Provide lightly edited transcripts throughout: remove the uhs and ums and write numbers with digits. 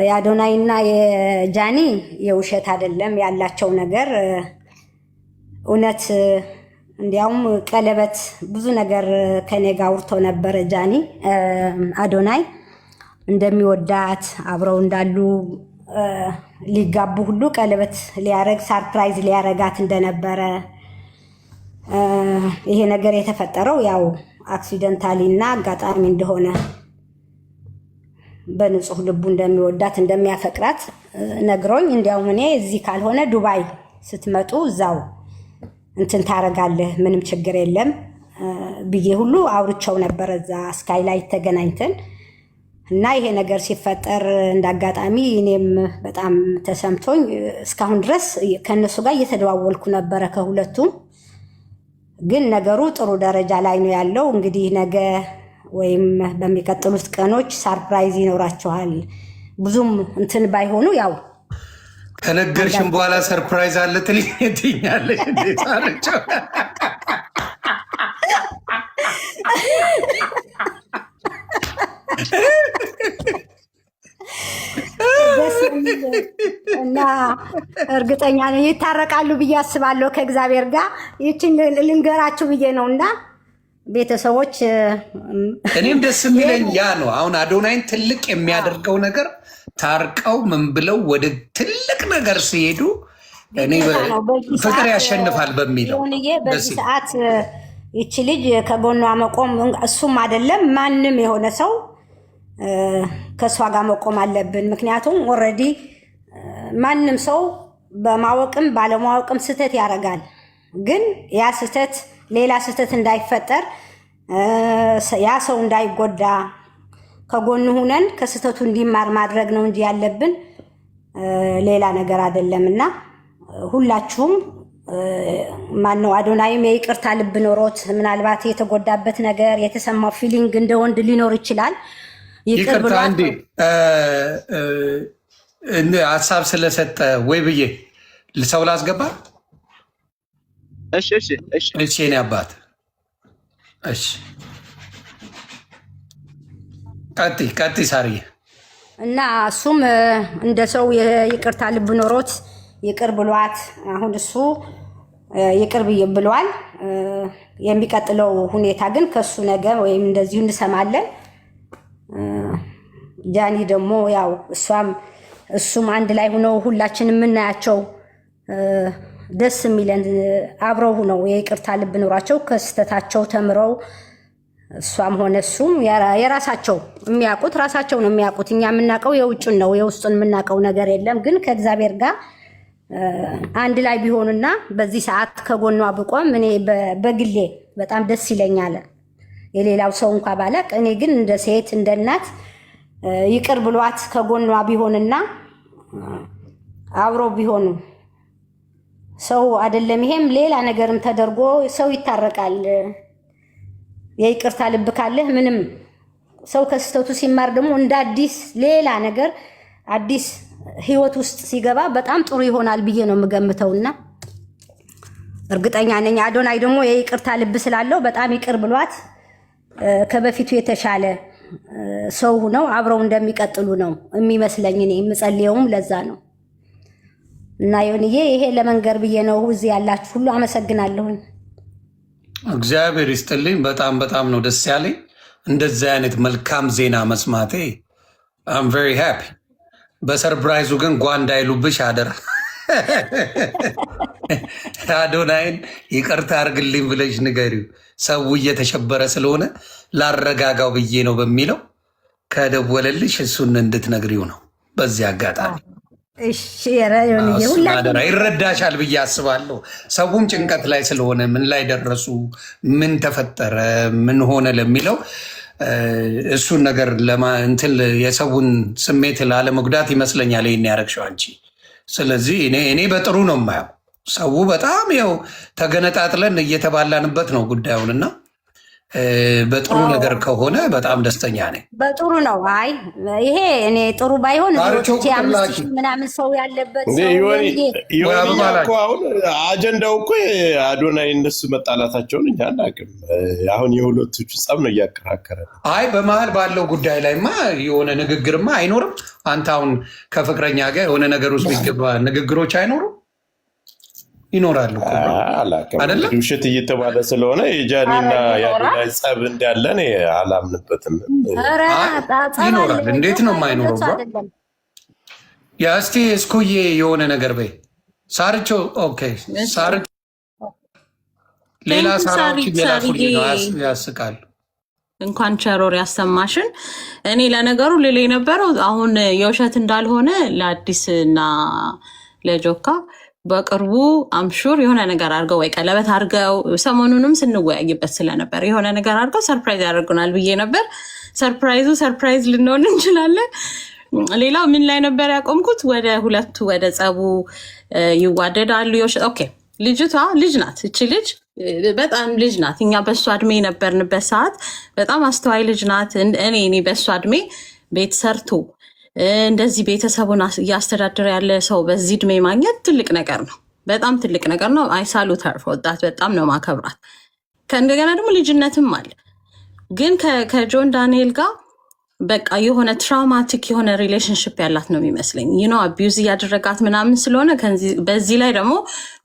የአዶናይና የጃኒ የውሸት አይደለም ያላቸው ነገር እውነት። እንዲያውም ቀለበት ብዙ ነገር ከኔ ጋር አውርተው ነበረ። ጃኒ አዶናይ እንደሚወዳት አብረው እንዳሉ ሊጋቡ ሁሉ ቀለበት ሊያረግ ሰርፕራይዝ ሊያረጋት እንደነበረ ይሄ ነገር የተፈጠረው ያው አክሲደንታሊ እና አጋጣሚ እንደሆነ በንጹህ ልቡ እንደሚወዳት እንደሚያፈቅራት ነግሮኝ እንዲያውም እኔ እዚህ ካልሆነ ዱባይ ስትመጡ እዛው እንትን ታረጋለህ ምንም ችግር የለም ብዬ ሁሉ አውርቸው ነበር እዛ ስካይላይት ተገናኝተን እና ይሄ ነገር ሲፈጠር እንዳጋጣሚ እኔም በጣም ተሰምቶኝ እስካሁን ድረስ ከነሱ ጋር እየተደዋወልኩ ነበረ ከሁለቱም። ግን ነገሩ ጥሩ ደረጃ ላይ ነው ያለው። እንግዲህ ነገ ወይም በሚቀጥሉት ቀኖች ሰርፕራይዝ ይኖራቸዋል። ብዙም እንትን ባይሆኑ ያው ከነገርሽም በኋላ ሰርፕራይዝ አለ ትልኛለሽ። እንዴት አለችው? እና እርግጠኛ ነኝ ይታረቃሉ ብዬ አስባለሁ ከእግዚአብሔር ጋር። ይችን ልንገራችሁ ብዬ ነው እና ቤተሰቦች እኔም ደስ የሚለኝ ያ ነው። አሁን አዶናይን ትልቅ የሚያደርገው ነገር ታርቀው ምን ብለው ወደ ትልቅ ነገር ሲሄዱ እኔ ፍቅር ያሸንፋል በሚለው በዚህ ሰዓት ይቺ ልጅ ከጎኗ መቆም እሱም አይደለም ማንም የሆነ ሰው ከእሷ ጋር መቆም አለብን። ምክንያቱም ኦልሬዲ ማንም ሰው በማወቅም ባለማወቅም ስህተት ያደርጋል። ግን ያ ስህተት ሌላ ስህተት እንዳይፈጠር ያ ሰው እንዳይጎዳ ከጎኑ ሁነን ከስህተቱ እንዲማር ማድረግ ነው እንጂ ያለብን ሌላ ነገር አይደለም። እና ሁላችሁም ማነው አዶናይም የይቅርታ ልብ ኖሮት ምናልባት የተጎዳበት ነገር የተሰማው ፊሊንግ እንደ ወንድ ሊኖር ይችላል። ይቅርታ እንዴ ሀሳብ ስለሰጠ ወይ ብዬ ሰው ላስገባ። እሺ የኔ አባት እሺ፣ ቀጥይ ሳርዬ። እና እሱም እንደ ሰው የይቅርታ ልብ ኖሮት ይቅር ብሏት አሁን እሱ ይቅር ብሏል። የሚቀጥለው ሁኔታ ግን ከሱ ነገ ወይም እንደዚሁ እንሰማለን። ጃኒ ደግሞ ያው እሱም አንድ ላይ ሆነው ሁላችን የምናያቸው ደስ የሚለን አብረው ሆነው የይቅርታ ልብ ኖሯቸው ከስተታቸው ተምረው እሷም ሆነ እሱም የራሳቸው የሚያውቁት ራሳቸው ነው የሚያውቁት። እኛ የምናውቀው የውጭን ነው፣ የውስጡን የምናውቀው ነገር የለም። ግን ከእግዚአብሔር ጋር አንድ ላይ ቢሆኑና በዚህ ሰዓት ከጎኗ ብቆም እኔ በግሌ በጣም ደስ ይለኛል። የሌላው ሰው እንኳ ባላቅ እኔ ግን እንደ ሴት እንደ እናት ይቅር ብሏት ከጎኗ ቢሆንና አብሮ ቢሆኑ ሰው አይደለም ይሄም ሌላ ነገርም ተደርጎ ሰው ይታረቃል። የይቅርታ ልብ ካለህ ምንም ሰው ከስተቱ ሲማር ደግሞ እንደ አዲስ ሌላ ነገር አዲስ ህይወት ውስጥ ሲገባ በጣም ጥሩ ይሆናል ብዬ ነው የምገምተውና እርግጠኛ ነኝ። አዶናይ ደግሞ የይቅርታ ልብ ስላለው በጣም ይቅር ብሏት ከበፊቱ የተሻለ ሰው ሆነው አብረው እንደሚቀጥሉ ነው የሚመስለኝ። እኔ የምጸልየውም ለዛ ነው። እና ይሁንዬ ይሄ ለመንገር ብዬ ነው። እዚህ ያላችሁ ሁሉ አመሰግናለሁኝ። እግዚአብሔር ይስጥልኝ። በጣም ነው ደስ ያለኝ እንደዚህ አይነት መልካም ዜና መስማቴ። አም ቬሪ ሃፒ። በሰርፕራይዙ ግን ጓ እንዳይሉብሽ አደራ። አዶናይን ይቅርታ አርግልኝ ብለሽ ንገሪው። ሰው እየተሸበረ ስለሆነ ላረጋጋው ብዬ ነው በሚለው ከደወለልሽ እሱን እንድትነግሪው ነው በዚህ አጋጣሚ። አደራ ይረዳሻል ብዬ አስባለሁ። ሰውም ጭንቀት ላይ ስለሆነ ምን ላይ ደረሱ፣ ምን ተፈጠረ፣ ምን ሆነ ለሚለው እሱን ነገር እንትን የሰውን ስሜት ላለመጉዳት ይመስለኛል ይህን ያረግሽው አንቺ። ስለዚህ እኔ በጥሩ ነው የማየው። ሰው በጣም ያው ተገነጣጥለን እየተባላንበት ነው ጉዳዩንና በጥሩ ነገር ከሆነ በጣም ደስተኛ ነኝ። በጥሩ ነው። አይ ይሄ እኔ ጥሩ ባይሆን ምናምን ሰው ያለበት አሁን አጀንዳው እኮ አዶናይ እነሱ መጣላታቸውን እኛ አናውቅም። አሁን የሁለቶቹ ጸብ ነው እያከራከረ። አይ በመሀል ባለው ጉዳይ ላይማ የሆነ ንግግርማ አይኖርም። አንተ አሁን ከፍቅረኛ ጋር የሆነ ነገር ውስጥ ቢገባ ንግግሮች አይኖሩም? ይኖራሉ አይደለም? ውሸት እየተባለ ስለሆነ የጃኒና የአዶናይ ጸብ እንዳለ እኔ አላምንበትም። ይኖራል። እንዴት ነው የማይኖረው? እስቲ እስኩዬ የሆነ ነገር በይ ሳርቾ። ኦኬ ሳርቾ ሌላ ሳራዎች ያስቃሉ። እንኳን ቸሮር ያሰማሽን። እኔ ለነገሩ ልል የነበረው አሁን የውሸት እንዳልሆነ ለአዲስ እና ለጆካ በቅርቡ አምሹር የሆነ ነገር አድርገው ወይ ቀለበት አድርገው ሰሞኑንም ስንወያይበት ስለነበር የሆነ ነገር አድርገው ሰርፕራይዝ ያደርጉናል ብዬ ነበር። ሰርፕራይዝ ልንሆን እንችላለን። ሌላው ምን ላይ ነበር ያቆምኩት? ወደ ሁለቱ ወደ ጸቡ ይዋደዳሉ። ኦኬ ልጅቷ ልጅ ናት። እቺ ልጅ በጣም ልጅ ናት። እኛ በእሷ እድሜ የነበርንበት ሰዓት በጣም አስተዋይ ልጅ ናት። እኔ በእሷ እድሜ ቤት ሰርቶ እንደዚህ ቤተሰቡን እያስተዳደረ ያለ ሰው በዚህ እድሜ ማግኘት ትልቅ ነገር ነው። በጣም ትልቅ ነገር ነው። አይሳሉ ተርፎ ወጣት በጣም ነው ማከብራት። ከእንደገና ደግሞ ልጅነትም አለ። ግን ከጆን ዳንኤል ጋር በቃ የሆነ ትራውማቲክ የሆነ ሪሌሽንሽፕ ያላት ነው የሚመስለኝ። አቢዩዝ እያደረጋት ምናምን ስለሆነ በዚህ ላይ ደግሞ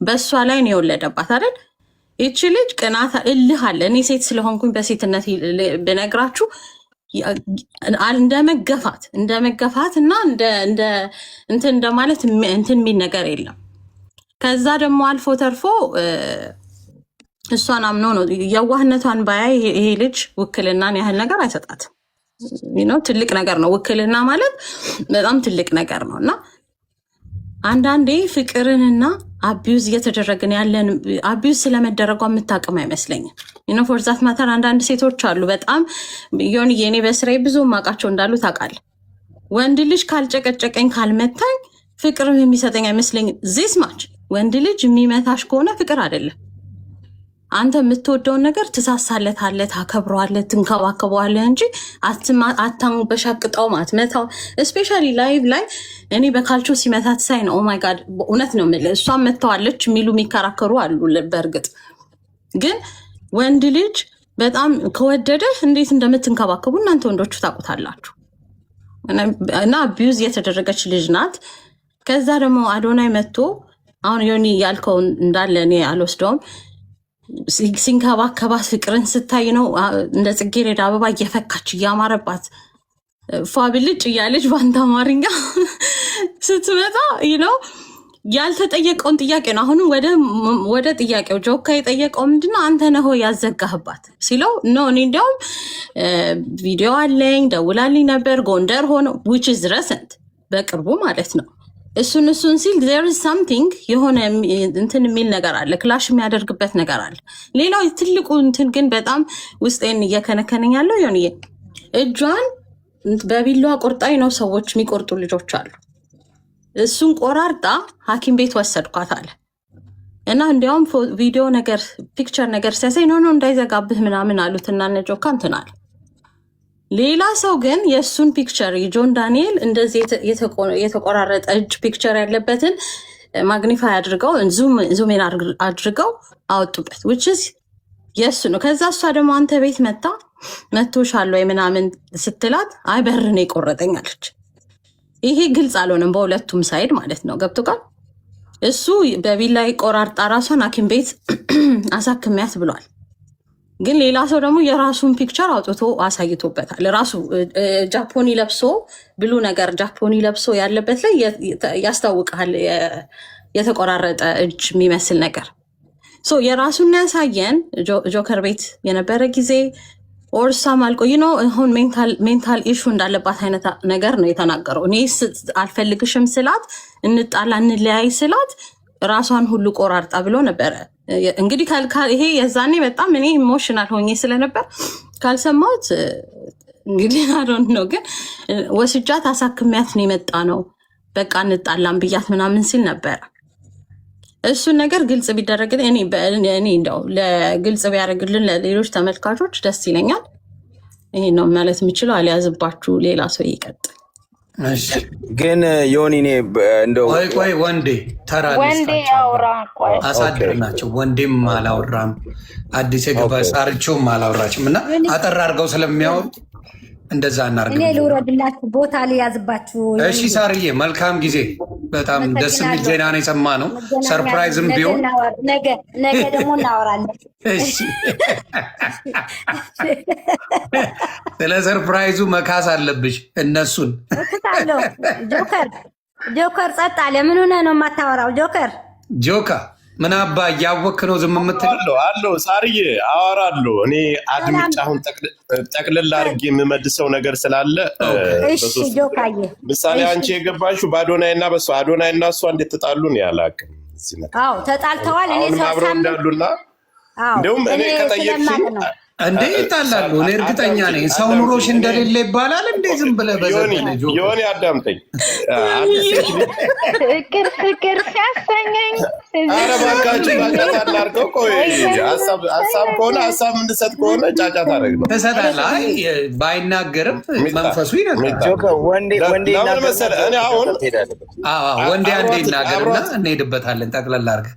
በእሷ ላይ ነው የወለደባት አይደል? ይቺ ልጅ ቅናት እልህ አለ። እኔ ሴት ስለሆንኩኝ በሴትነት ብነግራችሁ እንደመገፋት እና እንትን እንደማለት እንትን የሚል ነገር የለም። ከዛ ደግሞ አልፎ ተርፎ እሷን አምኖ ነው የዋህነቷን ባያይ ይሄ ልጅ ውክልናን ያህል ነገር አይሰጣትም። ትልቅ ነገር ነው ውክልና ማለት በጣም ትልቅ ነገር ነው። እና አንዳንዴ ፍቅርንና አቢዩዝ እየተደረግን ያለን አቢዩዝ ስለመደረጓ የምታቅም አይመስለኝም። ፎርዛት ማተር አንዳንድ ሴቶች አሉ በጣም ዮኒ የኔ በስራዬ ብዙ ማቃቸው እንዳሉ ታውቃለህ። ወንድ ልጅ ካልጨቀጨቀኝ ካልመታኝ ፍቅርም የሚሰጠኝ አይመስለኝም። ዚስ ማች ወንድ ልጅ የሚመታሽ ከሆነ ፍቅር አይደለም። አንተ የምትወደውን ነገር ትሳሳለታለህ፣ ታከብረዋለህ፣ ትንከባከበዋለህ እንጂ አታንበሻቅጠው ማትመታው። እስፔሻሊ ላይቭ ላይ እኔ በካልቾ ሲመታት ሳይ ነው ኦማይ ጋድ እውነት ነው የምልህ። እሷን መተዋለች የሚሉ የሚከራከሩ አሉ። በእርግጥ ግን ወንድ ልጅ በጣም ከወደደ እንዴት እንደምትንከባከቡ እናንተ ወንዶቹ ታውቁታላችሁ። እና አቢዩዝ የተደረገች ልጅ ናት። ከዛ ደግሞ አዶናይ መጥቶ አሁን ዮኒ ያልከውን እንዳለ እኔ አልወስደውም። ሲንከባከባት ፍቅርን ስታይ ነው እንደ ጽጌረዳ አበባ እየፈካች እያማረባት ፏብልጭ እያለች በአንተ አማርኛ ስትመጣ ያልተጠየቀውን ጥያቄ ነው። አሁንም ወደ ጥያቄው ጆካ የጠየቀው ምንድነው? አንተ ነህ ያዘጋህባት ሲለው ኖ እኔ እንዲያውም ቪዲዮ አለኝ ደውላልኝ ነበር ጎንደር ሆነ which is recent በቅርቡ ማለት ነው። እሱን ሲል there is something የሆነ እንትን የሚል ነገር አለ፣ ክላሽ የሚያደርግበት ነገር አለ። ሌላው ትልቁ እንትን ግን በጣም ውስጤን እየከነከነኝ ያለው ዮኒዬ እጇን በቢላዋ ቆርጣኝ ነው ሰዎች የሚቆርጡ ልጆች አሉ። እሱን ቆራርጣ ሐኪም ቤት ወሰድኳት አለ እና እንዲያውም ቪዲዮ ነገር ፒክቸር ነገር ሲያሳይ ኖ እንዳይዘጋብህ ምናምን አሉትና ነጆካ እንትን አለ። ሌላ ሰው ግን የእሱን ፒክቸር የጆን ዳንኤል እንደዚህ የተቆራረጠ እጅ ፒክቸር ያለበትን ማግኒፋይ አድርገው ዙሜን አድርገው አወጡበት which is የእሱ ነው። ከዛ እሷ ደግሞ አንተ ቤት መቶሻል ወይ ምናምን ስትላት አይ በር ነው የቆረጠኝ አለች። ይሄ ግልጽ አልሆነም በሁለቱም ሳይድ ማለት ነው። ገብቶካል? እሱ በቢላ ቆራርጣ ራሷን ሐኪም ቤት አሳክሚያት ብሏል። ግን ሌላ ሰው ደግሞ የራሱን ፒክቸር አውጥቶ አሳይቶበታል። ራሱ ጃፖኒ ለብሶ ብሉ ነገር ጃፖኒ ለብሶ ያለበት ላይ ያስታውቃል የተቆራረጠ እጅ የሚመስል ነገር። የራሱን ያሳየን ጆከር ቤት የነበረ ጊዜ ኦርሳም አልቆይ ነው አሁን ሜንታል ኢሹ እንዳለባት አይነት ነገር ነው የተናገረው። እኔ አልፈልግሽም ስላት እንጣላ እንለያይ ስላት ራሷን ሁሉ ቆራርጣ ብሎ ነበረ። እንግዲህ ይሄ የዛኔ በጣም እኔ ኢሞሽናል ሆኜ ስለነበር ካልሰማሁት እንግዲህ አዶን ነው። ግን ወስጃት አሳክሚያት ነው የመጣ ነው በቃ እንጣላም ብያት ምናምን ሲል ነበረ። እሱን ነገር ግልጽ ቢደረግልን እኔ እንደው ለግልጽ ቢያደርግልን ለሌሎች ተመልካቾች ደስ ይለኛል። ይሄን ነው ማለት የምችለው። አልያዝባችሁ፣ ሌላ ሰው ይቀጥል። ግን ዮኒ እኔ እንደው ቆይ ወንዴ ተራ አሳድር ናቸው። ወንዴም አላወራም፣ አዲስ የገባ ሳርቾም አላወራችም እና አጠር አድርገው ስለሚያወሩ እንደዛ እናርግ። እኔ ልውረድላችሁ፣ ቦታ ልያዝባችሁ። እሺ ሳርዬ፣ መልካም ጊዜ። በጣም ደስ የሚል ዜና ነው የሰማነው። ሰርፕራይዝም ቢሆን ነገ ደግሞ እናወራለን። እሺ ስለ ሰርፕራይዙ መካስ አለብሽ እነሱን። እክታለሁ። ጆከር ጸጥ አለ። ምን ሆነህ ነው የማታወራው? ጆካ ምን አባ እያወክ ነው ዝም የምትል? አለው ሳርዬ አወራለሁ። እኔ አድምጭ አሁን ጠቅልል አድርጌ የምመልሰው ነገር ስላለ እሺ ጆካዬ፣ ምሳሌ አንቺ የገባሽው በአዶናይ እና በሷ አዶናይ እና እሷ እንዴት ተጣሉ ነው ያላቅም። አዎ ተጣልተዋል። እኔ ሰው አብረው እንዳሉና እንደውም እኔ ከጠየቅሽኝ እንዴ ይጣላሉ። እኔ እርግጠኛ ነኝ። ሰው ኑሮሽ እንደሌለ ይባላል እንዴ? ዝም ብለህ በዘፈነ ዮኒ አዳምጠኝ። ፍቅር ሲያሰኘኝ ኧረ እባካችሁ ጫጫታ እናድርገው። ቆይ ሀሳብ ከሆነ ሀሳብ እንድሰጥ ከሆነ ጫጫታ አደረግ ነው ትሰጣለህ። አይ ባይናገርም መንፈሱ ይነግራል። ለምን መሰለህ እኔ አሁን ወንዴ አንዴ ይናገርና እንሄድበታለን ጠቅለል አድርገን።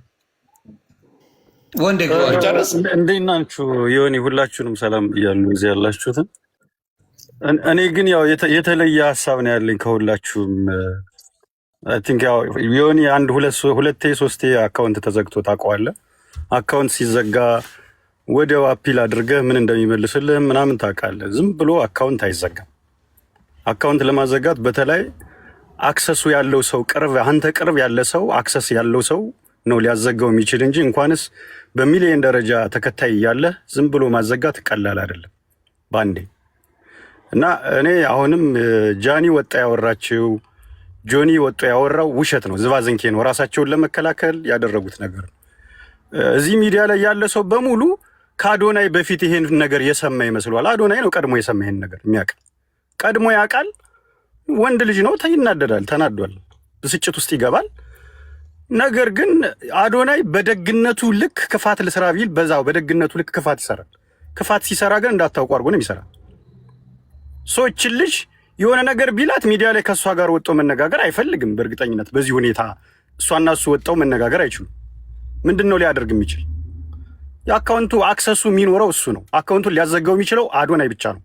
ወንዴ እንዴት ናችሁ? ዮኒ ሁላችሁንም ሰላም እያሉ እዚህ ያላችሁትን። እኔ ግን ያው የተለየ ሀሳብ ነው ያለኝ ከሁላችሁም። አይ ቲንክ ያው ዮኒ አንድ ሁለቴ ሶስቴ አካውንት ተዘግቶ ታውቀዋለህ። አካውንት ሲዘጋ ወዲያው አፒል አድርገህ ምን እንደሚመልስልህ ምናምን ታውቃለህ። ዝም ብሎ አካውንት አይዘጋም። አካውንት ለማዘጋት በተለይ አክሰሱ ያለው ሰው አንተ ቅርብ ያለ ሰው አክሰስ ያለው ሰው ነው ሊያዘጋው የሚችል እንጂ እንኳንስ በሚሊዮን ደረጃ ተከታይ እያለ ዝም ብሎ ማዘጋት ቀላል አይደለም ባንዴ። እና እኔ አሁንም ጃኒ ወጣ ያወራችው ጆኒ ወጣ ያወራው ውሸት ነው፣ ዝባዝንኬ ነው። ራሳቸውን ለመከላከል ያደረጉት ነገር ነው። እዚህ ሚዲያ ላይ ያለ ሰው በሙሉ ከአዶናይ በፊት ይሄን ነገር የሰማ ይመስለዋል። አዶናይ ነው ቀድሞ የሰማ ይሄን ነገር የሚያውቅ፣ ቀድሞ ያውቃል። ወንድ ልጅ ነው፣ ይናደዳል፣ ተናዷል፣ ብስጭት ውስጥ ይገባል። ነገር ግን አዶናይ በደግነቱ ልክ ክፋት ልስራ ቢል በዛው በደግነቱ ልክ ክፋት ይሰራል። ክፋት ሲሰራ ግን እንዳታውቁ አድርጎ ነው የሚሰራ። ሰዎችን ልጅ የሆነ ነገር ቢላት ሚዲያ ላይ ከእሷ ጋር ወጥቶ መነጋገር አይፈልግም። በእርግጠኝነት በዚህ ሁኔታ እሷና እሱ ወጥተው መነጋገር አይችሉም። ምንድን ነው ሊያደርግ የሚችል? የአካውንቱ አክሰሱ የሚኖረው እሱ ነው። አካውንቱን ሊያዘጋው የሚችለው አዶናይ ብቻ ነው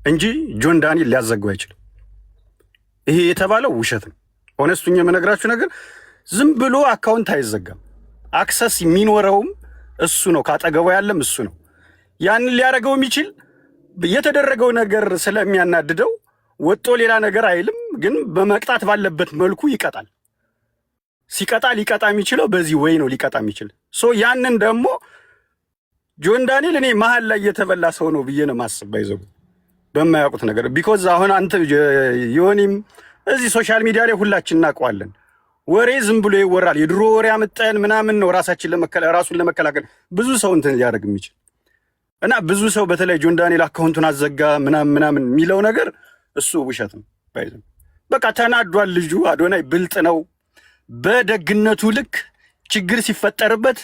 እንጂ ጆን ዳንኤል ሊያዘጋው አይችልም። ይሄ የተባለው ውሸት ነው። ሆነስቱኝ የምነግራችሁ ነገር ዝም ብሎ አካውንት አይዘጋም። አክሰስ የሚኖረውም እሱ ነው፣ ካጠገቡ ያለም እሱ ነው። ያንን ሊያደርገው የሚችል የተደረገው ነገር ስለሚያናድደው ወጦ ሌላ ነገር አይልም፣ ግን በመቅጣት ባለበት መልኩ ይቀጣል። ሲቀጣ ሊቀጣ የሚችለው በዚህ ወይ ነው ሊቀጣ የሚችል ያንን ደግሞ ጆን ዳንኤል እኔ መሀል ላይ የተበላ ሰው ነው ብዬ ነው ማስብ። ባይዘው በማያውቁት ነገር ቢኮዝ አሁን አንተ ዮኒም እዚህ ሶሻል ሚዲያ ላይ ሁላችን እናውቀዋለን። ወሬ ዝም ብሎ ይወራል። የድሮ ወሬ አመጣን ምናምን ነው ራሱን ለመከላከል ብዙ ሰው እንትን ሊያደርግ የሚችል እና ብዙ ሰው በተለይ ጆን ዳንኤል አካውንቱን አዘጋ ምናምን የሚለው ነገር እሱ ውሸት ነው። ባይዘው በቃ ተናዷል ልጁ። አዶናይ ብልጥ ነው። በደግነቱ ልክ ችግር ሲፈጠርበት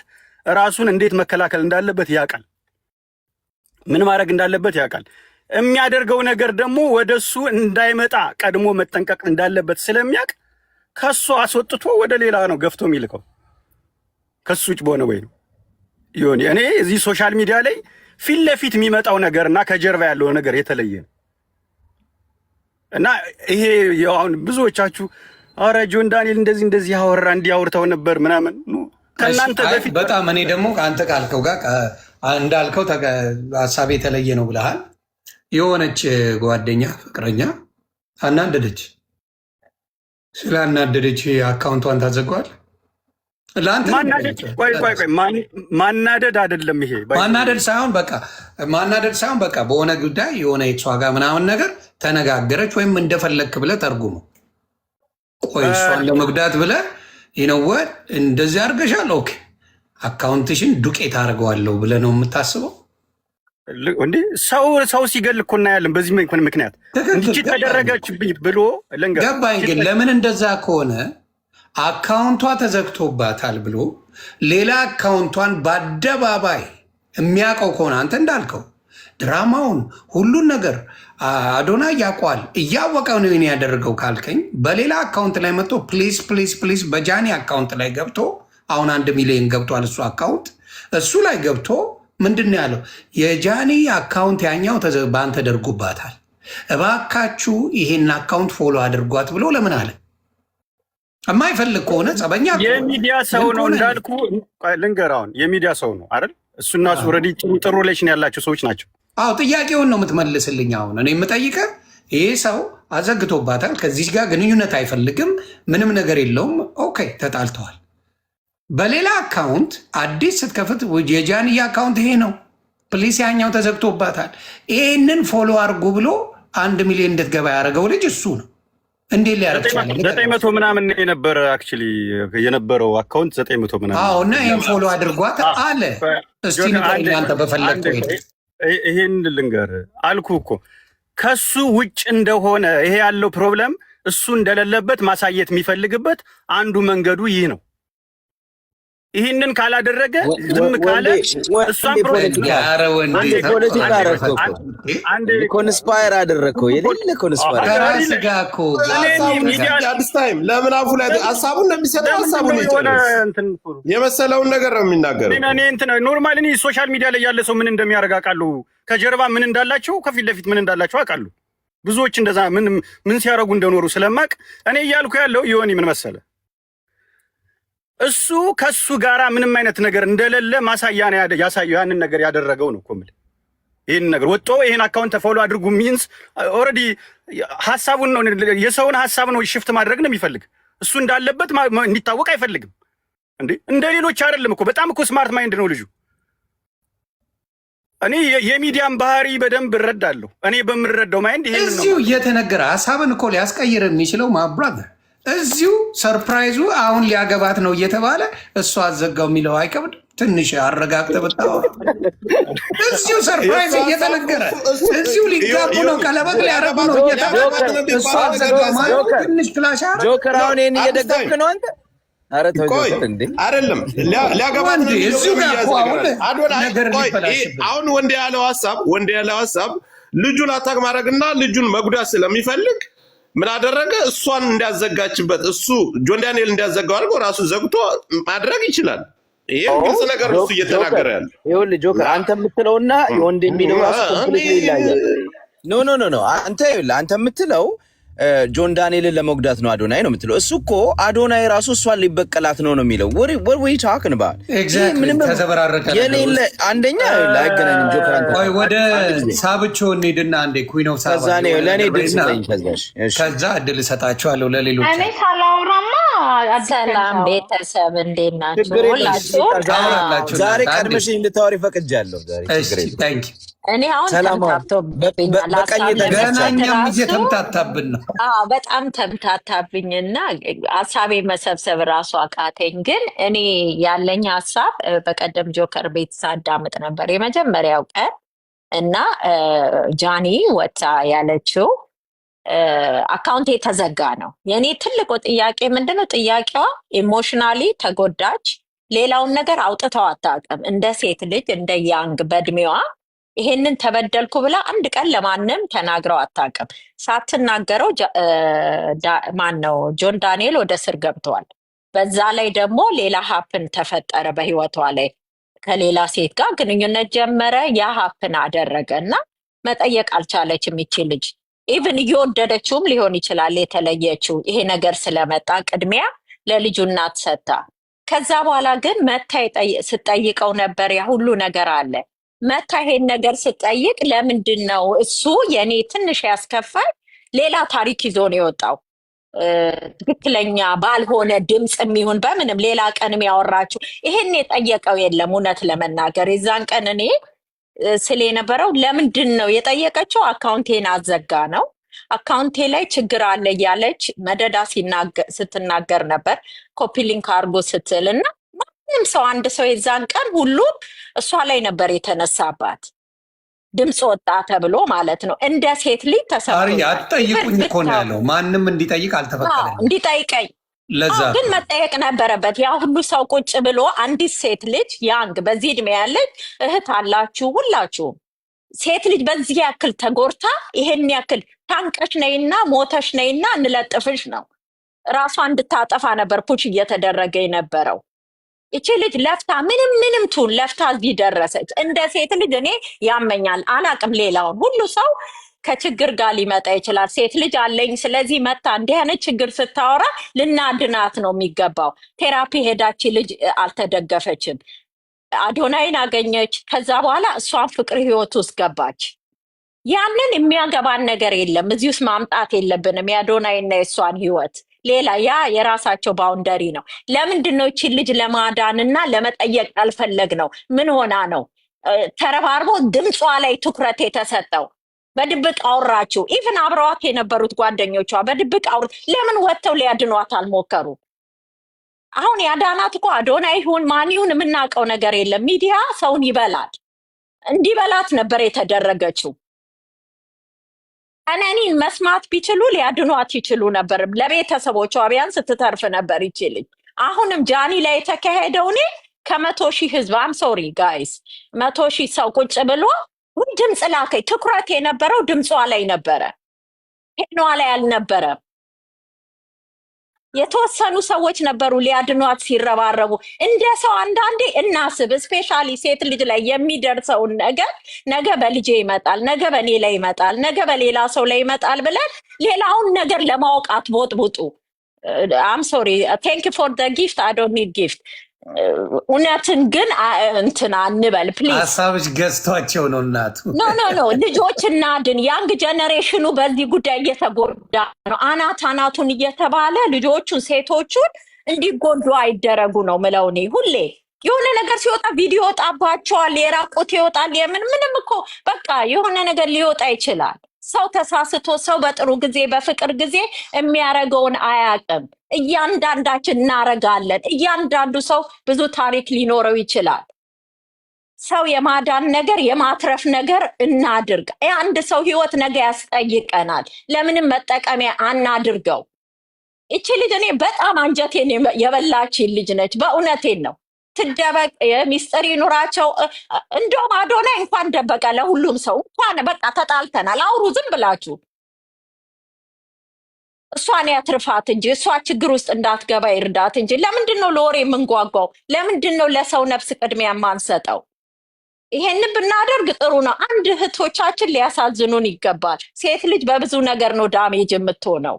ራሱን እንዴት መከላከል እንዳለበት ያውቃል። ምን ማድረግ እንዳለበት ያውቃል። የሚያደርገው ነገር ደግሞ ወደሱ እንዳይመጣ ቀድሞ መጠንቀቅ እንዳለበት ስለሚያውቅ ከሱ አስወጥቶ ወደ ሌላ ነው ገፍቶ የሚልከው። ከሱ ውጭ በሆነ ወይ ነው ይሁን። እኔ እዚህ ሶሻል ሚዲያ ላይ ፊት ለፊት የሚመጣው ነገርና ከጀርባ ያለው ነገር የተለየ ነው እና ይሄ አሁን ብዙዎቻችሁ አረ ጆን ዳንኤል እንደዚህ ያወራ እንዲያወርተው ነበር ምናምን ከእናንተ በፊት በጣም እኔ ደግሞ አንተ ካልከው ጋር እንዳልከው ሀሳብ የተለየ ነው ብለሃል። የሆነች ጓደኛ ፍቅረኛ አናደደች። ስላናደደች አካውንቷን ታዘጓል። ማናደድ አይደለም ይሄ ማናደድ ሳይሆን በቃ በሆነ ጉዳይ የሆነ የሷ ጋር ምናምን ነገር ተነጋገረች ወይም እንደፈለክ ብለህ ተርጉሙ። ቆይ እሷን ለመጉዳት ብለህ ይነወድ እንደዚህ አድርገሻል፣ ኦኬ አካውንትሽን ዱቄት አድርገዋለሁ ብለህ ነው የምታስበው? እንዴ ሰው ሲገል እኮ እናያለን። በዚህ ምክንያት እንዲህ ተደረገችብኝ ብሎ ገባኝ። ግን ለምን እንደዛ ከሆነ አካውንቷ ተዘግቶባታል ብሎ ሌላ አካውንቷን በአደባባይ የሚያውቀው ከሆነ አንተ እንዳልከው ድራማውን ሁሉን ነገር አዶናይ ያውቀዋል፣ እያወቀ ነው ያደረገው ካልከኝ በሌላ አካውንት ላይ መጥቶ ፕሊዝ በጃኒ አካውንት ላይ ገብቶ አሁን 1 ሚሊዮን ገብቷል እሱ አካውንት እሱ ላይ ገብቶ ምንድን ነው ያለው? የጃኒ አካውንት ያኛው ባን ተደርጎባታል፣ እባካችሁ ይሄን አካውንት ፎሎ አድርጓት ብሎ ለምን አለ? የማይፈልግ ከሆነ ጸበኛ የሚዲያ ሰው ነው እንዳልኩ ልንገራውን የሚዲያ ሰው ነው አይደል? እሱና እሱ ኦልሬዲ ጥሩ ሪሌሽን ያላቸው ሰዎች ናቸው። አዎ ጥያቄውን ነው የምትመልስልኝ። አሁን እኔ የምጠይቀህ ይሄ ሰው አዘግቶባታል፣ ከዚህ ጋር ግንኙነት አይፈልግም፣ ምንም ነገር የለውም። ኦኬ ተጣልተዋል። በሌላ አካውንት አዲስ ስትከፍት የጃንያ አካውንት ይሄ ነው ፕሊስ ያኛው ተዘግቶባታል፣ ይህንን ፎሎ አድርጉ ብሎ 1 ሚሊዮን እንድትገባ ያደረገው ልጅ እሱ ነው። እንዴት ሊያደርግ ይችላል? 900 ምናምን የነበረ አክቹሊ የነበረው አካውንት 900 ምናምን። አዎ እና ይህን ፎሎ አድርጓት አለ። እስቲ ንገረኝ አንተ በፈለግከው ይሄን ልንገር አልኩ እኮ ከሱ ውጭ እንደሆነ ይሄ ያለው ፕሮብለም እሱ እንደሌለበት ማሳየት የሚፈልግበት አንዱ መንገዱ ይህ ነው። ይህንን ካላደረገ ዝም ካለ እሷን ኮንስፓየር አደረግከው የሌለ ኮንስፓየር ለምን አፉ ላይ ሀሳቡን እንደሚሰጠው ሀሳቡን የመሰለውን ነገር ነው የሚናገረው። ኖርማል እኔ ሶሻል ሚዲያ ላይ ያለ ሰው ምን እንደሚያደርግ አውቃለሁ። ከጀርባ ምን እንዳላቸው ከፊት ለፊት ምን እንዳላቸው አውቃለሁ። ብዙዎች እንደዛ ምን ሲያደርጉ እንደኖሩ ስለማቅ እኔ እያልኩ ያለው ይሆን ምን መሰለ እሱ ከሱ ጋራ ምንም አይነት ነገር እንደሌለ ማሳያ ነው ያሳየው። ያንን ነገር ያደረገው ነው ኮምል ይሄን ነገር ወጥቶ ይሄን አካውንት ፎሎ አድርጉ ሚንስ ኦሬዲ ሐሳቡን ነው የሰውን ሐሳብ ነው ሽፍት ማድረግ ነው የሚፈልግ። እሱ እንዳለበት እንዲታወቅ አይፈልግም እንዴ። እንደሌሎች አይደለም እኮ በጣም እኮ ስማርት ማይንድ ነው ልጁ። እኔ የሚዲያን ባህሪ በደንብ እረዳለሁ። እኔ በምረዳው ማይንድ ይሄን ነው እዚሁ እየተነገረ ሐሳብን እኮ ሊያስቀይር የሚችለው ማብራዘር እዚሁ ሰርፕራይዙ አሁን ሊያገባት ነው እየተባለ እሱ አዘጋው የሚለው አይከብድ? ትንሽ አረጋግጠህ ብታወራ እዚሁ ሰርፕራይዝ እየተነገረ እዚሁ ሊጋቡ ነው ቀለበት ሊያረጉ ነው እየተባለ እሱ አዘጋው ማለት ትንሽ ክላሽ አረ ጆከር አሁን ይሄን እየደገፍክ ነው አንተ። አረ ተው ጆከር እንዴ አይደለም ሊያገባት ነው አሁን ወንድ ያለው ሐሳብ ልጁን አታክ ማድረግና ልጁን መጉዳት ስለሚፈልግ ምን አደረገ? እሷን እንዲያዘጋችበት እሱ ጆን ዳንኤል እንዲያዘጋው አድርጎ ራሱ ዘግቶ ማድረግ ይችላል። ይሄ ግልጽ ነገር እሱ እየተናገረ ያለ ይኸውልህ ጆከር አንተ የምትለውና የወንድ የሚለው ራሱ ኮምፕሊት ይለያያል። ኖ አንተ የምትለው ጆን ዳንኤልን ለመጉዳት ነው አዶናይ ነው የምትለው። እሱ እኮ አዶናይ ራሱ እሷን ሊበቀላት ነው የሚለው። what we talking about ምንም ተዘበራረቀ የሌለ አንደኛ ላይገናኝም። ጆከር አንተ ወይ ወደ ሳብቾ እንሂድና አንዴ ኩዊን ኦፍ ሳባ ከዛ ነው ለኔ ድል ሰጠኝ። ከዛ እድል እሰጣችኋለሁ ለሌሎች። እኔ ሳላውራማ ሰላም ቤተሰብ እንዴት ናችሁ? ሁላችሁ ዛሬ ቀድመሽኝ እንድታወሪ ፈቅጃለሁ። ዛሬ ችግር የለም። እኔ አሁን ተምታቶብኛል። ገናኛም እየተምታታብን ነው። በጣም ተምታታብኝና ሀሳቤ መሰብሰብ ራሱ አቃተኝ። ግን እኔ ያለኝ ሀሳብ በቀደም ጆከር ቤት ሳዳምጥ ነበር የመጀመሪያው ቀን እና ጃኒ ወጣ ያለችው አካውንት የተዘጋ ነው። የኔ ትልቁ ጥያቄ ምንድነው? ጥያቄዋ ኢሞሽናሊ ተጎዳች። ሌላውን ነገር አውጥተው አታውቅም። እንደ ሴት ልጅ እንደ ያንግ በእድሜዋ ይሄንን ተበደልኩ ብላ አንድ ቀን ለማንም ተናግረው አታውቅም። ሳትናገረው ማነው ጆን ዳንኤል ወደ ስር ገብተዋል። በዛ ላይ ደግሞ ሌላ ሀፕን ተፈጠረ በህይወቷ ላይ ከሌላ ሴት ጋር ግንኙነት ጀመረ። ያ ሀፕን አደረገ እና መጠየቅ አልቻለችም ይቺ ልጅ። ኢቭን እየወደደችውም ሊሆን ይችላል የተለየችው ይሄ ነገር ስለመጣ ቅድሚያ ለልጁ እናት ሰታ። ከዛ በኋላ ግን መታ ስጠይቀው ነበር። ያ ሁሉ ነገር አለ። መታ ይሄን ነገር ስጠይቅ ለምንድን ነው እሱ የኔ ትንሽ ያስከፋል ሌላ ታሪክ ይዞ ነው የወጣው። ትክክለኛ ባልሆነ ድምፅ የሚሆን በምንም ሌላ ቀንም ያወራችው ይሄን የጠየቀው የለም። እውነት ለመናገር የዛን ቀን እኔ ስለ የነበረው ለምንድን ነው የጠየቀችው? አካውንቴን አዘጋ ነው አካውንቴ ላይ ችግር አለ እያለች መደዳ ስትናገር ነበር። ኮፒ ሊንክ አርጎ ስትልና ማንም ሰው አንድ ሰው የዛን ቀን ሁሉ እሷ ላይ ነበር የተነሳባት። ድምፅ ወጣ ተብሎ ማለት ነው። እንደ ሴት ልጅ ተሰብሮ አትጠይቁኝ እኮ ነው ያለው። ማንም እንዲጠይቅ አልተፈቀደም። እንዲጠይቀኝ ለዛ ግን መጠየቅ ነበረበት። ያ ሁሉ ሰው ቁጭ ብሎ አንዲት ሴት ልጅ ያንግ በዚህ እድሜ ያለች እህት አላችሁ ሁላችሁም፣ ሴት ልጅ በዚህ ያክል ተጎርታ ይሄን ያክል ታንቀሽ ነይና ሞተሽ ነይና እንለጥፍሽ ነው። ራሷ እንድታጠፋ ነበር ፑሽ እየተደረገ የነበረው። እቺ ልጅ ለፍታ ምንም ትሁን ለፍታ እዚህ ደረሰች። እንደ ሴት ልጅ እኔ ያመኛል። አላቅም ሌላውን ሁሉ ሰው ከችግር ጋር ሊመጣ ይችላል። ሴት ልጅ አለኝ ስለዚህ መታ እንዲህ አይነት ችግር ስታወራ ልናድናት ነው የሚገባው። ቴራፒ ሄዳች ልጅ አልተደገፈችም። አዶናይን አገኘች። ከዛ በኋላ እሷን ፍቅር ህይወት ውስጥ ገባች። ያንን የሚያገባን ነገር የለም። እዚህ ውስጥ ማምጣት የለብንም የአዶናይና የእሷን ህይወት። ሌላ ያ የራሳቸው ባውንደሪ ነው። ለምንድን ነው ይህችን ልጅ ለማዳንና ለመጠየቅ ያልፈለግ ነው? ምን ሆና ነው ተረባርቦ ድምጿ ላይ ትኩረት የተሰጠው? በድብቅ አወራችሁ። ኢቭን አብረዋት የነበሩት ጓደኞቿ በድብቅ አውሩ። ለምን ወጥተው ሊያድኗት አልሞከሩ? አሁን ያዳናት እኮ አዶናይ ይሁን ማን ይሁን የምናውቀው ነገር የለም። ሚዲያ ሰውን ይበላል። እንዲበላት ነበር የተደረገችው። ቀነኒን መስማት ቢችሉ ሊያድኗት ይችሉ ነበር። ለቤተሰቦቿ ቢያንስ ስትተርፍ ነበር ይችልኝ። አሁንም ጃኒ ላይ የተካሄደው እኔ ከ100,000 ህዝብ አም ሶሪ ጋይስ 100,000 ሰው ቁጭ ብሎ ድምፅ ላከኝ። ትኩረት የነበረው ድምጿ ላይ ነበረ፣ ሄኗ ላይ አልነበረም። የተወሰኑ ሰዎች ነበሩ ሊያድኗት ሲረባረቡ። እንደ ሰው አንዳንዴ እናስብ። ስፔሻሊ ሴት ልጅ ላይ የሚደርሰውን ነገር ነገ በልጄ ይመጣል፣ ነገ በኔ ላይ ይመጣል፣ ነገ በሌላ ሰው ላይ ይመጣል ብለን ሌላውን ነገር ለማወቅ አትቦጥቡጡ። አም ሶሪ ቴንክ ፎር ደ ጊፍት አይ ዶንት ኒድ ጊፍት። እውነትን ግን እንትን አንበል ፕሊዝ። ሀሳብሽ ገዝቷቸው ነው እናቱ። ኖ ልጆች እናድን። ያንግ ጀነሬሽኑ በዚህ ጉዳይ እየተጎዳ ነው። አናቱን እየተባለ ልጆቹን ሴቶቹን እንዲጎዱ አይደረጉ ነው ምለው እኔ ሁሌ። የሆነ ነገር ሲወጣ ቪዲዮ ወጣባቸዋል፣ የራቁት ይወጣል። ምንም እኮ በቃ የሆነ ነገር ሊወጣ ይችላል። ሰው ተሳስቶ ሰው በጥሩ ጊዜ በፍቅር ጊዜ የሚያረገውን አያቅም። እያንዳንዳችን እናረጋለን። እያንዳንዱ ሰው ብዙ ታሪክ ሊኖረው ይችላል። ሰው የማዳን ነገር የማትረፍ ነገር እናድርግ። የአንድ ሰው ህይወት ነገ ያስጠይቀናል። ለምንም መጠቀሚያ አናድርገው። እቺ ልጅ እኔ በጣም አንጀቴን የበላችን ልጅ ነች። በእውነቴን ነው። ትደበቅ፣ ሚስጥር ይኑራቸው። እንደውም አዶናይ እንኳን ደበቀ ለሁሉም ሰው። እንኳን በቃ ተጣልተናል አውሩ ዝም ብላችሁ። እሷን ያትርፋት እንጂ እሷ ችግር ውስጥ እንዳትገባ ይርዳት እንጂ። ለምንድን ነው ለወሬ የምንጓጓው? ለምንድን ነው ለሰው ነፍስ ቅድሚያ የማንሰጠው? ይሄንን ብናደርግ ጥሩ ነው። አንድ እህቶቻችን ሊያሳዝኑን ይገባል። ሴት ልጅ በብዙ ነገር ነው ዳሜጅ የምትሆነው።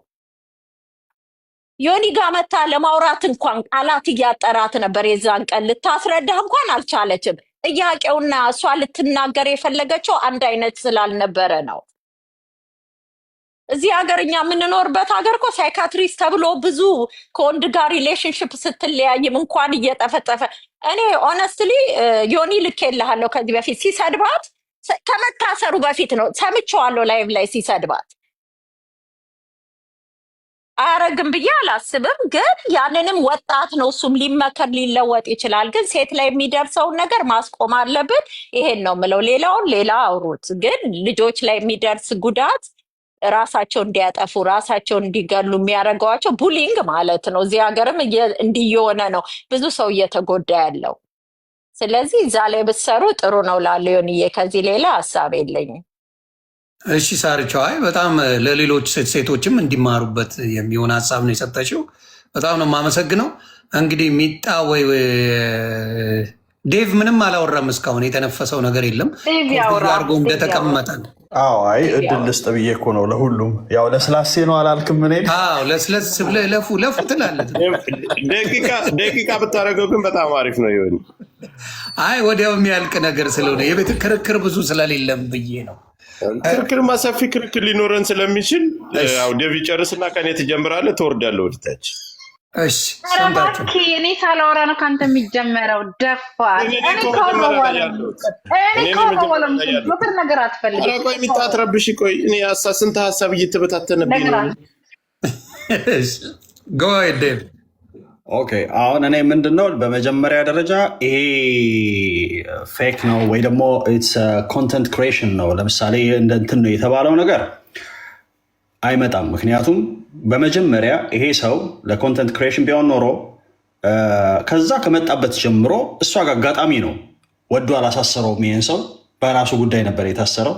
ዮኒ ጋር መታ ለማውራት እንኳን ቃላት እያጠራት ነበር። የዛን ቀን ልታስረዳ እንኳን አልቻለችም። ጥያቄውና እሷ ልትናገር የፈለገችው አንድ አይነት ስላልነበረ ነው። እዚህ ሀገር እኛ የምንኖርበት ሀገር እኮ ሳይካትሪስት ተብሎ ብዙ ከወንድ ጋር ሪሌሽንሽፕ ስትለያይም እንኳን እየጠፈጠፈ እኔ ኦነስትሊ ዮኒ ልኬልሃለሁ ከዚህ በፊት ሲሰድባት ከመታሰሩ በፊት ነው ሰምቼዋለሁ ላይቭ ላይ ሲሰድባት። አያረግም ብዬ አላስብም፣ ግን ያንንም ወጣት ነው እሱም ሊመከር ሊለወጥ ይችላል። ግን ሴት ላይ የሚደርሰውን ነገር ማስቆም አለብን። ይሄን ነው ምለው። ሌላውን ሌላ አውሩት። ግን ልጆች ላይ የሚደርስ ጉዳት ራሳቸው እንዲያጠፉ ራሳቸው እንዲገሉ የሚያደርገዋቸው ቡሊንግ ማለት ነው። እዚህ ሀገርም እንዲየሆነ ነው ብዙ ሰው እየተጎዳ ያለው። ስለዚህ እዛ ላይ ብትሰሩ ጥሩ ነው ላለው ዮኒዬ። ከዚህ ሌላ ሀሳብ የለኝም። እሺ ሳርቸው፣ አይ በጣም ለሌሎች ሴቶችም እንዲማሩበት የሚሆን ሀሳብ ነው የሰጠችው። በጣም ነው የማመሰግነው። እንግዲህ ሚጣ ወይ ዴቭ ምንም አላወራም እስካሁን፣ የተነፈሰው ነገር የለም። አድርጎ እንደተቀመጠ ነው። አዎ አይ እድል ልስጥ ብዬ እኮ ነው ለሁሉም። ያው ለስላሴ ነው አላልክም? እኔ ለስለስ ብለህ ለፉ ትላለህ። ደቂቃ ብታደርገው ግን በጣም አሪፍ ነው ይሆን። አይ ወዲያው የሚያልቅ ነገር ስለሆነ የቤት ክርክር ብዙ ስለሌለም ብዬ ነው። ክርክርማ ሰፊ ክርክር ሊኖረን ስለሚችል ያው ዴቭ ጨርስና ከኔ ትጀምራለህ፣ ትወርዳለህ ወደታች። እሺ እባክህ እኔ ሳላወራ ነው ከአንተ የሚጀመረው። ደፋር ምክር ነገር አትፈልግም። ቆይ የሚታትረብሽ ቆይ እኔ ስንት ሀሳብ እየተበታተነብኝ ነው። ዴቭ ኦኬ አሁን እኔ ምንድን ነው በመጀመሪያ ደረጃ ይሄ ፌክ ነው ወይ ደግሞ ኮንተንት ክሬሽን ነው። ለምሳሌ እንደ እንትን ነው የተባለው ነገር አይመጣም። ምክንያቱም በመጀመሪያ ይሄ ሰው ለኮንተንት ክሬሽን ቢሆን ኖሮ ከዛ ከመጣበት ጀምሮ እሷ ጋር አጋጣሚ ነው ወዶ አላሳሰረውም። ይህን ሰው በራሱ ጉዳይ ነበር የታሰረው።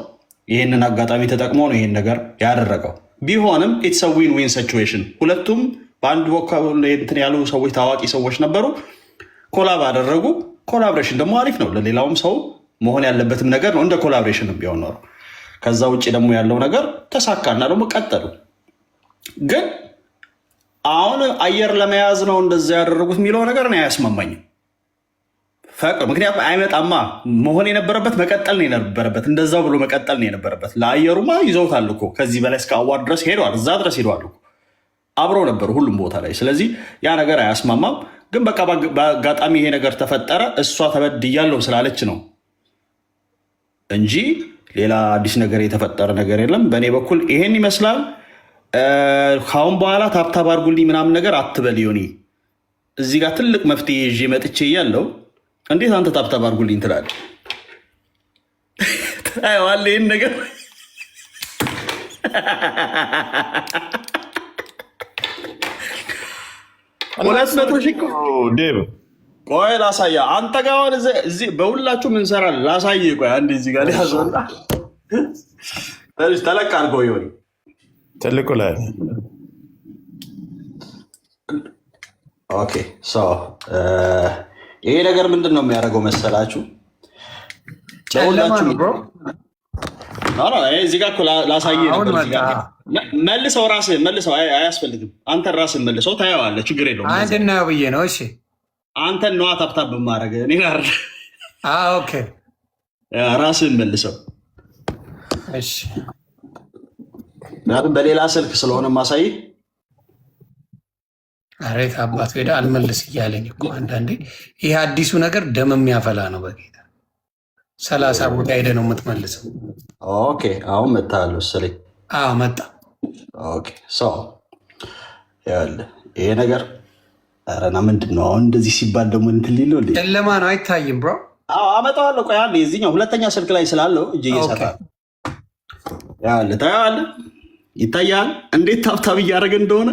ይህንን አጋጣሚ ተጠቅሞ ነው ይህን ነገር ያደረገው። ቢሆንም ኢትስ ዊን ዊን ሲቹዌሽን። ሁለቱም በአንድ በኩል እንትን ያሉ ሰዎች ታዋቂ ሰዎች ነበሩ፣ ኮላብ አደረጉ። ኮላብሬሽን ደግሞ አሪፍ ነው፣ ለሌላውም ሰው መሆን ያለበትም ነገር ነው እንደ ኮላብሬሽንም ቢሆን ኖሮ። ከዛ ውጭ ደግሞ ያለው ነገር ተሳካና ደግሞ ቀጠሉ። ግን አሁን አየር ለመያዝ ነው እንደዛ ያደረጉት የሚለው ነገር ነው አያስማማኝም። ምክንያቱም አይመጣማ መሆን የነበረበት መቀጠል ነው የነበረበት፣ እንደዛው ብሎ መቀጠል ነው የነበረበት። ለአየሩማ ይዘውታል እኮ ከዚህ በላይ እስከ አዋርድ ድረስ ሄደዋል፣ እዛ ድረስ ሄደዋል እኮ አብረው ነበሩ ሁሉም ቦታ ላይ። ስለዚህ ያ ነገር አያስማማም። ግን በቃ በአጋጣሚ ይሄ ነገር ተፈጠረ፣ እሷ ተበድያለሁ ስላለች ነው እንጂ ሌላ አዲስ ነገር የተፈጠረ ነገር የለም። በእኔ በኩል ይሄን ይመስላል። ከአሁን በኋላ ታብታብ አድርጉልኝ ምናምን ነገር አትበል ዮኒ። እዚህ ጋር ትልቅ መፍትሄ ይዤ መጥቼ እያለሁ እንዴት አንተ ታብታብ አድርጉልኝ ትላለህ? ታየዋለህ ይህን ነገር ሁለት መቶ ሺህ ቆይ ላሳየህ። አንተ ጋር አሁን እዚህ በሁላችሁም እንሰራለን። ላሳየህ ቆይ አንዴ እዚህ ጋር ያዘውና ተለቅ አድርገው ዮኒ ትልቁ ላይ ኦኬ። ይሄ ነገር ምንድን ነው የሚያደርገው መሰላችሁ? እዚህ ጋር ላሳየህ ነበር። መልሰው ራስህን መልሰው፣ አያስፈልግም። አንተን ራስህን መልሰው ታየዋለህ። ችግር የለውም። አንድና ብዬ ነው። እሺ አንተን ነዋ ታብታብ ማድረግ እኔ ጋር ኦኬ። ራስህን መልሰው። እሺ ምክንያቱም በሌላ ስልክ ስለሆነ ማሳይ። አሬት አባት ሄዳ አልመልስ እያለኝ እኮ አንዳንዴ ይህ አዲሱ ነገር ደም የሚያፈላ ነው። በጌታ 30 ቦታ ሄደ ነው የምትመልሰው። ኦኬ አሁን መጣል መሰለኝ። መጣ። ኦኬ ያለ ይሄ ነገር አረና ምንድን ነው አሁን እንደዚህ ሲባል ደግሞ እንትን ሊለው እንዴ? ጨለማ ነው አይታይም ብሮ። አመጣዋለሁ። ቆይ አንዴ እዚህኛው ሁለተኛ ስልክ ላይ ስላለው እጅ እየሰራ ያለ ታያለህ። ይታያል እንዴት ታብታብ እያደረገ እንደሆነ።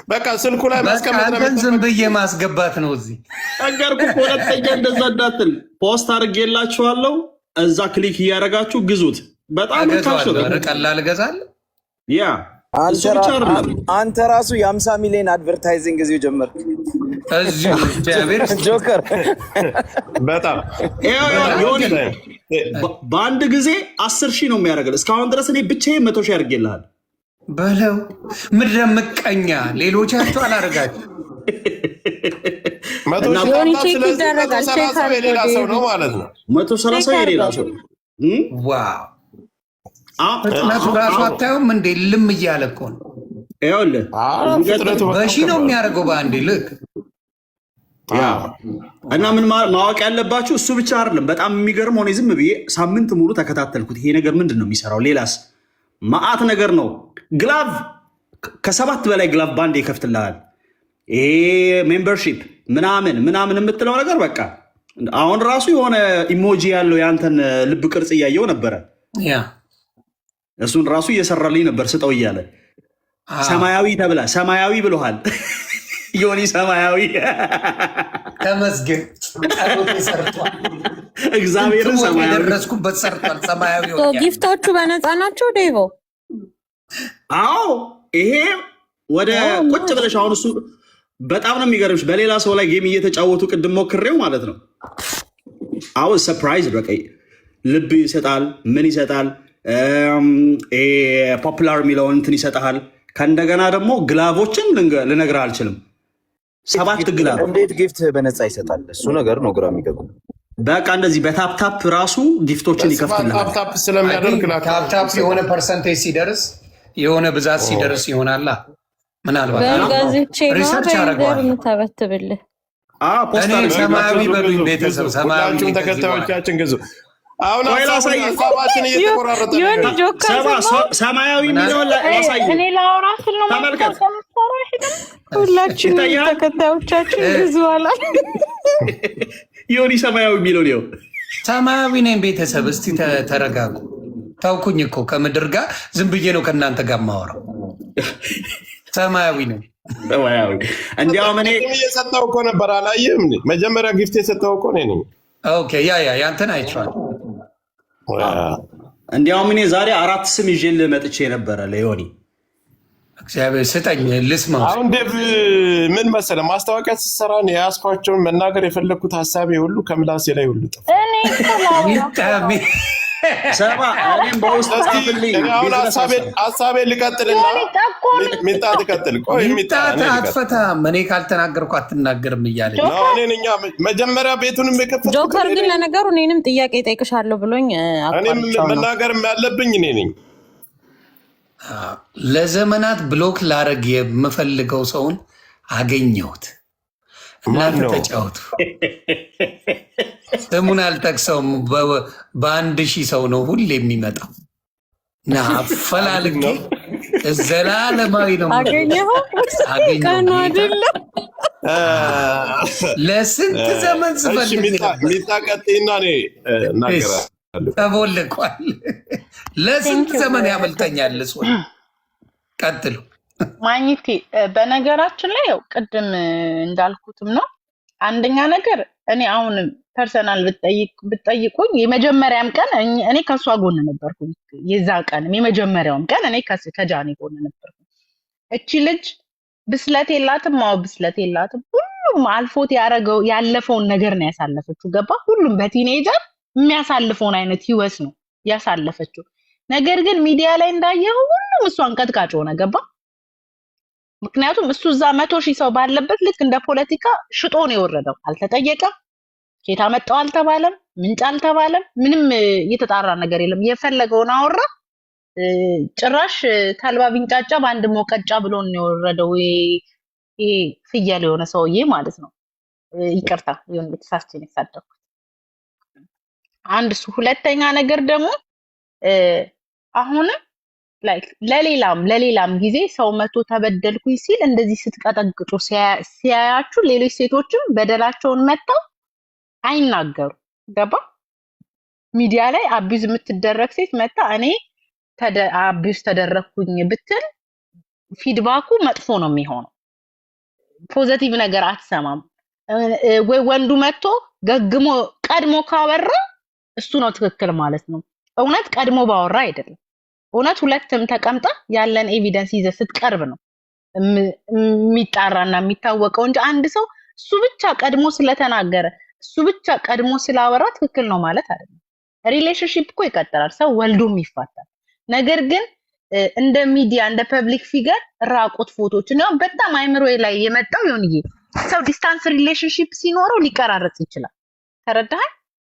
በቃ ስልኩ ላይ ማስቀመጥ ነው። ዝም ብዬ ማስገባት ነው እዚህ ነገርኩ። ሁለተኛ እንደዛ እንዳትል ፖስት አድርጌላችኋለሁ። እዛ ክሊክ እያደረጋችሁ ግዙት። በጣም ቀላል እገዛለሁ። ያ አንተ ራሱ የ50 ሚሊዮን አድቨርታይዚንግ እዚሁ ጀመርክ። ጆከር በጣም በአንድ ጊዜ 10,000 ነው የሚያደርግልህ። እስካሁን ድረስ እኔ ብቻዬን 100,000 አድርጌልሃል በለው። ምድረ ምቀኛ ሌሎቻችሁ አላደርጋችሁ። የሌላ ሰው ነው ማለት ነው። 130 የሌላ ሰው ዋው። ፍጥነቱ ራሱ አታዩም እንዴ? ልም እያለ እኮ ነው። ይኸውልህ በሺ ነው የሚያደርገው በአንዴ ልክ። እና ምን ማወቅ ያለባችሁ እሱ ብቻ አይደለም። በጣም የሚገርም ሆነ። ዝም ብዬ ሳምንት ሙሉ ተከታተልኩት። ይሄ ነገር ምንድን ነው የሚሰራው? ሌላስ ማአት ነገር ነው። ግላቭ ከ7 በላይ ግላቭ ባንድ ይከፍትልሃል። ይሄ ሜምበርሺፕ ምናምን ምናምን የምትለው ነገር በቃ አሁን ራሱ የሆነ ኢሞጂ ያለው የአንተን ልብ ቅርጽ እያየው ነበረ። እሱን ራሱ እየሰራልኝ ነበር ስጠው እያለ ሰማያዊ ተብላ ሰማያዊ ብለሃል ዮኒ። ሰማያዊ ተመስገን ሰርቷል። እግዚአብሔርን ሰማያዊ ደረስኩበት ሰርቷል። ሰማያዊ ጊፍቶቹ በነፃ ናቸው ዴቮ። አዎ ይሄ ወደ ቁጭ ብለሽ አሁን እሱ በጣም ነው የሚገርምሽ። በሌላ ሰው ላይ ጌም እየተጫወቱ ቅድም ሞክሬው ማለት ነው። አሁን ሰርፕራይዝ በቃ ልብ ይሰጣል፣ ምን ይሰጣል፣ ፖፑላር የሚለውን እንትን ይሰጣል። ከእንደገና ደግሞ ግላቮችን ልነግርህ አልችልም። 7 ግላቭ እንዴት ጊፍት በነፃ ይሰጣል? እሱ ነገር ነው ግራ የሚገባው። በቃ እንደዚህ በታፕታፕ ራሱ ጊፍቶችን ይከፍትልሃል። ታፕታፕ የሆነ ፐርሰንቴጅ ሲደርስ የሆነ ብዛት ሲደርስ ይሆናላ። ምናልባት ሪሰርች ተበትብልህ ሰማያዊ በሉኝ ቤተሰብ፣ ሰማያዊ ተከታዮቻችን ግዙ። አሁን ሀሳባችን እየተቆራረጠ ሰማያዊ የሚለውን ላሳይ። ተመልከት፣ ሁላችን ተከታዮቻችን ግዙ አላል። ዮኒ ሰማያዊ የሚለው ነው። ሰማያዊ ነኝ ቤተሰብ። እስቲ ተረጋጉ። ታውኩኝ እኮ ከምድር ጋር ዝም ብዬ ነው ከእናንተ ጋር ማወራው። ሰማያዊ ነው። እንዲያውም እኔ የሰጠው እኮ ነበር አላየህም? መጀመሪያ ጊፍት የሰጠው እኮ እኔ ነኝ። ኦኬ ያንተን አይቼዋለሁ። እንዲያውም እኔ ዛሬ 4 ስም ይዤልህ መጥቼ ነበረ ለዮኒ። እግዚአብሔር ስጠኝ ልስማ። አሁን ዴቭ ምን መሰለህ ማስታወቂያ ስትሰራ ነው የያዝኳቸውን መናገር የፈለግኩት ሀሳቤ ሁሉ ከምላሴ ላይ ሁሉ ጠፋ። ሰማ እኔም በውስጥ ጻፍልኝ። አሁን ሀሳቤ ልቀጥልና ሚጣ ትቀጥል። ቆይ ሚጣ አትፈታም። እኔ ካልተናገርኩ አትናገርም እያለኝ ነው። እኔ መጀመሪያ ቤቱንም የከፈትኩት ጆከር ግን ለነገሩ እኔንም ጥያቄ ጠይቅሻለሁ ብሎኝ እኔም መናገርም ያለብኝ እኔ ነኝ። ለዘመናት ብሎክ ላረግ የምፈልገው ሰውን አገኘሁት። እናንተ ተጫወቱ። ስሙን አልጠቅሰውም። በ1000 ሰው ነው ሁሌ የሚመጣው እና አፈላልጌ ዘላለማዊ ነው አገኘሁ። ለስንት ዘመን ስፈልግ ሚጣቀጤና ተቦልቋል። ለስንት ዘመን ያመልጠኛል። እሱ ቀጥሉ ማግኘቴ በነገራችን ላይ ያው ቅድም እንዳልኩትም ነው። አንደኛ ነገር እኔ አሁንም ፐርሰናል ብትጠይቁኝ የመጀመሪያም ቀን እኔ ከሷ ጎን ነበርኩኝ። የዛ ቀንም የመጀመሪያውም ቀን እኔ ከጃኒ ጎን ነበርኩኝ። እቺ ልጅ ብስለት የላትም። ብስለት የላትም። ሁሉም አልፎት ያለፈውን ነገር ነው ያሳለፈችው። ገባ? ሁሉም በቲኔጀር የሚያሳልፈውን አይነት ህይወት ነው ያሳለፈችው። ነገር ግን ሚዲያ ላይ እንዳየው ሁሉም እሷን ቀጥቃጭ ሆነ። ገባ? ምክንያቱም እሱ እዛ 100,000 ሰው ባለበት ልክ እንደ ፖለቲካ ሽጦ ነው የወረደው። አልተጠየቀም፣ ኬታ መጣው አልተባለም፣ ምንጭ አልተባለም። ምንም የተጣራ ነገር የለም። የፈለገውን አወራ። ጭራሽ ተልባ ቢንጫጫ በአንድ ሞቀጫ ብሎ ነው የወረደው። ይሄ ፍየል የሆነ ሰውዬ ማለት ነው። ይቅርታ ይሁን በተሳስቼ ነው የሳደኩት። አንድ እሱ። ሁለተኛ ነገር ደግሞ አሁንም ላይክ ለሌላም ጊዜ ሰው መቶ ተበደልኩኝ ሲል እንደዚህ ስትቀጠቅጡ ሲያያችሁ ሌሎች ሴቶችም በደላቸውን መተው አይናገሩ። ገባ? ሚዲያ ላይ አቢዝ የምትደረግ ሴት መታ እኔ አቢዝ ተደረግኩኝ ብትል ፊድባኩ መጥፎ ነው የሚሆነው። ፖዚቲቭ ነገር አትሰማም። ወይ ወንዱ መጥቶ ገግሞ ቀድሞ ካወራ እሱ ነው ትክክል ማለት ነው። እውነት ቀድሞ ባወራ አይደለም። እውነት ሁለትም ተቀምጣ ያለን ኤቪደንስ ይዘ ስትቀርብ ነው የሚጣራና የሚታወቀው እንጂ አንድ ሰው እሱ ብቻ ቀድሞ ስለተናገረ እሱ ብቻ ቀድሞ ስላወራ ትክክል ነው ማለት አይደለም። ሪሌሽንሺፕ እኮ ይቀጥላል፣ ሰው ወልዶም ይፋታል። ነገር ግን እንደ ሚዲያ እንደ ፐብሊክ ፊገር ራቁት ፎቶች ነው በጣም አይምሮ ላይ የመጣው። ይሁንዬ ሰው ዲስታንስ ሪሌሽንሺፕ ሲኖረው ሊቀራረጽ ይችላል። ተረዳህ?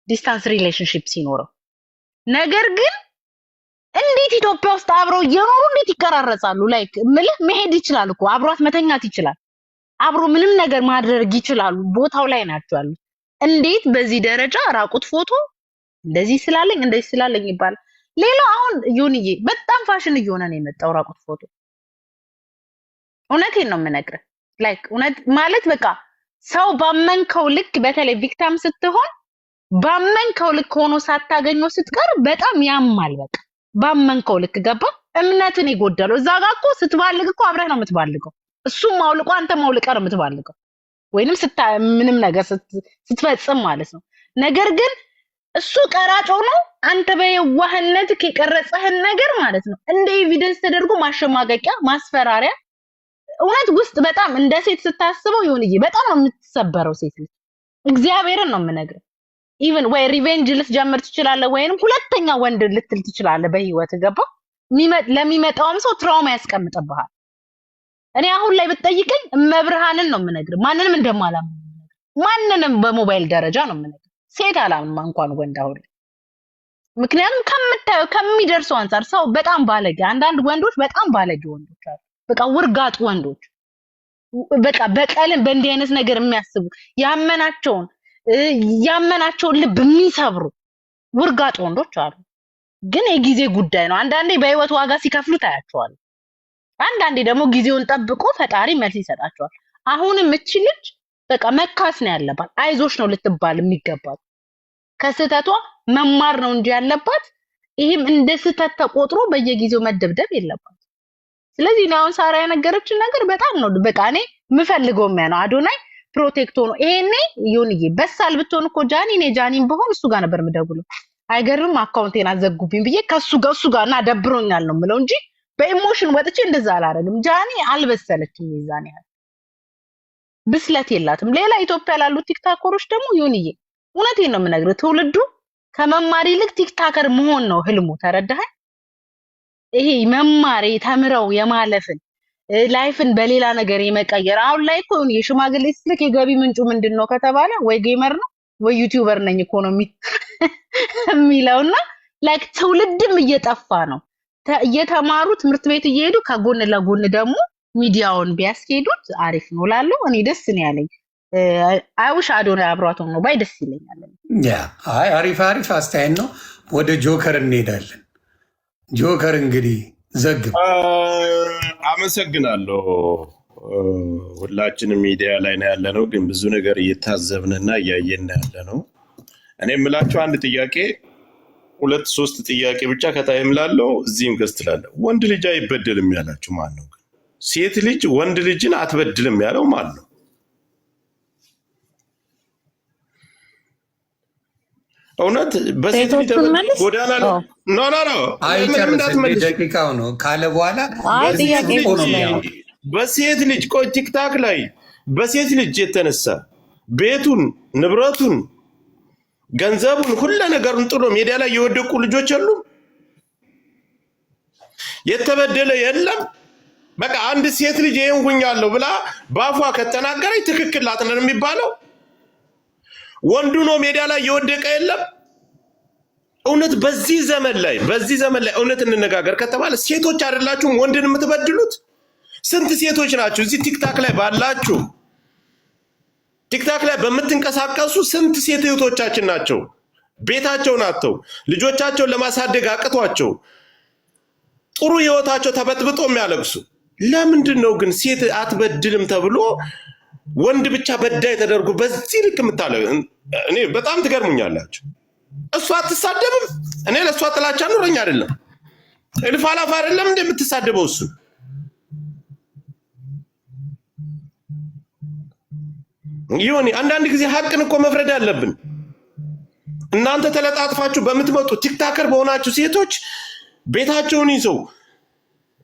ዲስታንስ ሪሌሽንሺፕ ሲኖረው። ነገር ግን እንዴት ኢትዮጵያ ውስጥ አብረው እየኖሩ እንዴት ይቀራረጻሉ? ላይክ ምልህ መሄድ ይችላል እኮ አብሯት መተኛት ይችላል፣ አብሮ ምንም ነገር ማድረግ ይችላሉ። ቦታው ላይ ናቸው ያሉት። እንዴት በዚህ ደረጃ ራቁት ፎቶ እንደዚህ ስላለኝ ይባላል? ሌላው አሁን ዮኒዬ በጣም ፋሽን እየሆነ ነው የመጣው ራቁት ፎቶ። እውነቴን ነው የምነግርህ። ላይክ እውነት ማለት በቃ ሰው ባመንከው ልክ በተለይ ቪክቲም ስትሆን ባመንከው ልክ ሆኖ ሳታገኘው ስትቀር በጣም ያማል። በቃ ባመንከው ልክ ገባ? እምነትን ይጎዳለው። እዛ ጋር እኮ ስትባልግ እኮ አብረህ ነው የምትባልገው። እሱም ማውልቆ አንተ ማውልቀህ ነው የምትባልገው፣ ወይንም ምንም ነገር ስትፈጽም ማለት ነው። ነገር ግን እሱ ቀራጮ ነው። አንተ በየዋህነት የቀረጸህን ነገር ማለት ነው እንደ ኤቪደንስ ተደርጎ ማሸማቀቂያ፣ ማስፈራሪያ። እውነት ውስጥ በጣም እንደ ሴት ስታስበው ይሁንዬ በጣም ነው የምትሰበረው ሴት ልጅ። እግዚአብሔርን ነው የምነግርህ። ኢቭን ወይ ሪቬንጅ ልትጀምር ትችላለህ፣ ወይንም ሁለተኛ ወንድ ልትል ትችላለህ በህይወት ገባ? ለሚመጣውም ሰው ትራውማ ያስቀምጥብሃል። እኔ አሁን ላይ ብትጠይቀኝ መብርሃንን ነው የምነግርህ፣ ማንንም እንደማላምን ማንንም በሞባይል ደረጃ ነው የምነግርህ። ሴት አላምንም እንኳን ወንድ አሁን። ምክንያቱም ከምታየው ከሚደርሰው አንፃር ሰው በጣም ባለጌ፣ አንዳንድ ወንዶች በጣም ባለጌ ወንዶች አሉ። በቃ ውርጋጥ ወንዶች፣ በቃ በቀልን በእንዲህ አይነት ነገር የሚያስቡ ያመናቸውን ልብ የሚሰብሩ ውርጋጥ ወንዶች አሉ። ግን የጊዜ ጉዳይ ነው። አንዳንዴ በህይወት ዋጋ ሲከፍሉ ታያቸዋል። አንዳንዴ ደግሞ ጊዜውን ጠብቆ ፈጣሪ መልስ ይሰጣቸዋል። አሁንም እቺ ልጅ በቃ መካስ ነው ያለባት። አይዞሽ ነው ልትባል የሚገባት። ከስህተቷ መማር ነው እንጂ ያለባት ይሄም እንደ ስህተት ተቆጥሮ በየጊዜው መደብደብ የለባትም። ስለዚህ ነው አሁን ሳራ የነገረችን ነገር በጣም ነው በቃ እኔ የምፈልገው ነው አዶናይ ፕሮቴክት ሆኖ ይሄኔ ይሁንዬ በሳል ብትሆን እኮ ጃኒ እኔ ጃኒን በሆን እሱ ጋር ነበር የምደውለው። አይገርም አካውንቴን አዘጉብኝ ብዬ ከሱ ጋር እና ደብሮኛል ነው የምለው እንጂ በኢሞሽን ወጥቼ እንደዛ አላረግም። ጃኒ አልበሰለችም፣ ይዛኔ ብስለት የላትም። ሌላ ኢትዮጵያ ላሉ ቲክታከሮች ደግሞ ይሁንዬ እውነቴን ነው የምነግርህ ትውልዱ ከመማር ይልቅ ቲክታከር መሆን ነው ህልሙ። ተረዳህ? ይሄ መማር ተምረው የማለፍን ላይፍን በሌላ ነገር የመቀየር አሁን ላይ እኮ የሽማግሌ ስልክ የገቢ ምንጩ ምንድነው ከተባለ ወይ ጌመር ነው ወይ ዩቲዩበር ነኝ እኮ ነው የሚለውና ላይክ ትውልድም እየጠፋ ነው። እየተማሩ ትምህርት ቤት እየሄዱ ከጎን ለጎን ደግሞ ሚዲያውን ቢያስኬዱት አሪፍ ነው ላለው እኔ ደስ ነው ያለኝ። አይውሽ አዶናይ አብሯት ነው ባይ ደስ ይለኛል። ያ አይ አሪፍ አስተያየት ነው። ወደ ጆከር እንሄዳለን። ጆከር እንግዲህ ዘግብ። አመሰግናለሁ። ሁላችንም ሚዲያ ላይ ነው ያለነው፣ ግን ብዙ ነገር እየታዘብንና እያየን ያለ ነው። እኔ የምላቸው አንድ ጥያቄ 2-3 ጥያቄ ብቻ ከታይም ላለው እዚህም ገዝትላለሁ። ወንድ ልጅ አይበደልም ያላችሁ ማን ነው? ሴት ልጅ ወንድ ልጅን አትበድልም ያለው ማን ነው? እውነት በሴት ልጅ ጎዳና ነው አይጨርስም። ደቂቃው ነው ካለ በኋላ በሴት ልጅ ቆይ ቲክታክ ላይ በሴት ልጅ የተነሳ ቤቱን፣ ንብረቱን፣ ገንዘቡን ሁሉ ነገሩን ጥሎ ሜዳ ላይ የወደቁ ልጆች አሉ። የተበደለ የለም። በቃ አንድ ሴት ልጅ ይሄን ሁኛለሁ ብላ ባፏ ከተናገረች ትክክል ናት ነው የሚባለው። ወንዱ ነው ሜዳ ላይ የወደቀ የለም። እውነት በዚህ ዘመን ላይ እውነት እንነጋገር ከተባለ ሴቶች አይደላችሁም ወንድን የምትበድሉት? ስንት ሴቶች ናቸው እዚህ ቲክታክ ላይ ባላችሁ ቲክታክ ላይ በምትንቀሳቀሱ ስንት ሴት እህቶቻችን ናቸው ቤታቸውን አጥተው ልጆቻቸውን ለማሳደግ አቅቷቸው ጥሩ ህይወታቸው ተበጥብጦ የሚያለቅሱ? ለምንድን ነው ግን ሴት አትበድልም ተብሎ ወንድ ብቻ በዳይ ተደርጎ በዚህ ልክ የምታለው? እኔ በጣም ትገርሙኛላችሁ። እሷ አትሳደብም። እኔ ለእሷ ጥላቻ ኖረኝ አይደለም፣ እልፍ አላፍ አይደለም እንደምትሳደበው እሱ። ይሁን አንዳንድ ጊዜ ሀቅን እኮ መፍረድ አለብን። እናንተ ተለጣጥፋችሁ በምትመጡ ቲክታከር በሆናችሁ ሴቶች ቤታቸውን ይዘው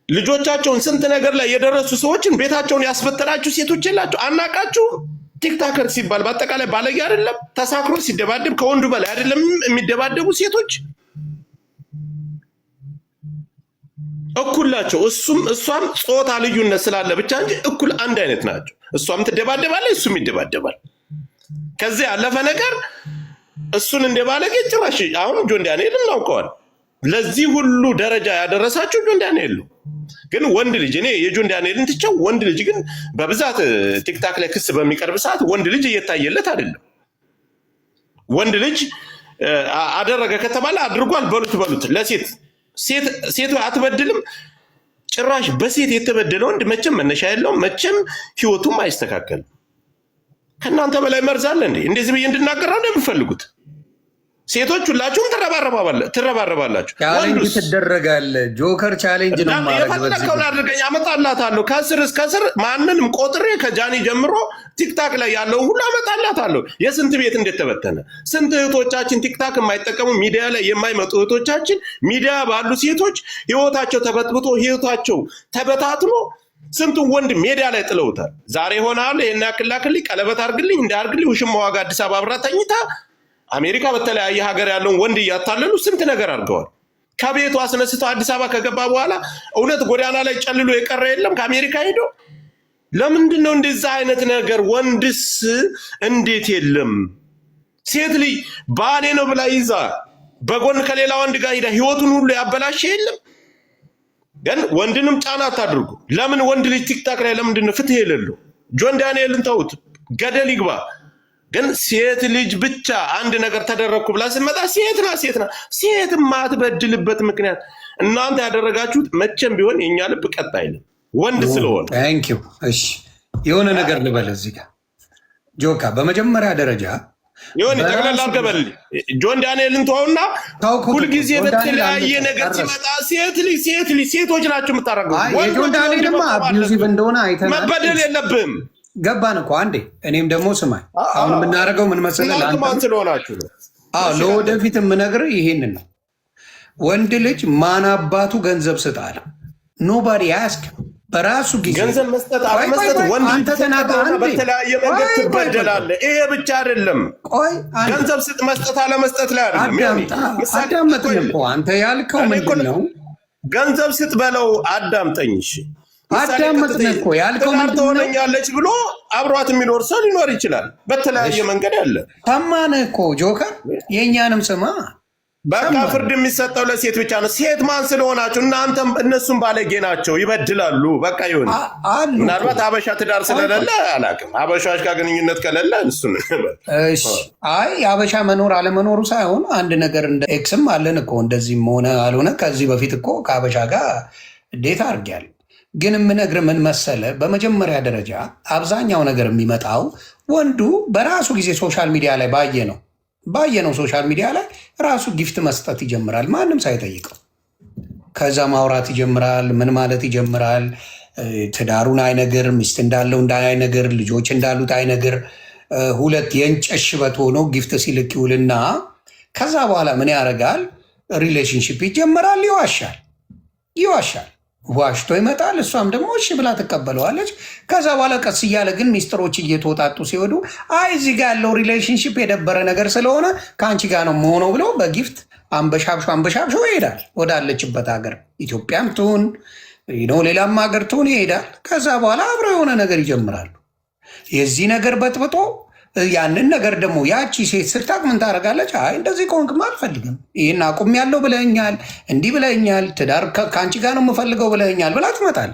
ልጆቻቸውን ስንት ነገር ላይ የደረሱ ሰዎችን ቤታቸውን ያስፈተናችሁ ሴቶች የላችሁ? አናቃችሁም? ቲክታከር ሲባል በአጠቃላይ ባለጌ አይደለም? ተሳክሮ ሲደባደብ ከወንዱ በላይ አይደለም የሚደባደቡ ሴቶች? እኩል ናቸው። እሷም ጾታ ልዩነት ስላለ ብቻ እንጂ እኩል አንድ አይነት ናቸው። እሷም ትደባደባለች፣ እሱም ይደባደባል። ከዚህ ያለፈ ነገር እሱን እንደባለጌ ጭራሽ አሁን ጆን ዳንኤል እናውቀዋል። ለዚህ ሁሉ ደረጃ ያደረሳችሁ ጆን ዳንኤል ነው። ግን ወንድ ልጅ እኔ የጆን ዳንኤልን ትቼው ወንድ ልጅ ግን በብዛት ቲክታክ ላይ ክስ በሚቀርብ ሰዓት ወንድ ልጅ እየታየለት አይደለም። ወንድ ልጅ አደረገ ከተባለ አድርጓል በሉት። ሴት አትበድልም። ጭራሽ በሴት የተበደለ ወንድ መቼም መነሻ የለውም፣ መቼም ህይወቱም አይስተካከልም። ከእናንተ በላይ መርዝ አለ እንዴ? እንደዚህ ብዬ እንድናገር ነው የምፈልጉት? ሴቶች ሁላችሁም ትረባረባላችሁ። ቻሌንጅ ትደረጋለ። ጆከር ቻሌንጅ ነው ማለት የፈለከውን አድርገኝ አመጣላታለሁ። ከስር እስከ ስር ማንንም ቆጥሬ ከጃኒ ጀምሮ ቲክታክ ላይ ያለውን ሁሉ አመጣላታለሁ። የስንት ቤት እንደተበተነ ስንት እህቶቻችን ቲክታክ የማይጠቀሙ ሚዲያ ላይ የማይመጡ እህቶቻችን ሚዲያ ባሉ ሴቶች ህይወታቸው ተበጥብጦ ህይወታቸው ተበታትኖ ስንቱን ወንድ ሜዲያ ላይ ጥለውታል። ዛሬ ሆናል ይሄን ያክላክልኝ ቀለበት አርግልኝ እንዳርግልኝ ውሽማ ዋጋ አዲስ አበባ አብራ ተኝታ አሜሪካ በተለያየ ሀገር ያለውን ወንድ እያታለሉ ስንት ነገር አድርገዋል። ከቤቱ አስነስተው አዲስ አበባ ከገባ በኋላ እውነት ጎዳና ላይ ጨልሎ የቀረ የለም ከአሜሪካ ሄዶ። ለምንድን ነው እንደዛ አይነት ነገር? ወንድስ እንዴት የለም? ሴት ልጅ ባሌ ነው ብላ ይዛ በጎን ከሌላ ወንድ ጋር ሄዳ ህይወቱን ሁሉ ያበላሸ የለም? ግን ወንድንም ጫና አታድርጉ። ለምን ወንድ ልጅ ቲክታክ ላይ ለምንድን ነው ፍትህ የሌለው? ጆን ዳንኤልን ተውት፣ ገደል ይግባ። ግን ሴት ልጅ ብቻ አንድ ነገር ተደረግኩ ብላ ስመጣ ሴት ማትበድልበት ምክንያት እናንተ ያደረጋችሁት መቼም ቢሆን የኛ ልብ ቀጥ አይልም ወንድ ስለሆነ። ታንኪዩ። እሺ የሆነ ነገር ልበል እዚህ ጋር ጆካ። በመጀመሪያ ደረጃ ይሁን ጠቅላላ አርገበል ጆን ዳንኤልን ተውና ሁሉ ጊዜ በተለያየ ነገር ሲመጣ ሴቶች ናቸው የምታረጉት። ጆን ዳንኤልማ አቢዩዚቭ እንደሆነ አይተናል። መበደል የለብህም። ገባን እኮ አንዴ። እኔም ደግሞ ስማኝ፣ አሁን የምናደርገው ምን መሰለህ? ለአንተ ስለሆናችሁ ነው። ለወደፊት የምነግርህ ይሄንን ነው። ወንድ ልጅ ማን አባቱ ገንዘብ ስጣለ ኖባዲ አስክ በራሱ ጊዜ ገንዘብ መስጠት አለመስጠት ወንድ ተናገረና በተለያየ መንገድ ትበደላለህ። ይሄ ብቻ አይደለም። ቆይ ገንዘብ ስጥ መስጠት አለመስጠት ላይ አይደለም። አዳምጠኝ እኮ አንተ ያልከው ምንድን ነው? ገንዘብ ስጥ በለው። አዳምጠኝ እሺ። አዳምጠኝ እኮ ያልከው ምንድን ነው? ትሆነኛለች ብሎ አብሯት የሚኖር ሰው ሊኖር ይችላል። በተለያየ መንገድ ያለ ሰማንህ እኮ ጆከር፣ የእኛንም ስማ። በቃ ፍርድ የሚሰጠው ለሴት ብቻ ነው። ሴት ማን ስለሆናችሁ እናንተም እነሱም ባለጌ ናቸው፣ ይበድላሉ። በቃ ይሁን። ምናልባት አበሻ ትዳር ስለሌለ አላውቅም። አበሻዎች ጋር ግንኙነት ከሌለ እሱን እሺ። አይ የአበሻ መኖር አለመኖሩ ሳይሆን አንድ ነገር እንደ ኤክስም አለን እኮ እንደዚህም ሆነ አልሆነ ከዚህ በፊት እኮ ከአበሻ ጋር እንዴት አድርጊያለሁ። ግን የምነግርህ ምን መሰለህ፣ በመጀመሪያ ደረጃ አብዛኛው ነገር የሚመጣው ወንዱ በራሱ ጊዜ ሶሻል ሚዲያ ላይ ባየነው ሶሻል ሚዲያ ላይ ራሱ ጊፍት መስጠት ይጀምራል፣ ማንም ሳይጠይቀው። ከዛ ማውራት ይጀምራል፣ ምን ማለት ይጀምራል። ትዳሩን አይነግር፣ ሚስት እንዳለው አይነግር፣ ልጆች እንዳሉት አይነግር። ሁለት የእንጨት ሽበት ሆኖ ጊፍት ሲልክ ይውልና ከዛ በኋላ ምን ያደርጋል? ሪሌሽንሽፕ ይጀምራል፣ ይዋሻል። ዋሽቶ ይመጣል። እሷም ደግሞ እሺ ብላ ትቀበለዋለች። ከዛ በኋላ ቀስ እያለ ግን ሚስጥሮች እየተወጣጡ ሲወዱ አይ እዚህ ጋር ያለው ሪሌሽንሽፕ የደበረ ነገር ስለሆነ ከአንቺ ጋር ነው መሆነው ብለው በጊፍት አንበሻብሾ ይሄዳል ወዳለችበት ሀገር፣ ኢትዮጵያም ትሁን ሌላም ሀገር ትሁን ይሄዳል። ከዛ በኋላ አብረው የሆነ ነገር ይጀምራሉ። የዚህ ነገር በጥብጦ ያንን ነገር ደግሞ ያቺ ሴት ስታቅ ምን ታደርጋለች? አይ እንደዚህ ከሆንክማ አልፈልግም፣ ይህን አቁም ያለው ብለኛል፣ እንዲህ ብለኛል፣ ትዳር ከአንቺ ጋር ነው የምፈልገው ብለኛል ብላ ትመጣል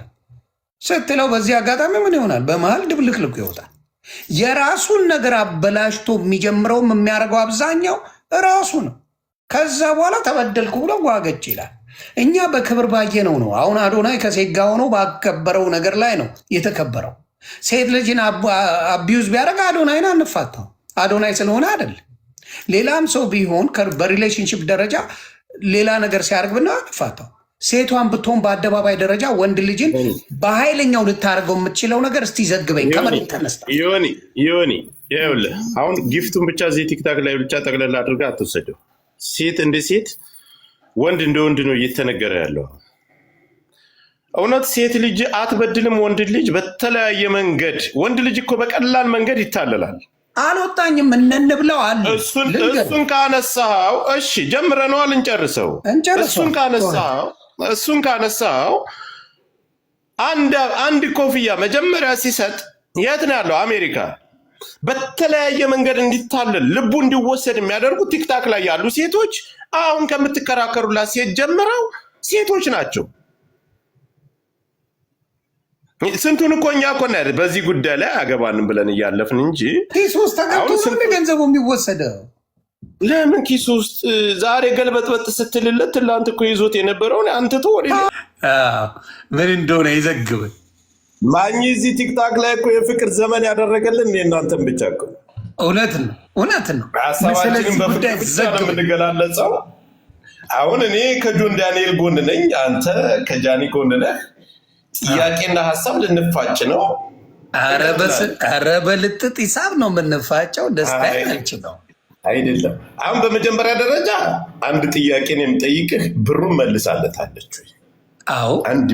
ስትለው፣ በዚህ አጋጣሚ ምን ይሆናል? በመሀል ድብልቅልቁ ይወጣል። የራሱን ነገር አበላሽቶ የሚጀምረውም የሚያደርገው አብዛኛው ራሱ ነው። ከዛ በኋላ ተበደልኩ ብሎ ዋገጭ ይላል። እኛ በክብር ባየነው ነው። አሁን አዶናይ ከሴት ጋር ሆኖ ባከበረው ነገር ላይ ነው የተከበረው። ሴት ልጅን አቢዩዝ ቢያደርግ አዶናይን አንፋታው። አዶናይ ስለሆነ አይደለም። ሌላም ሰው ቢሆን በሪሌሽንሽፕ ደረጃ ሌላ ነገር ሲያደርግ ብና አንፋታው። ሴቷን ብትሆን በአደባባይ ደረጃ ወንድ ልጅን በኃይለኛው ልታደርገው የምትችለው ነገር እስቲ ዘግበኝ። ከመሬት ተነስታ ዮኒ ይኸውልህ፣ አሁን ጊፍቱን ብቻ እዚህ ቲክታክ ላይ ብቻ ጠቅለላ አድርጋ አትወሰደው። ሴት እንደ ሴት፣ ወንድ እንደ ወንድ ነው እየተነገረ ያለው። እውነት ሴት ልጅ አትበድልም። ወንድ ልጅ በተለያየ መንገድ፣ ወንድ ልጅ እኮ በቀላል መንገድ ይታለላል። አልወጣኝም እንብለው አለ። እሱን ካነሳው እሺ ጀምረነዋል፣ እንጨርሰው። እሱን ካነሳው አንድ ኮፍያ መጀመሪያ ሲሰጥ የት ነው ያለው? አሜሪካ። በተለያየ መንገድ እንዲታለል ልቡ እንዲወሰድ የሚያደርጉት ቲክታክ ላይ ያሉ ሴቶች አሁን ከምትከራከሩላት ሴት ጀምረው ሴቶች ናቸው። ስንቱን እኮ እኛ እኮ በዚህ ጉዳይ ላይ አገባንም ብለን እያለፍን እንጂ ኪስ ውስጥ ተገብቶ ገንዘቡ የሚወሰደው ለምን ኪስ ውስጥ ዛሬ ገልበጥበጥ ስትልለት ትላንት እኮ ይዞት የነበረውን አንትቶ ወደ ምን እንደሆነ ይዘግብ ማኝ እዚህ ቲክታክ ላይ እኮ የፍቅር ዘመን ያደረገልን እናንተን ብቻ እኮ እውነት ነው። ሀሳባችንን በፍቅር ብቻ ነው የምንገላለጸው። አሁን እኔ ከጆን ዳንኤል ጎን ነኝ፣ አንተ ከጃኒ ጎን ነህ። ጥያቄና ሀሳብ ልንፋጭ ነው። ኧረ በልጥጥ ሂሳብ ነው የምንፋጨው። ደስታ ያንቺ ነው አይደለም። አሁን በመጀመሪያ ደረጃ አንድ ጥያቄን የምጠይቅህ ብሩን መልሳለታለች ወይ? አዎ 1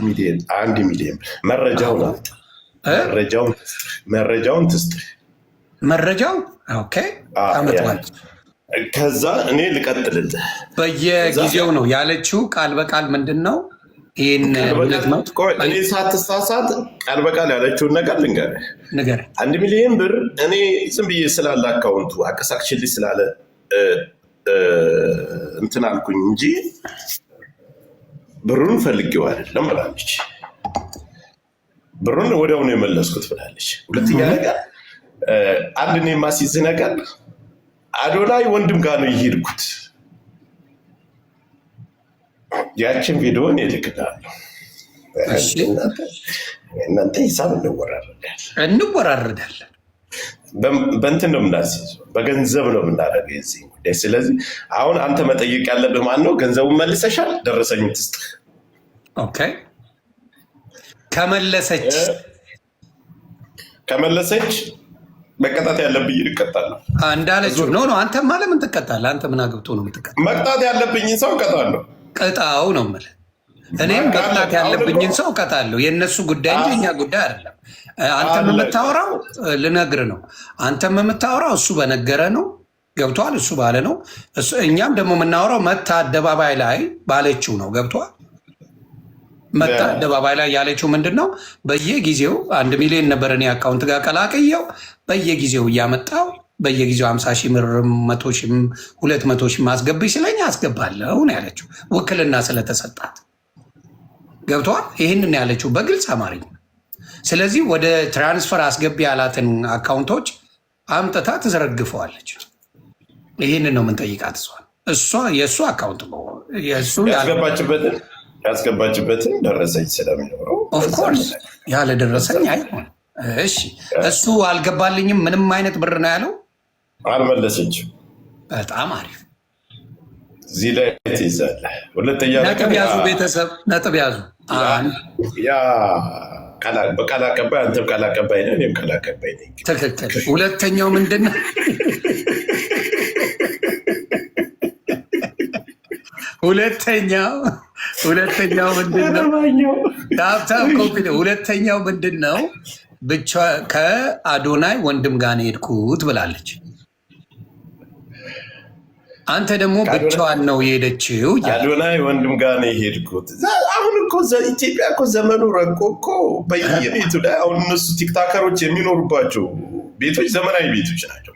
ሚሊዮን መረጃውን አምጣ። መረጃውን ትስጥህ። መረጃው ኦኬ አመጣው። ከዛ እኔ ልቀጥልልህ። በየጊዜው ነው ያለችው ቃል በቃል ምንድን ነው? ይህን እኔ ሳትሳሳት ቃል በቃል ያለችውን ነገር ልንገርህ። 1 ሚሊዮን ብር እኔ ዝም ብዬ ስላለ አካውንቱ አቀሳቅሽልኝ ስላለ እንትን አልኩኝ እንጂ ብሩን ፈልጌው አይደለም ብላለች። ብሩን ወዲያውኑ የመለስኩት ብላለች። ሁለተኛ ነገር አንድ እኔ የማስይዝ ነገር አዶናይ ወንድም ጋር ነው የሄድኩት። ያችን ቪዲዮን እልክልሃለሁ። እናንተ ሂሳብ እንወራረዳለን። በእንትን ነው የምናስይዘው፣ በገንዘብ ነው የምናደርገው የዚህ ጉዳይ። ስለዚህ አሁን አንተ መጠየቅ ያለብህ ማን ነው? ገንዘቡን መልሰሻል? ደረሰኝ ትስጥህ። ኦኬ ከመለሰች መቀጣት ያለብኝ እቀጣለሁ እንዳለችው ነው። አንተማ ለምን ትቀጣለህ? አንተ ምን አግብቶ ነው የምትቀጣው? መቅጣት ያለብኝን ሰው እቀጣለሁ። ቅጣው ነው የምልህ። እኔም መቅጣት ያለብኝን ሰው እቀጣለሁ። የእነሱ ጉዳይ እንጂ እኛ ጉዳይ አይደለም። አንተም የምታወራው ልነግርህ ነው። አንተም የምታወራው እሱ በነገረ ነው። ገብቶሃል? እሱ ባለ ነው። እኛም ደግሞ የምናወራው መታ አደባባይ ላይ ባለችው ነው። ገብቶሃል? መጣ አደባባይ ላይ ያለችው ምንድን ነው? በየጊዜው 1 ሚሊዮን ነበር እኔ አካውንት ጋር ቀላቅየው በየጊዜው እያመጣው በየጊዜው 50 ሺህ ብር 100 ሺህ 200 ሺህ ማስገብኝ ስለኛ አስገባለሁ ነው ያለችው። ውክልና ስለተሰጣት ገብተዋል። ይህንን ያለችው በግልጽ አማርኛ። ስለዚህ ወደ ትራንስፈር አስገቢ ያላትን አካውንቶች አምጥታ ትዘረግፈዋለች። ይህንን ነው የምንጠይቃት። እሷ የእሱ አካውንት ያስገባችበትን ደረሰኝ ስለሚኖረው ኦፍኮርስ ያለ ደረሰኝ አይሆን። እሺ እሱ አልገባልኝም ምንም አይነት ብር ነው ያለው። አልመለሰችም። በጣም አሪፍ። እዚህ ላይ ትይዛለህ። ሁለተኛ ነጥብ ያዙ፣ ቤተሰብ ነጥብ ያዙ። ቃል አቀባይ፣ አንተም ቃል አቀባይ ነህ፣ እኔም ቃል አቀባይ ነኝ። ትክክል። ሁለተኛው ምንድን ነው? ሁለተኛው ምንድን ነው? ታብታብ ኮፒ። ሁለተኛው ምንድን ነው? ብቻ ከአዶናይ ወንድም ጋር ነው የሄድኩት ብላለች። አንተ ደግሞ ብቻዋን ነው የሄደችው። አዶናይ ወንድም ጋር ነው የሄድኩት። አሁን እኮ ኢትዮጵያ እኮ ዘመኑ ረቆ እኮ በየቤቱ ላይ አሁን እነሱ ቲክታከሮች የሚኖሩባቸው ቤቶች ዘመናዊ ቤቶች ናቸው።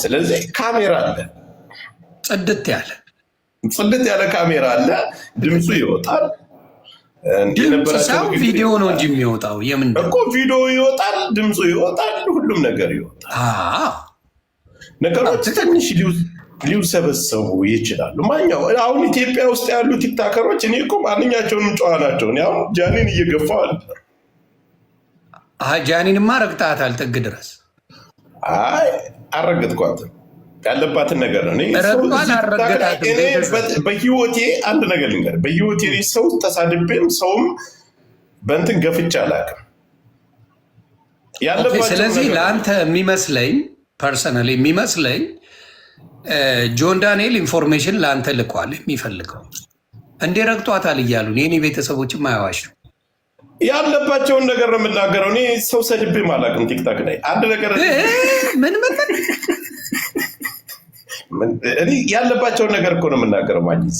ስለዚህ ካሜራ አለ፣ ጽድት ያለ ካሜራ አለ። ድምፁ ይወጣል። ቪዲዮ ነው እንጂ የሚወጣው የምን እኮ ቪዲዮ ይወጣል፣ ድምፁ ይወጣል፣ ሁሉም ነገር ይወጣል። ነገሮች ትንሽ ሊሰበሰቡ ይችላሉ። ማኛው አሁን ኢትዮጵያ ውስጥ ያሉ ቲክታከሮች እኔ እኮ ማንኛቸውንም ጨዋ ናቸው። አሁን ጃኒን እየገፋው አለ። ጃኒንማ ረግጣታል ጥግ ድረስ። አይ አልረገጥኳትም፣ ያለባትን ነገር ነው። በህይወቴ አንድ ነገር ልንገር፣ በህይወቴ ሰው ተሳድቤም ሰውም በእንትን ገፍቼ አላውቅም። ስለዚህ ለአንተ የሚመስለኝ ፐርሰናል የሚመስለኝ ጆን ዳንኤል ኢንፎርሜሽን ለአንተ ልኳል። የሚፈልገው እንዴ ረግጧታል እያሉ የኔ ቤተሰቦችም አያዋሽ ያለባቸውን ነገር ነው የምናገረው። እኔ ሰው ሰድቤም አላውቅም። ቲክታክ ላይ አንድ ነገር እኔ ያለባቸውን ነገር እኮ ነው የምናገረው። ማግኘት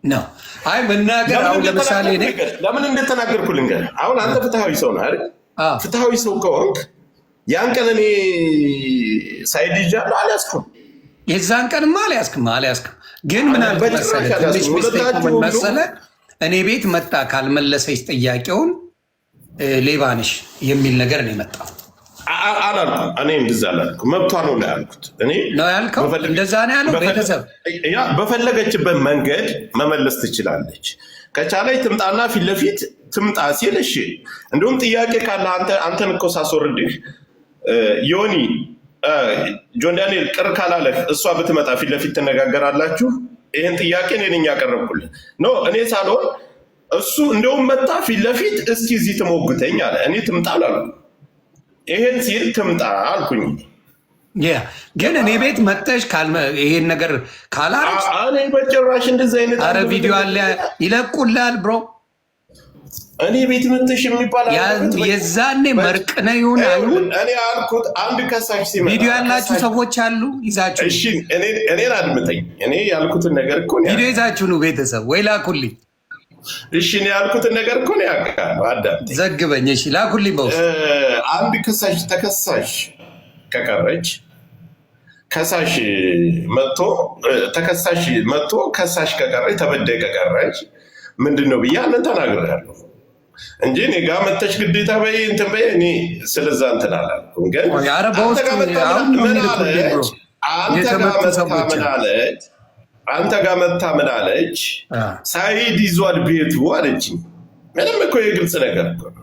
ነው አይ መናገር። አሁን ለምሳሌ ለምን እንደተናገርኩ ልንገርህ። አሁን አንተ ፍትሃዊ ሰው ነህ አይደል? ፍትሃዊ ሰው ከሆንክ ያን ቀን እኔ ሳይድ ይዣለሁ አልያዝኩም። የዛን ቀንማ አልያዝክም። ግን ምን መሰለህ እኔ ቤት መጣ ካልመለሰች ጥያቄውን ሌባ ነሽ የሚል ነገር ነው የመጣው። አላልኩም። እኔ እንደዛ አላልኩም። መብቷ ነው ያልኩት። እኔ ነው ያልከው። እንደዛ ነው ያለው። ቤተሰብ በፈለገችበት መንገድ መመለስ ትችላለች። ከቻለች ትምጣና ፊት ለፊት ትምጣ ሲል እሺ። እንዲሁም ጥያቄ ካለ አንተን እኮ ሳስወርድህ ዮኒ ጆን ዳንኤል ቅር ካላለህ እሷ ብትመጣ ፊት ለፊት ትነጋገራላችሁ። ይህን ጥያቄ እኔ ነኝ ያቀረብኩልህ። ኖ እኔ ሳልሆን እሱ እንደውም መጣ ፊት ለፊት እስኪ እዚህ ትሞግተኝ አለ። እኔ ትምጣ አላልኩም። ይሄን ሲል ትምጣ አልኩኝ። ግን እኔ ቤት መጠሽ ይሄን ነገር ካላረች እኔ በጭራሽ እንደዚህ አይነት አረ ቪዲዮ አለ ይለቁላል ብሮ። እኔ ቤት መጥተሽ የሚባል የዛኔ መርቅነ ይሁን አይሁን እኔ አልኩት። አንድ ከሳሽ ሲመጣ ቪዲዮ ያላችሁ ሰዎች አሉ ይዛችሁ። እሺ እኔን አድምጠኝ። እኔ ያልኩትን ነገር እኮ ቪዲዮ ይዛችሁ ነው ቤተሰብ ወይ ላኩልኝ። እሺ እኔ ያልኩትን ነገር እኮ ነው ያውቃል። አዳምጠኝ፣ ዘግበኝ። እሺ ላኩልኝ። በውስጥ አንድ ተከሳሽ ከቀረች ከሳሽ መጥቶ ከሳሽ ከቀረች ተበዳይ ከቀረች ምንድን ነው ብዬ አንን ተናግሬያለሁ እንጂ እኔ ጋር መተሽ ግዴታ በይ እንትን በይ እኔ ስለዛ እንትን አላልኩም። ግን አንተ ጋር መታ ምን አለች? ሳይድ ይዟል ቤቱ አለችኝ። ምንም እኮ የግልጽ ነገር እኮ ነው።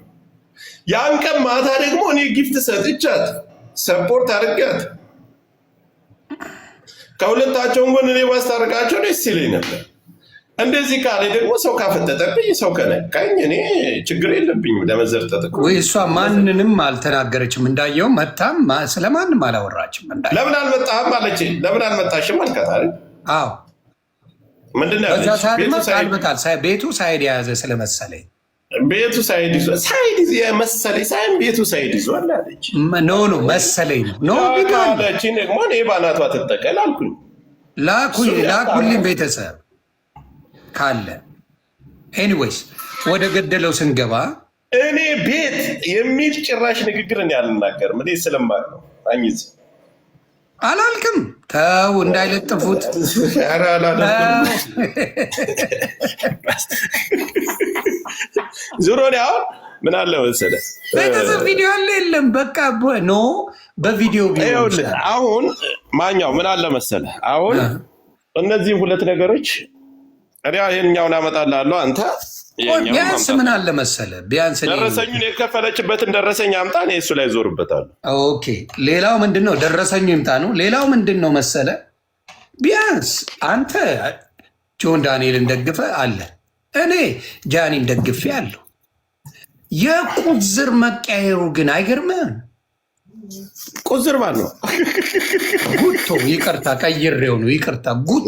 ያን ቀን ማታ ደግሞ እኔ ጊፍት ሰጥቻት ሰፖርት አድርጋት ከሁለታቸውን ጎን እኔ ባስታርቃቸው ደስ ይለኝ ነበር። እንደዚህ ካለ ደግሞ ሰው ካፈጠጠብኝ ሰው ከነካኝ እኔ ችግር የለብኝም ለመዘርጠጥ። ወይ እሷ ማንንም አልተናገረችም እንዳየው መታም ስለማንም አላወራችም። ለምን አልመጣህም አለች። ለምን አልመጣሽም አልካት አይደል? አዎ ምንድን ነው ቤቱ ሳይድ የያዘ ስለመሰለኝ ቤቱ ሳይድ ይዞ መሰለኝ ሳይሆን ቤቱ ሳይድ ይዟል አለች። ኖ መሰለኝ ነው አለች። ደግሞ እኔ ባናቷ ትጠቀል አልኩኝ። ላኩልኝ ቤተሰብ ካለ። ኤኒዌይስ ወደ ገደለው ስንገባ እኔ ቤት የሚል ጭራሽ ንግግር እኔ አልናገርም። እኔ ስለማቅ ነው አኝዝ አላልክም። ተው እንዳይለጥፉት። ዙሮ አሁን ምን አለ መሰለህ ቤተሰብ ቪዲዮ አለ የለም በቃ ኖ በቪዲዮ አሁን ማኛው ምን አለ መሰለህ አሁን እነዚህ ሁለት ነገሮች እኔ ይሄኛውን አመጣልሃለሁ አንተ ቢያንስ ምን አለ መሰለህ ቢያንስ ደረሰኙን የከፈለችበትን ደረሰኝ አምጣ እኔ እሱ ላይ ዞርበታለሁ። ኦኬ ሌላው ምንድነው ደረሰኙ ይምጣ ነው። ሌላው ምንድነው መሰለህ ቢያንስ አንተ ጆን ዳንኤልን ደግፈ አለ እኔ ጃኒን ደግፌ አለሁ። የቁዝር መቀየሩ ግን አይገርምህም? ቁዝር ማለት ነው ጉቶ ይቅርታ ቀይሬው ነው ይቅርታ ጉቶ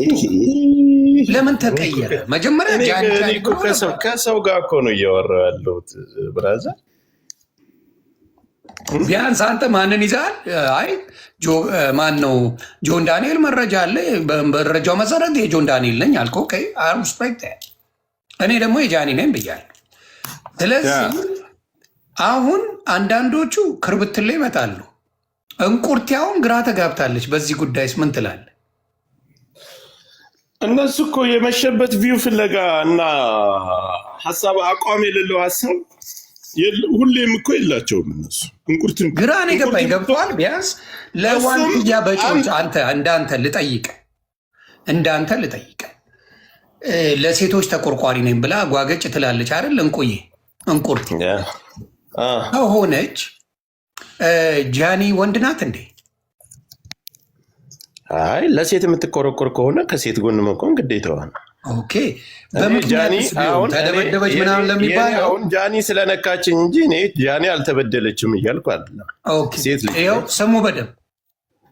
ለምን ተቀየረ? መጀመሪያ ከሰው ጋር እኮ ነው እያወራሁ ያለሁት ብራዘር። ቢያንስ አንተ ማንን ይዛል? አይ ማን ነው ጆን ዳንኤል መረጃ አለ። በመረጃው መሰረት የጆን ዳንኤል ነኝ አልከው። ኦኬ አይ ሪስፔክት። እኔ ደግሞ የጃኒ ነኝ ብያለሁ። ስለዚህ አሁን አንዳንዶቹ ክርብትል ላይ ይመጣሉ። እንቁርቲያውን ግራ ተጋብታለች። በዚህ ጉዳይስ ምን ትላለህ? እነሱ እኮ የመሸበት ቪው ፍለጋ እና ሀሳብ አቋም የሌለው ሀሳብ ሁሌም እኮ የላቸውም እነሱ። እንቁርትን ግራ ነው የገባኝ። ገብቶሃል? ቢያንስ ለዋንትያ በጮች እንዳንተ ልጠይቅ ለሴቶች ተቆርቋሪ ነኝ ብላ ጓገጭ ትላለች አይደል? እንቁርት ከሆነች ጃኒ ወንድ ናት እንዴ? አይ ለሴት የምትቆረቆር ከሆነ ከሴት ጎን መቆም ግዴታዋ ነው። ኦኬ ተደበደበች ምናምን ለሚባለው አሁን ጃኒ ስለነካችኝ እንጂ እኔ ጃኒ አልተበደለችም እያልኩ አይደለም። ስሙ በደምብ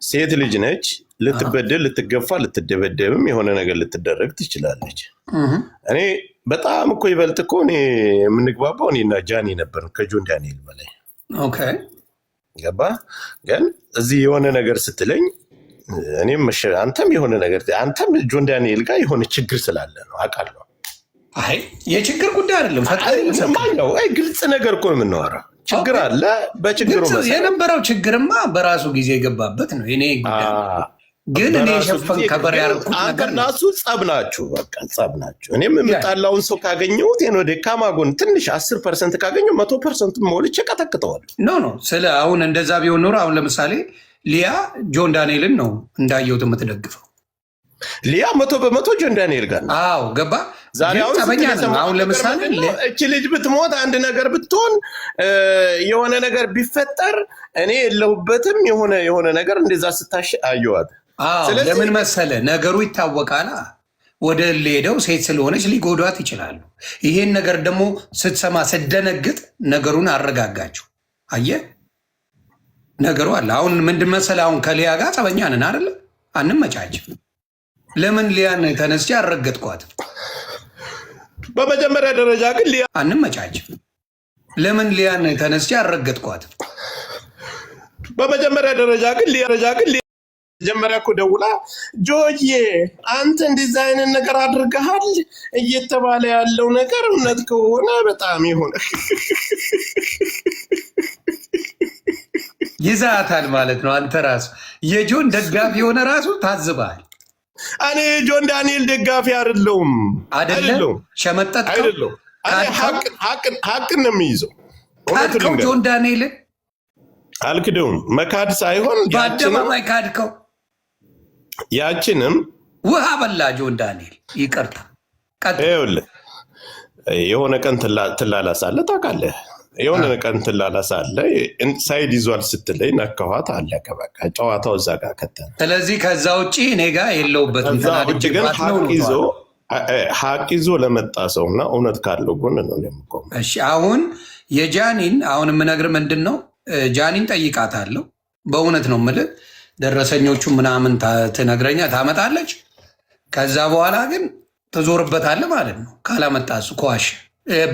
ሴት ልጅ ነች። ልትበደል፣ ልትገፋ፣ ልትደበደብም የሆነ ነገር ልትደረግ ትችላለች። እኔ በጣም እኮ ይበልጥ እኮ እኔ የምንግባባው እኔና ጃኒ ነበር ከጆን ዳንኤል በላይ። ገባ? ግን እዚህ የሆነ ነገር ስትለኝ እኔም አንተም የሆነ ነገር አንተም ጆን ዳንኤል ጋር የሆነ ችግር ስላለ ነው አውቃለሁ። አይ የችግር ጉዳይ አይደለም። ፈጣሪው ግልጽ ነገር እኮ የምናወራው ችግር አለ። በችግሩ የነበረው ችግርማ በራሱ ጊዜ የገባበት ነው። እኔ ግን እኔ ሸፈን ከበር ያደረኩት ነገር እና እሱ ጸብ ናችሁ፣ በቃ ጸብ ናችሁ። እኔም የምጣላውን ሰው ካገኘሁት ወደ ካማጎን ትንሽ 10% ካገኘሁ 100% ሞልቼ ቀጠቅጠዋለሁ። ኖ ስለ አሁን እንደዛ ቢሆን ኖሮ አሁን ለምሳሌ ሊያ ጆን ዳንኤልን ነው እንዳየሁት የምትደግፈው። ሊያ 100% ጆን ዳንኤል ጋር ነው። አዎ ገባ። ዛሬ አሁን ለምሳሌ እቺ ልጅ ብትሞት አንድ ነገር ብትሆን የሆነ ነገር ቢፈጠር እኔ የለሁበትም። የሆነ ነገር እንደዛ ስታሽ አየዋት። ለምን መሰለ ነገሩ ይታወቃል። ወደ ሄደው ሴት ስለሆነች ሊጎዷት ይችላሉ። ይሄን ነገር ደግሞ ስትሰማ ስደነግጥ ነገሩን አረጋጋችሁ። አየህ ነገሩ አለ። አሁን ምንድን መሰለ አሁን ከሊያ ጋር ጸበኛ ነን አይደለ? አንመቻችም። ለምን ሊያን ተነስቼ አልረገጥኳትም? በመጀመሪያ ደረጃ ግን ሊያ አንመቻችም። ለምን ሊያን ተነስቼ አልረገጥኳትም? በመጀመሪያ ደረጃ ግን መጀመሪያ እኮ ደውላ ጆዬ አንተ እንደዚህ አይነት ነገር አድርገሃል እየተባለ ያለው ነገር እውነት ከሆነ በጣም ይሆነ ይዛታል ማለት ነው። አንተ ራሱ የጆን ደጋፊ የሆነ ራሱ ታዝበሃል። እኔ ጆን ዳንኤል ደጋፊ አይደለሁም። ሸመጠጥ አይደለሁም። ሀቅን ነው የሚይዘው። ካድከው ጆን ዳንኤልን አልክደውም። መካድ ሳይሆን በአደባባይ ካድከው። ያችንም ውሃ በላ ጆን ዳንኤል። ይቅርታ ይኸውልህ የሆነ ቀን ትላላሳለህ ታውቃለህ። የሆነ ቀን ትላላሳለ ሳይድ ይዟል ስትለኝ ነካኋት፣ አለቀ በቃ ጨዋታው እዛ ጋር ከተነ። ስለዚህ ከዛ ውጭ እኔ ጋር የለውበትም። ከዛ ውጭ ግን ሀቅ ይዞ ለመጣ ሰውና እውነት ካለው ጎን ነው የምቆመው። እሺ አሁን የጃኒን አሁን የምነግር ምንድን ነው፣ ጃኒን ጠይቃታለሁ። በእውነት ነው የምልህ፣ ደረሰኞቹ ምናምን ትነግረኛ ታመጣለች። ከዛ በኋላ ግን ትዞርበታለህ ማለት ነው። ካላመጣ እሱ ከዋሸ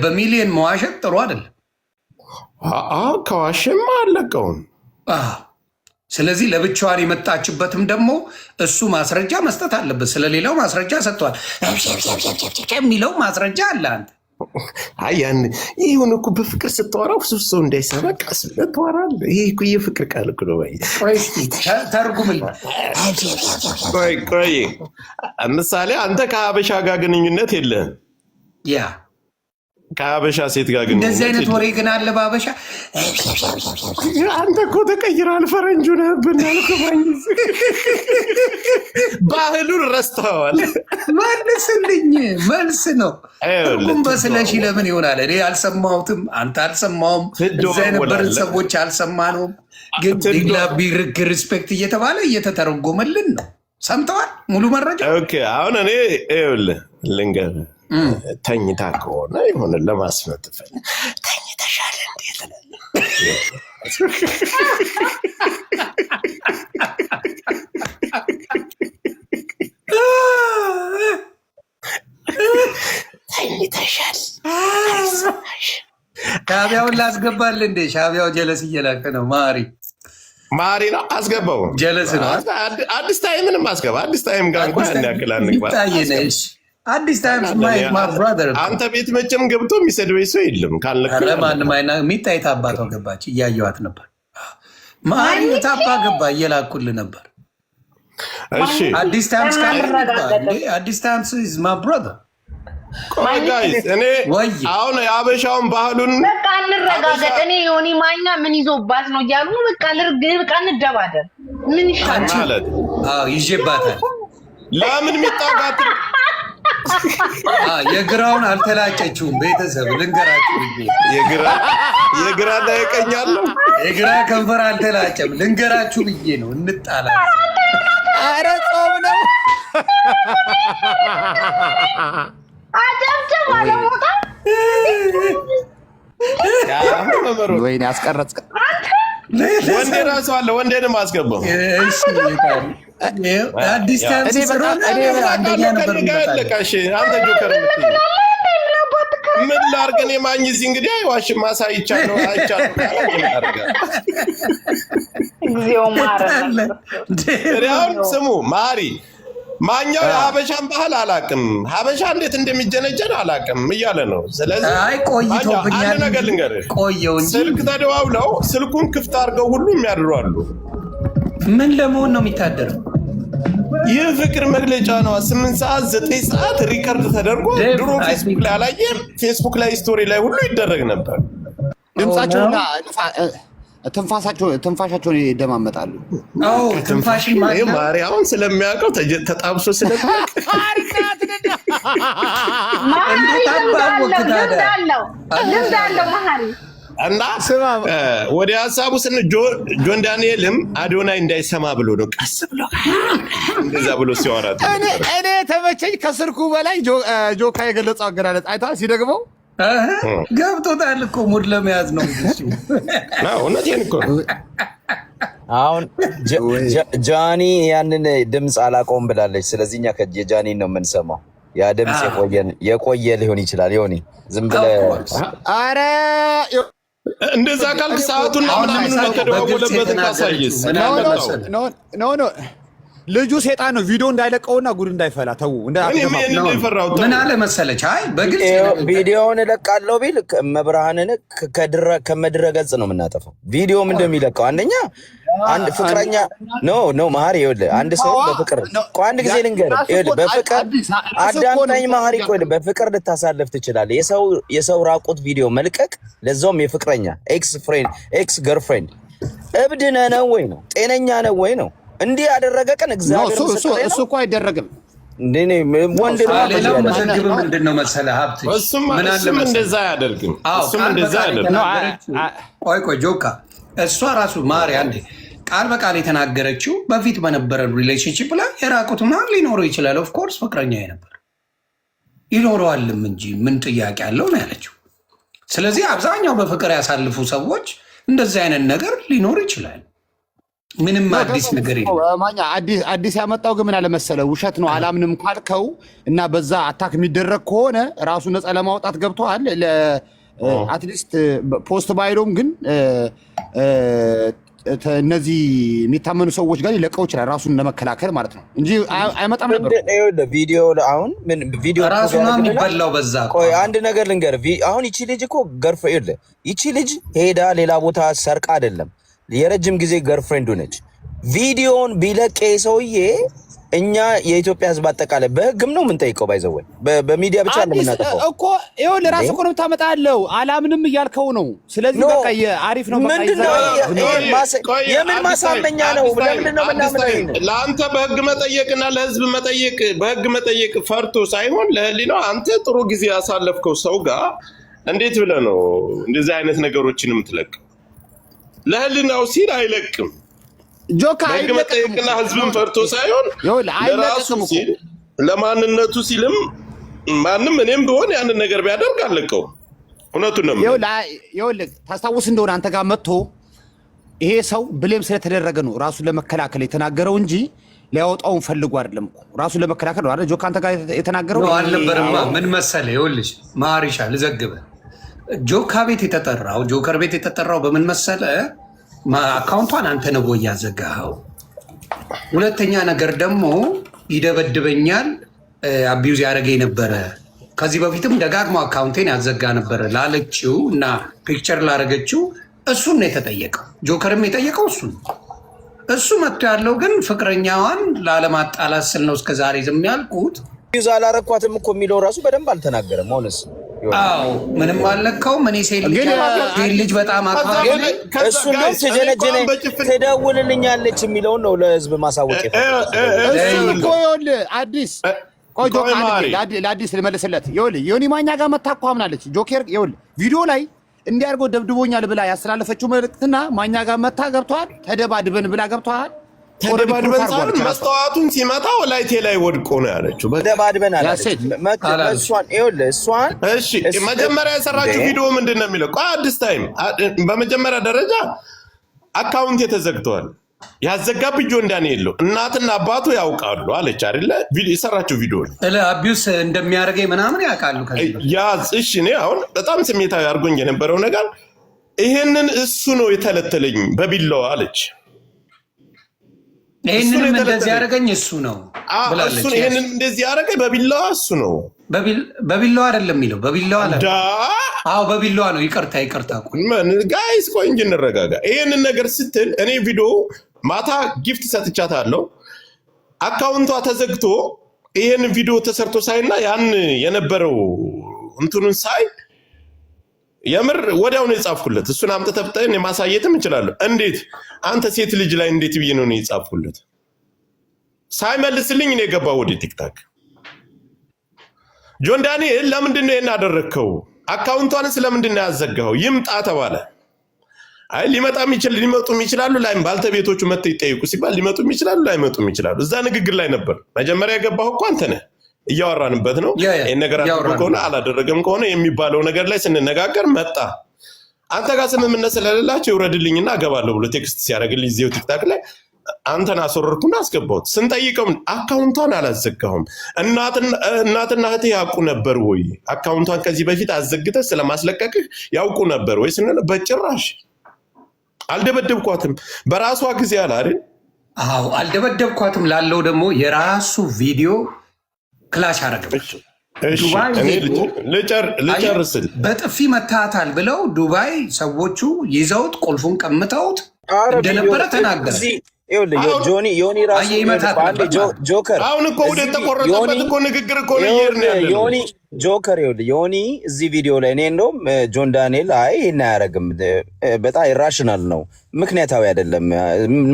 በሚሊየን መዋሸት ጥሩ አይደለም። ከዋሸማ አለቀውም። ስለዚህ ለብቻዋን የመጣችበትም ደግሞ እሱ ማስረጃ መስጠት አለበት። ስለሌላው ማስረጃ ሰጥቷል የሚለው ማስረጃ አለ። አንተ ያን ይሁን እኮ በፍቅር ስትወራው ብዙ ሰው እንዳይሰማ ቀስ ብለህ ታወራለህ። ይሄ እኮ የፍቅር ቃል እኮ ነው። ተርጉምልኝ። ቆይ ምሳሌ አንተ ከሀበሻ ጋር ግንኙነት የለህም። ያ ከሀበሻ ሴት ጋር ግንኙነት እንደዚህ አይነት ወሬ ግን አለ በሀበሻ። አንተ እኮ ተቀይረሃል፣ ፈረንጁ ነህብናል። ባህሉን ረስተዋል። መልስልኝ። መልስ ነው ትርጉም በስለሺ ለምን ይሆናል? እኔ አልሰማሁትም፣ አንተ አልሰማውም፣ እዛ የነበርን ሰዎች አልሰማነውም። ግን ቢርግ ሪስፔክት እየተባለ እየተተረጎመልን ነው። ሰምተዋል ሙሉ መረጃ። አሁን እኔ ልንገርህ፣ ተኝታ ከሆነ የሆነ ለማስመጥፈ ተኝተሻል እንዴት ተኝተሻል። ሻቢያውን ላስገባል እንዴ? ሻቢያው ጀለስ እየላከ ነው። ማሪ ነው አስገባው። ጀለስ ነው። አዲስ ታይምንም አስገባ። አዲስ ታይም ጋር እንኳን ያክል አንግባ። አዲስ ታይም ብራዘር፣ አንተ ቤት መቼም ገብቶ የሚሰድበኝ ሰው የለም። ማንም ሚጣ የታባቷ ገባች፣ እያየዋት ነበር። ማሪ ታባ ገባ፣ እየላኩልህ ነበር። አዲስ ታይምስ አዲስ ታይምስ ኢዝ ማይ ብራዘር። እኔ አሁን የአበሻውን ባህሉን በቃ እንረጋገጥ። እኔ ዮኒ ማኛ ምን ይዞባት ነው እያሉ በቃ በቃ እንደባደር ምን ይሻላል? ይዤባታል። ለምን የሚጣጋት የግራውን አልተላጨችውም። ቤተሰብ ልንገራችሁ፣ የግራ ላይ ቀኛለሁ፣ የግራ ከንፈር አልተላጨም። ልንገራችሁ ብዬ ነው። እንጣላለን። ኧረ ጾም ነው። ወይኔ አስቀረጽ። ወንዴ ራሱ አለ። ወንዴንም አስገባው። አዲስ ታይምስ አንደኛ ነበር። አንተ ጆከር ምን ላድርግ? እኔ ማኝዚ እንግዲህ አይዋሽም። ማሳይቻለሁ፣ አይቻለሁ። ስሙ ማሪ ማኛው የሀበሻን ባህል አላቅም፣ ሀበሻ እንዴት እንደሚጀነጀን አላቅም እያለ ነው። ስለዚህ አንድ ነገር ልንገርህ፣ ስልክ ተደዋውለው ስልኩን ክፍት አድርገው ሁሉ የሚያድሩ አሉ። ምን ለመሆን ነው የሚታደረው? ይህ ፍቅር መግለጫ ነው። 8 ሰዓት 9 ሰዓት ሪከርድ ተደርጎ ድሮ ፌስቡክ ላይ አላየም? ፌስቡክ ላይ ስቶሪ ላይ ሁሉ ይደረግ ነበር። ድምጻቸውና ትንፋሻቸውን ይደማመጣሉ። ትንፋሽን ማርያምን ስለሚያውቀው ተጣብሶ ስለሚያውቅ እና ወደ ሀሳቡ ጆን ዳንኤልም አዶናይ እንዳይሰማ ብሎ ነው ቀስ ብሎ እንደዛ ብሎ ሲያወራ እኔ ተመቸኝ። ከስልኩ በላይ ጆካ የገለጸው አገላለጽ አይተሃል? ሲደግመው ገብቶታል እኮ ሙድ ለመያዝ ነው። እውነቴን እኮ አሁን ጃኒ ያንን ድምፅ አላቆም ብላለች። ስለዚህ እኛ የጃኒን ነው የምንሰማው። ያ ድምፅ የቆየ ሊሆን ይችላል። ዮኒ ዝም ብለህ ኧረ እንደዛ ካልክ ሰዓቱን ምናምን ተደዋወለበትን ካሳየስ ኖ ልጁ ሴጣን ነው። ቪዲዮ እንዳይለቀውና ጉድ እንዳይፈላ ተው። ምን አለ መሰለች፣ አይ በግልጽ ቪዲዮውን እለቃለሁ ቢል መብርሃንን ከመድረ ገጽ ነው የምናጠፋው። ቪዲዮም እንደሚለቀው አንደኛ አንድ ፍቅረኛ ኖ ማሪ ይኸውልህ፣ አንድ ሰው በፍቅር አንድ ጊዜ ልንገርህ፣ ይኸውልህ በፍቅር አዳምጠኝ ማሪ፣ ይኸውልህ በፍቅር ልታሳልፍ ትችላለህ። የሰው ራቁት ቪዲዮ መልቀቅ፣ ለዛውም የፍቅረኛ ኤክስ ገርፍሬንድ እብድ ነህ ነው ወይ ነው? ጤነኛ ነህ ወይ ነው? እንዲህ ያደረገ ቀን እግዚአብሔር እሱ እኮ አይደረግም። ወንድ ሌላው መዘግብ ምንድን ነው መሰለህ ሀብት እሱም እንደዛ አያደርግም። እሱም እንደዛ አያደርግም። ቆይ ጆካ እሷ ራሱ ማሪ አንዴ ቃል በቃል የተናገረችው በፊት በነበረን ሪሌሽንሽፕ ላይ የራቁት ምናምን ሊኖረው ይችላል። ኦፍኮርስ ፍቅረኛ ነበር ይኖረዋልም እንጂ ምን ጥያቄ አለው ነው ያለችው። ስለዚህ አብዛኛው በፍቅር ያሳልፉ ሰዎች እንደዚህ አይነት ነገር ሊኖር ይችላል። ምንም አዲስ ነገር የለም። አዲስ ያመጣው ግን ምን አለ መሰለህ ውሸት ነው አላምንም ካልከው እና በዛ አታክ የሚደረግ ከሆነ ራሱ ነፃ ለማውጣት ገብተዋል። አትሊስት ፖስት ባይሎም ግን እነዚህ የሚታመኑ ሰዎች ጋር ሊለቀው ይችላል ራሱን ለመከላከል ማለት ነው እንጂ አይመጣም ነበር። ቪዲዮ አሁን ምን ቪዲዮ ራሱ ነው የሚበላው በዛ። ቆይ አንድ ነገር ልንገርህ። አሁን ይቺ ልጅ እኮ ገርፍሬንድ ይቺ ልጅ ሄዳ ሌላ ቦታ ሰርቃ አይደለም የረጅም ጊዜ ገርፍሬንዱ ነች። ቪዲዮን ቢለቅ ሰውዬ እኛ የኢትዮጵያ ሕዝብ አጠቃላይ በህግም ነው የምንጠይቀው። ባይዘወይ በሚዲያ ብቻ ነው የምናጠፋው እኮ ይኸው ለራሱ እኮ ነው የምታመጣለው። አላምንም እያልከው ነው። ስለዚህ በቃ አሪፍ ነው። በቃ የምን ማሳመኛ ነው? ለምንድን ነው የምናምነው? ለአንተ በህግ መጠየቅና ለህዝብ መጠየቅ በህግ መጠየቅ ፈርቶ ሳይሆን ለህሊናው አንተ ጥሩ ጊዜ ያሳለፍከው ሰው ጋር እንዴት ብለህ ነው እንደዚህ አይነት ነገሮችን የምትለቅ? ለህሊናው ሲል አይለቅም። ጆካ በህግ መጠየቅና ህዝብን ፈርቶ ሳይሆን ለራሱ ሲል ለማንነቱ ሲልም ማንም እኔም ቢሆን ያንን ነገር ቢያደርግ አለቀው። እውነቱን ነው። ይኸውልህ ታስታውስ እንደሆነ አንተ ጋር መጥቶ ይሄ ሰው ብሌም ስለተደረገ ነው ራሱን ለመከላከል የተናገረው እንጂ ሊያወጣውን ፈልጎ አይደለም እኮ ራሱን ለመከላከል ነው አይደል? ጆካ አንተ ጋር የተናገረው ነው አልነበረማ። ምን መሰለህ ይኸውልሽ ማሪሻ ልዘግበህ ጆካ ቤት የተጠራው ጆከር ቤት የተጠራው በምን መሰለህ አካውንቷን አንተ ነው ያዘጋኸው። ሁለተኛ ነገር ደግሞ ይደበድበኛል አቢዩዝ ያደረገኝ ነበረ። ከዚህ በፊትም ደጋግሞ አካውንቴን ያዘጋ ነበረ ላለችው እና ፒክቸር ላረገችው እሱን ነው የተጠየቀው። ጆከርም የጠየቀው እሱን። እሱ መጥቶ ያለው ግን ፍቅረኛዋን ላለማጣላት ስል ነው እስከዛሬ ዝም ያልኩት። ዩዝ አላረኳትም እኮ የሚለው ራሱ በደንብ አልተናገረም። ሆነስ አዎ ምንም አልነካውም። እኔ ሴት ልጅ በጣም አካባቢ እሱ ነው ተጀነጀነ ትደውልልኛለች የሚለውን ነው ለህዝብ ማሳወቅ ይፈልጋል። አዲስ ቆይ ጆካ ለአዲስ ልመልስለት። ይኸውልህ ዮኒ ማኛ ጋር መታ እኮ አምናለች። ጆከር ይኸውልህ ቪዲዮ ላይ እንዲያርጎ ደብድቦኛል ብላ ያስተላለፈችው መልእክትና ማኛ ጋር መታ ገብቷል። ተደባድበን ብላ ገብቷል። ተደባድበን ሳይሆን መስተዋቱን ሲመታው ላይቴ ላይ ወድቆ ነው ያለችው። ተደባድበን አላለች። እሷን ይኸውልህ እሷን እሺ መጀመሪያ የሰራችው ቪዲዮ ምንድን ነው የሚለው? ቆይ አዲስ ታይም በመጀመሪያ ደረጃ አካውንት ተዘግቷል። ያዘጋብኝ ጆን ዳንኤል ነው። እናትና አባቱ ያውቃሉ አለች አይደለ? የሰራችው ቪዲዮ አቢዩስ እንደሚያደርገኝ ምናምን ያውቃሉ። እሺ እኔ አሁን በጣም ስሜታዊ አድርጎኝ የነበረው ነገር ይሄንን እሱ ነው የተለተለኝ በቢላዋ አለች። ይሄንን እንደዚህ ያደረገኝ እሱ ነው ብላለች። ይሄንን እንደዚህ ያደረገኝ በቢላዋ እሱ ነው። በቢላዋ አይደለም የሚለው በቢላዋ አለ። አዎ በቢላዋ ነው። ይቅርታ ጋይስ ቆይ እንጂ እንረጋጋ። ይሄንን ነገር ስትል እኔ ቪዲዮ ማታ ጊፍት ሰጥቻታለሁ። አካውንቷ ተዘግቶ ይሄን ቪዲዮ ተሰርቶ ሳይና ያን የነበረው እንትኑን ሳይ የምር ወዲያው ነው የጻፍኩለት። እሱን አምጥተህ ማሳየትም እንችላለን። እንዴት አንተ ሴት ልጅ ላይ እንዴት ብዬ ነው የጻፍኩለት? ሳይመልስልኝ ነው የገባው ወደ ቲክታክ። ጆን ዳንኤል ለምንድን ነው ይሄን አደረግከው? አካውንቷን ስለምንድን ነው ያዘጋኸው? ይምጣ ተባለ። አይ ሊመጡም ይችላሉ ላይ ባልተቤቶቹ መጥተው ይጠይቁ ሲባል ሊመጡም ይችላሉ ላይመጡም ይችላሉ። እዛ ንግግር ላይ ነበር መጀመሪያ የገባው እኮ አንተ ነህ። እያወራንበት ነው። ይሄን ነገር አድርጎ ከሆነ አላደረገም ከሆነ የሚባለው ነገር ላይ ስንነጋገር መጣ። አንተ ጋር ስምምነት ስለሌላቸው ይውረድልኝና እገባለሁ ብሎ ቴክስት ሲያደርግልኝ እዚሁ ቲክታክ ላይ አንተን አስወረድኩና አስገባሁት። ስንጠይቀው አካውንቷን አላዘጋሁም። እናትና እህቴ ያውቁ ነበር ወይ? አካውንቷን ከዚህ በፊት አዘግተህ ስለማስለቀቅህ ያውቁ ነበር ወይ ስንል በጭራሽ አልደበደብኳትም በራሷ ጊዜ አለ አይደል? አዎ አልደበደብኳትም ላለው ደግሞ የራሱ ቪዲዮ ክላሽ አረገች። ልጨርስል በጥፊ መታታል ብለው ዱባይ ሰዎቹ ይዘውት ቁልፉን ቀምተውት እንደነበረ ተናገረ። ዮኒ ራሱ ጆከር አሁን እኮ ወደ ተቆረጠበት እኮ ንግግር እኮ ዮኒ ጆከር ዮኒ እዚህ ቪዲዮ ላይ እኔ እንደውም ጆን ዳንኤል አይ ይሄን አያደርግም በጣም ኢራሽናል ነው ምክንያታዊ አይደለም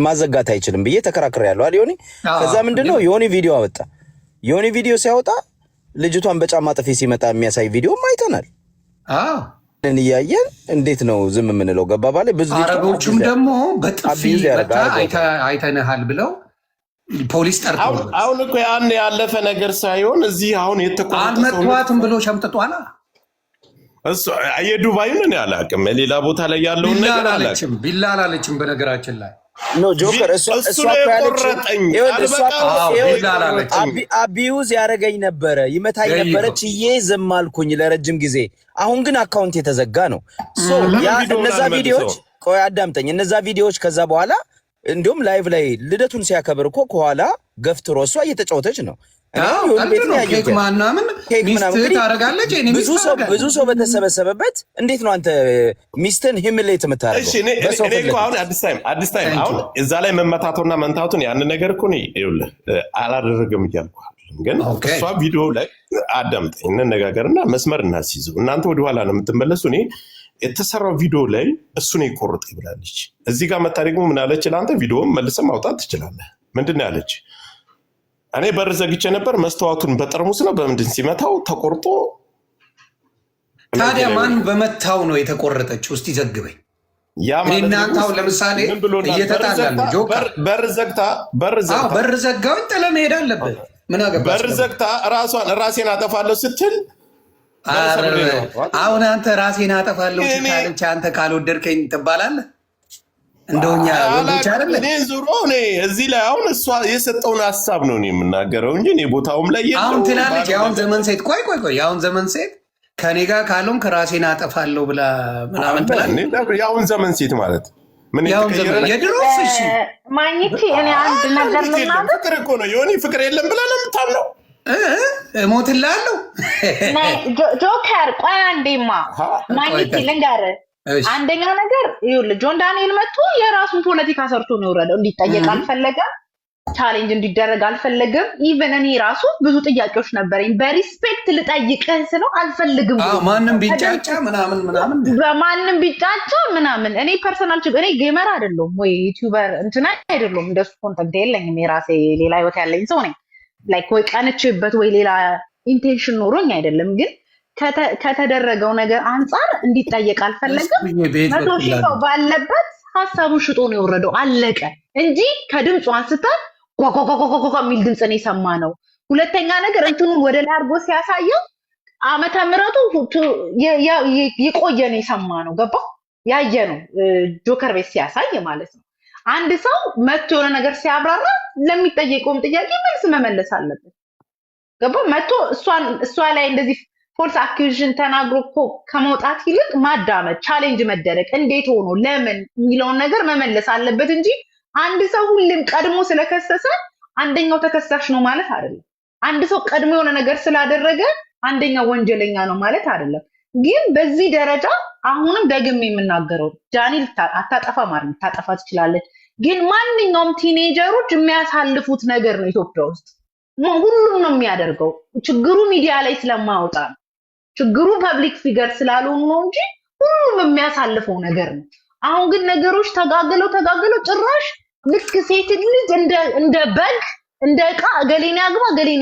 ማዘጋት አይችልም ብዬ ተከራክሬያለሁ አይደል ዮኒ። ከዛ ምንድነው ዮኒ ቪዲዮ አወጣ። የሆነ ቪዲዮ ሲያወጣ ልጅቷን በጫማ ጥፊ ሲመጣ የሚያሳይ ቪዲዮም አይተናል። እያየን እንዴት ነው ዝም የምንለው? ገባ ባለ ብዙ አረቦቹም ደግሞ በጥፊ አይተንሃል ብለው ፖሊስ ጠርተው አሁን እኮ ያን ያለፈ ነገር ሳይሆን እዚህ አሁን አልመቷትም ብሎ ሸምጥጧላ። እሱ የዱባዩን አላውቅም፣ ሌላ ቦታ ላይ ያለውን ነገር አላውቅም። ቢላል አለችም በነገራችን ላይ ኖ ጆከር እሷ አቢዩዝ ያደረገኝ ነበረ ይመታኝ ነበረ ችዬ ዝም አልኩኝ ለረጅም ጊዜ። አሁን ግን አካውንት የተዘጋ ነው። እነዛ ቪዲዮዎች ቆይ አዳምጠኝ። እነዛ ቪዲዮዎች ከዛ በኋላ እንዲሁም ላይቭ ላይ ልደቱን ሲያከብር እኮ ከኋላ ገፍትሮ እሷ እየተጫወተች ነው። ብዙ ሰው በተሰበሰበበት እንዴት ነው አንተ ሚስትን ሂምሌት የምታደርገው? አዲስ ታይም አሁን እዛ ላይ መመታቱና መንታቱን ያንን ነገር እኮ ይኸውልህ አላደረገም እያልኩ ግን እሷ ቪዲዮ ላይ አዳምጠኝ፣ እንነጋገርና መስመር እናስይዘው። እናንተ ወደኋላ ነው የምትመለሱ። እኔ የተሰራው ቪዲዮ ላይ እሱን ይቆርጥ ይብላለች። እዚህ ጋር መታ ደግሞ ምን አለች? ለአንተ ቪዲዮም መልሰህ ማውጣት ትችላለህ። ምንድን ነው ያለች? እኔ በር ዘግቼ ነበር፣ መስተዋቱን በጠርሙስ ነው በምንድን ሲመታው ተቆርጦ። ታዲያ ማን በመታው ነው የተቆረጠችው? እስቲ ዘግበኝ። እናንተው ለምሳሌ እየተጣላን ጆከር በር ዘጋው ጥለህ መሄድ አለብህ። ምን አገባህ? በር ዘግታ ራሴን አጠፋለሁ ስትል አሁን አንተ ራሴን አጠፋለሁ ስትል አንተ ካልወደድከኝ ትባላለህ። እንደውኛ ወንዶች አይደል? እኔ ዙሮ እዚህ ላይ አሁን እሷ የሰጠውን ሀሳብ ነው የምናገረው እንጂ እኔ ቦታውም ላይ አሁን ትላለች። የአሁን ዘመን ሴት ቆይ የአሁን ዘመን ሴት ከኔ ጋር ካልሆንክ ራሴን አጠፋለሁ ብላ ምናምን ትላለች። የአሁን ዘመን ሴት ማለት ምን የድሮ ፍሺ ማግኘት እኔ አንድ ነገር ልናገር። ፍቅር እኮ ነው የሆነ ፍቅር የለም ብላ ነው የምታምነው። እሞትልሃለሁ ጆከር ቆይ አንዴማ ማግኘት ልንገርህ። አንደኛ ነገር ይኸውልህ ጆን ዳንኤል መጥቶ የራሱን ፖለቲካ ሰርቶ ነው የወረደው። እንዲጠየቅ አልፈለገም፣ ቻሌንጅ እንዲደረግ አልፈለገም። ኢቨን እኔ ራሱ ብዙ ጥያቄዎች ነበረኝ። በሪስፔክት ልጠይቅህ ስለው አልፈልግም። ማንም ቢጫጫ ምናምን በማንም ቢጫጫ ምናምን እኔ ፐርሰናል ችግር እኔ ጌመር አይደለሁም ወይ ዩቲዩበር እንትና አይደለሁም። እንደሱ ኮንተንት የለኝም። የራሴ ሌላ ህይወት ያለኝ ሰው ነኝ። ላይክ ወይ ቀንቼበት ወይ ሌላ ኢንቴንሽን ኖሮኝ አይደለም። ግን ከተደረገው ነገር አንጻር እንዲጠየቅ አልፈለግም። 100,000 ሰው ባለበት ሀሳቡን ሽጦ ነው የወረደው። አለቀ እንጂ ከድምፁ አንስተን ጓጓጓጓጓ የሚል ድምፅ ነው የሰማነው። ሁለተኛ ነገር እንትኑን ወደ ላይ አድርጎ ሲያሳየው ዓመተ ምሕረቱ የቆየ ነው የሰማነው። ገባ ያየ ነው ጆከር ቤት ሲያሳይ ማለት ነው። አንድ ሰው መጥቶ የሆነ ነገር ሲያብራራ ለሚጠየቀውም ጥያቄ መልስ መመለስ አለበት። ገባ መጥቶ እሷ ላይ እንደዚህ ፎልስ አኪዩዥን ተናግሮ እኮ ከመውጣት ይልቅ ማዳመጥ፣ ቻሌንጅ መደረግ፣ እንዴት ሆኖ ለምን የሚለውን ነገር መመለስ አለበት እንጂ አንድ ሰው ሁሌም ቀድሞ ስለከሰሰ አንደኛው ተከሳሽ ነው ማለት አይደለም። አንድ ሰው ቀድሞ የሆነ ነገር ስላደረገ አንደኛው ወንጀለኛ ነው ማለት አይደለም። ግን በዚህ ደረጃ አሁንም ደግሜ የምናገረው ጃኒ አታጠፋ ማለት ታጠፋ ትችላለች። ግን ማንኛውም ቲኔጀሮች የሚያሳልፉት ነገር ነው። ኢትዮጵያ ውስጥ ሁሉም ነው የሚያደርገው። ችግሩ ሚዲያ ላይ ስለማያወጣ ነው። ችግሩ ፐብሊክ ፊገር ስላልሆኑ ነው እንጂ ሁሉም የሚያሳልፈው ነገር ነው። አሁን ግን ነገሮች ተጋግለው ጭራሽ ልክ ሴት ልጅ እንደ በግ እንደ ዕቃ ገሌን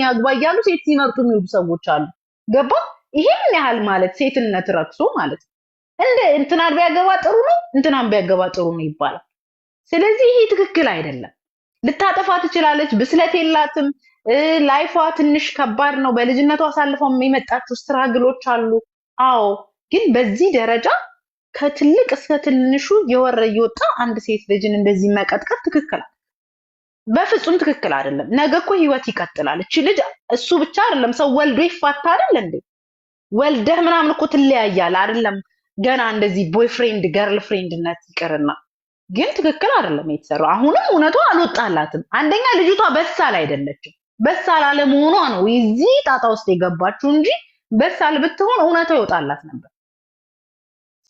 ያግባ እያሉ ሴት ሲመርጡ የሚውሉ ሰዎች አሉ። ገባ? ይሄን ያህል ማለት ሴትነት ረክሶ ማለት ነው። እንደ እንትናን ቢያገባ ጥሩ ነው፣ እንትናን ቢያገባ ጥሩ ነው ይባላል። ስለዚህ ይሄ ትክክል አይደለም። ልታጠፋ ትችላለች፣ ብስለት የላትም። ላይፏ ትንሽ ከባድ ነው። በልጅነቷ አሳልፈው የመጣችው ስትራግሎች አሉ። አዎ፣ ግን በዚህ ደረጃ ከትልቅ እስከ ትንሹ እየወጣ አንድ ሴት ልጅን እንደዚህ መቀጥቀጥ ትክክል በፍጹም ትክክል አይደለም። ነገ እኮ ህይወት ይቀጥላል። እቺ ልጅ እሱ ብቻ አይደለም ሰው ወልዶ ይፋታ አይደል እንዴ? ወልደህ ምናምን እኮ ትለያያለህ አይደለም? ገና እንደዚህ ቦይፍሬንድ ገርል ፍሬንድነት ይቅርና ግን ትክክል አይደለም የተሰራው። አሁንም እውነቷ አልወጣላትም። አንደኛ ልጅቷ በሳል አይደለችም። በሳል አለመሆኗ ነው እዚህ ጣጣ ውስጥ የገባችው እንጂ በሳል ብትሆን እውነቷ ይወጣላት ነበር።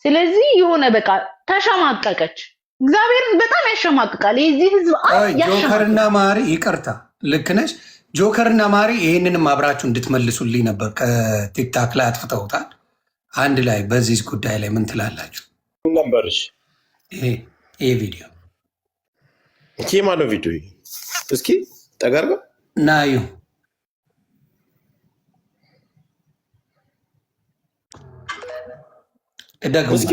ስለዚህ የሆነ በቃ ተሸማቀቀች። እግዚአብሔር በጣም ያሸማቅቃል። የዚህ ህዝብ ጆከርና ማሪ ይቅርታ፣ ልክ ነሽ። ጆከርና ማሪ ይህንንም አብራችሁ እንድትመልሱልኝ ነበር። ከቲክታክ ላይ አጥፍተውታል። አንድ ላይ በዚህ ጉዳይ ላይ ምን ትላላችሁ? ነበርሽ ይሄ ቪዲዮ ማለው ቪዲዮ እስኪ ጠጋርገ ናዩ እስኪ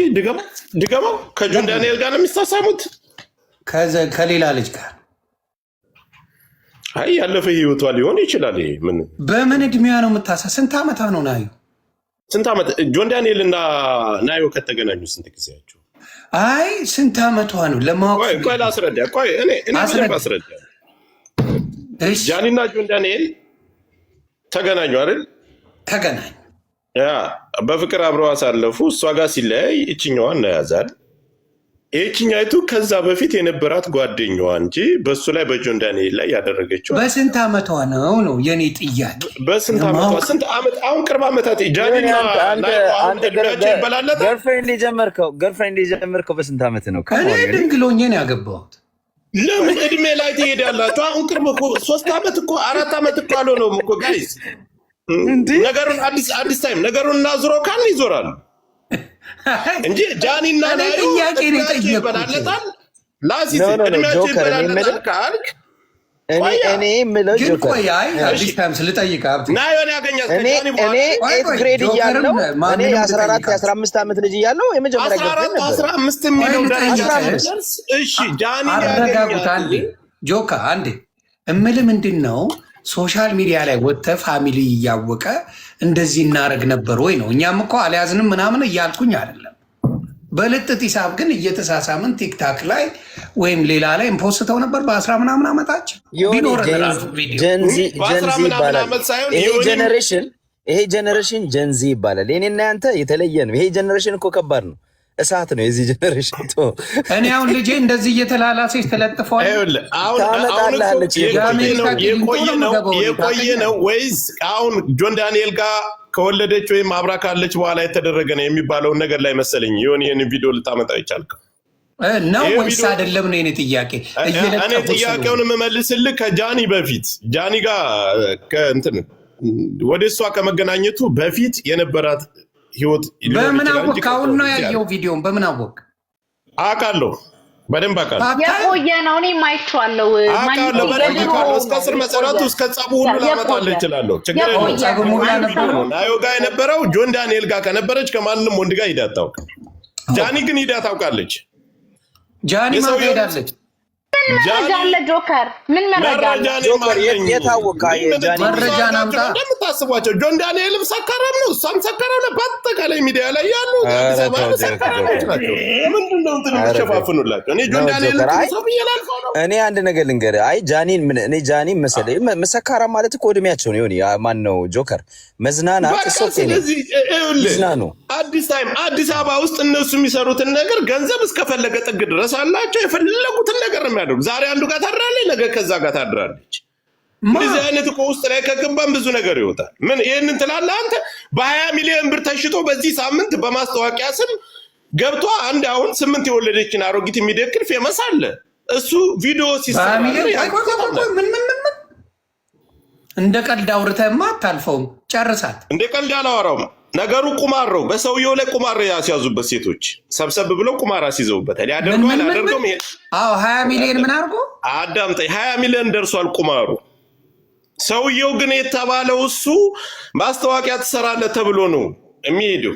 ድገመው። ከጆን ዳንኤል ጋር ነው የሚሳሳሙት? ከሌላ ልጅ ጋር። አይ ያለፈ ህይወቷ ሊሆን ይችላል። ይሄ ምን በምን እድሜዋ ነው የምታሳ? ስንት ዓመቷ ነው ናዩ? ስንት ዓመት ጆን ዳንኤል እና ናዮ ከተገናኙ ስንት ጊዜያቸው? አይ ስንት ዓመቷ ነው ለማወቅ? ቆይ ላስረዳ። ቆይ እኔ አስረዳ። ጃኒና ጆን ዳንኤል ተገናኙ አይደል? ተገናኙ። ያ በፍቅር አብረው አሳለፉ። እሷ ጋር ሲለያይ እችኛዋን ነው ያዛል። ይህችኛይቱ ከዛ በፊት የነበራት ጓደኛዋ እንጂ በእሱ ላይ በጆን ዳንኤል ላይ ያደረገችው በስንት ዓመቷ ነው የኔ ጥያቄ? በስንት ዓመቷ? ስንት ዓመት? አሁን ቅርብ ዓመታት ጃኒና ይበላለታል። ገርፍሬንድ የጀመርከው በስንት ዓመት ነው? እኔ ድንግሎኜ ነው ያገባሁት። ለምን እድሜ ላይ ትሄዳላችሁ? አሁን ቅርብ እኮ 3 ዓመት እኮ 4 ዓመት እኮ አልሆነውም እኮ ጋይስ። ነገሩን አዲስ ታይም ነገሩን እናዙረው ካልን ይዞራል እንጂ ጃኒና ናዮ ይበላለታል። ላሲስ እድሜያቸው ይበላለታል ካልክ እኔ የምለው አዲስ ታይም ስልጠይቅ ናዮን ያገኛት እኔ 8th ግሬድ እያለሁ እኔ 14 የ15 ዓመት ልጅ እያለሁ የመጀመሪያ ገርፍሬንድ ነበር። 15 የሚለው ደረጃ እሺ ጃኒ ያገኛት ጆካ አንዴ እምልህ ምንድን ነው ሶሻል ሚዲያ ላይ ወጥተህ ፋሚሊ እያወቀ እንደዚህ እናደርግ ነበር ወይ ነው። እኛም እኮ አልያዝንም ምናምን እያልኩኝ አይደለም። በልጥጥ ሂሳብ ግን እየተሳሳምን ቲክታክ ላይ ወይም ሌላ ላይ እንፖስተው ነበር በ10 ምናምን ዓመታችን ጀንዚ ይባላል። ይሄ ጀነሬሽን ጀንዚ ይባላል። የኔና ያንተ የተለየ ነው። ይሄ ጀነሬሽን እኮ ከባድ ነው። እሳት ነው የዚህ ጀነሬሽን። እኔ አሁን ልጄ እንደዚህ እየተላላሰች ተለጥፏል። የቆየ ነው ወይስ አሁን ጆን ዳንኤል ጋር ከወለደች ወይም አብራ ካለች በኋላ የተደረገ ነው የሚባለውን ነገር ላይ መሰለኝ ይህን ቪዲዮ ልታመጣው ይቻልከው ነው ወይስ አይደለም ነው የኔ ጥያቄ። እኔ ጥያቄውን የምመልስልህ ከጃኒ በፊት ጃኒ ጋር ከእንትን ወደ እሷ ከመገናኘቱ በፊት የነበራት ህይወት በምን አወቅ? አሁን ነው ያየው ቪዲዮን በምን አወቅ? አውቃለሁ፣ በደንብ አውቃለሁ። የቆየ ነው። እኔ ማይቻለው አውቃለሁ፣ በደንብ አውቃለሁ። እስከ ስር መሰረቱ እስከ ጸቡ ሁሉ ላመጣልህ እችላለሁ። ችግር የለውም። ናዮ ጋር የነበረው ጆን ዳንኤል ጋር ከነበረች ከማንም ወንድ ጋር ሂዳ አታውቅም። ጃኒ ግን ሂዳ ታውቃለች። ጃኒ ማን ሄዳለች? መረጃ አለ ጆከር። ምን መረጃ አለ ጆከር? የታወቀ መረጃ ናምጣ። እንደምታስቧቸው ጆን ዳንኤልም ሰካራም ነው፣ እሷም ሰካራም ነው። በአጠቃላይ ሚዲያ ላይ ያሉ ሰካራሞች ናቸው። ምንድነው እንትን የምትሸፋፍኑላቸው? እኔ ጆን ዳንኤል ሰው ብዬላልፈው ነው። እኔ አንድ ነገር ልንገርህ። አይ ጃኒን እኔ ጃኒን መሰለኝ መሰካራ ማለት እኮ እድሜያቸው ነው። ይሁን ማን ነው ጆከር መዝናናት ነው። አዲስ ታይም አዲስ አበባ ውስጥ እነሱ የሚሰሩትን ነገር ገንዘብ እስከፈለገ ጥግ ድረስ አላቸው። የፈለጉትን ነገር ነው። ዛሬ አንዱ ጋር ታድራለች፣ ነገ ከዛ ጋር ታድራለች። እንደዚህ አይነት እኮ ውስጥ ላይ ከገባን ብዙ ነገር ይወጣል። ምን ይሄንን ትላለህ አንተ? በ20 ሚሊዮን ብር ተሽጦ በዚህ ሳምንት በማስታወቂያ ስም ገብቶ አንድ አሁን 8 የወለደችን አሮጊት የሚደክር ፌመስ አለ። እሱ ቪዲዮ ሲሰራ እንደ ቀልድ አውርተህማ አታልፈውም። ጨርሳት። እንደ ቀልድ አላወራውም። ነገሩ ቁማር ነው። በሰውየው ላይ ቁማር ያስያዙበት ሴቶች ሰብሰብ ብለው ቁማር አስይዘውበታል። ያደርገዋል አደርገውም። 20 ሚሊዮን ምን አድርጎ አዳምጠኝ፣ 20 ሚሊዮን ደርሷል ቁማሩ። ሰውየው ግን የተባለው እሱ ማስታወቂያ ትሰራለህ ተብሎ ነው የሚሄደው።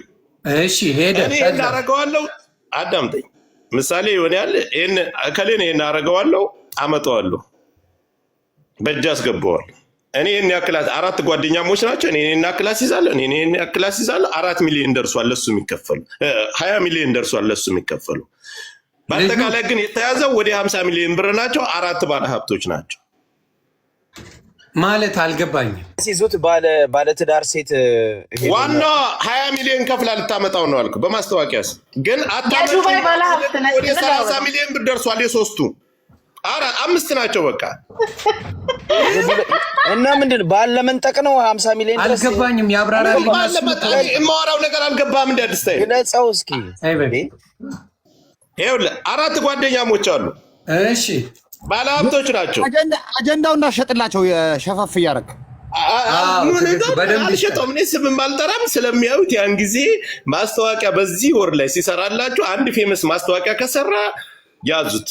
እሺ ሄደ። እኔ እናረገዋለሁ። አዳምጠኝ፣ ምሳሌ ይሆናል። እከሌን ይሄን አረገዋለሁ፣ አመጣዋለሁ፣ በእጅ አስገባዋለሁ። እኔ ይሄን ያክላት 4 ጓደኛሞች ናቸው። እኔ ይሄን ያክላስ ይዛለሁ፣ እኔ ይሄን ያክላስ ይዛለሁ። 4 ሚሊዮን ደርሷል ለሱ የሚከፈሉ፣ 20 ሚሊዮን ደርሷል ለሱ የሚከፈሉ። በአጠቃላይ ግን የተያዘው ወደ 50 ሚሊዮን ብር ናቸው። 4 ባለ ሀብቶች ናቸው ማለት አልገባኝም። ሲዙት ባለ ትዳር ሴት ዋና 20 ሚሊዮን ከፍላ ልታመጣው ነው አልኩ። በማስታወቂያስ ግን የዱባይ ባለ ሀብት ነው። ወደ 30 ሚሊዮን ብር ደርሷል የሶስቱ። 5 ናቸው በቃ። እና ምንድን ባል ለመንጠቅ ነው 50 ሚሊዮን ድረስ? አልገባኝም። ያብራራል። የማወራው ነገር አልገባም። እንደ አዲስ ታይ ግለጸው እስኪ። ይኸውልህ 4 ጓደኛሞች አሉ። እሺ ባለሀብቶች ናቸው። አጀንዳው እንዳሸጥላቸው ሸፋፍ እያደረግ አልሸጠውም። እኔ ስምም አልጠራም ስለሚያዩት ያን ጊዜ ማስታወቂያ በዚህ ወር ላይ ሲሰራላቸው አንድ ፌመስ ማስታወቂያ ከሰራ ያዙት።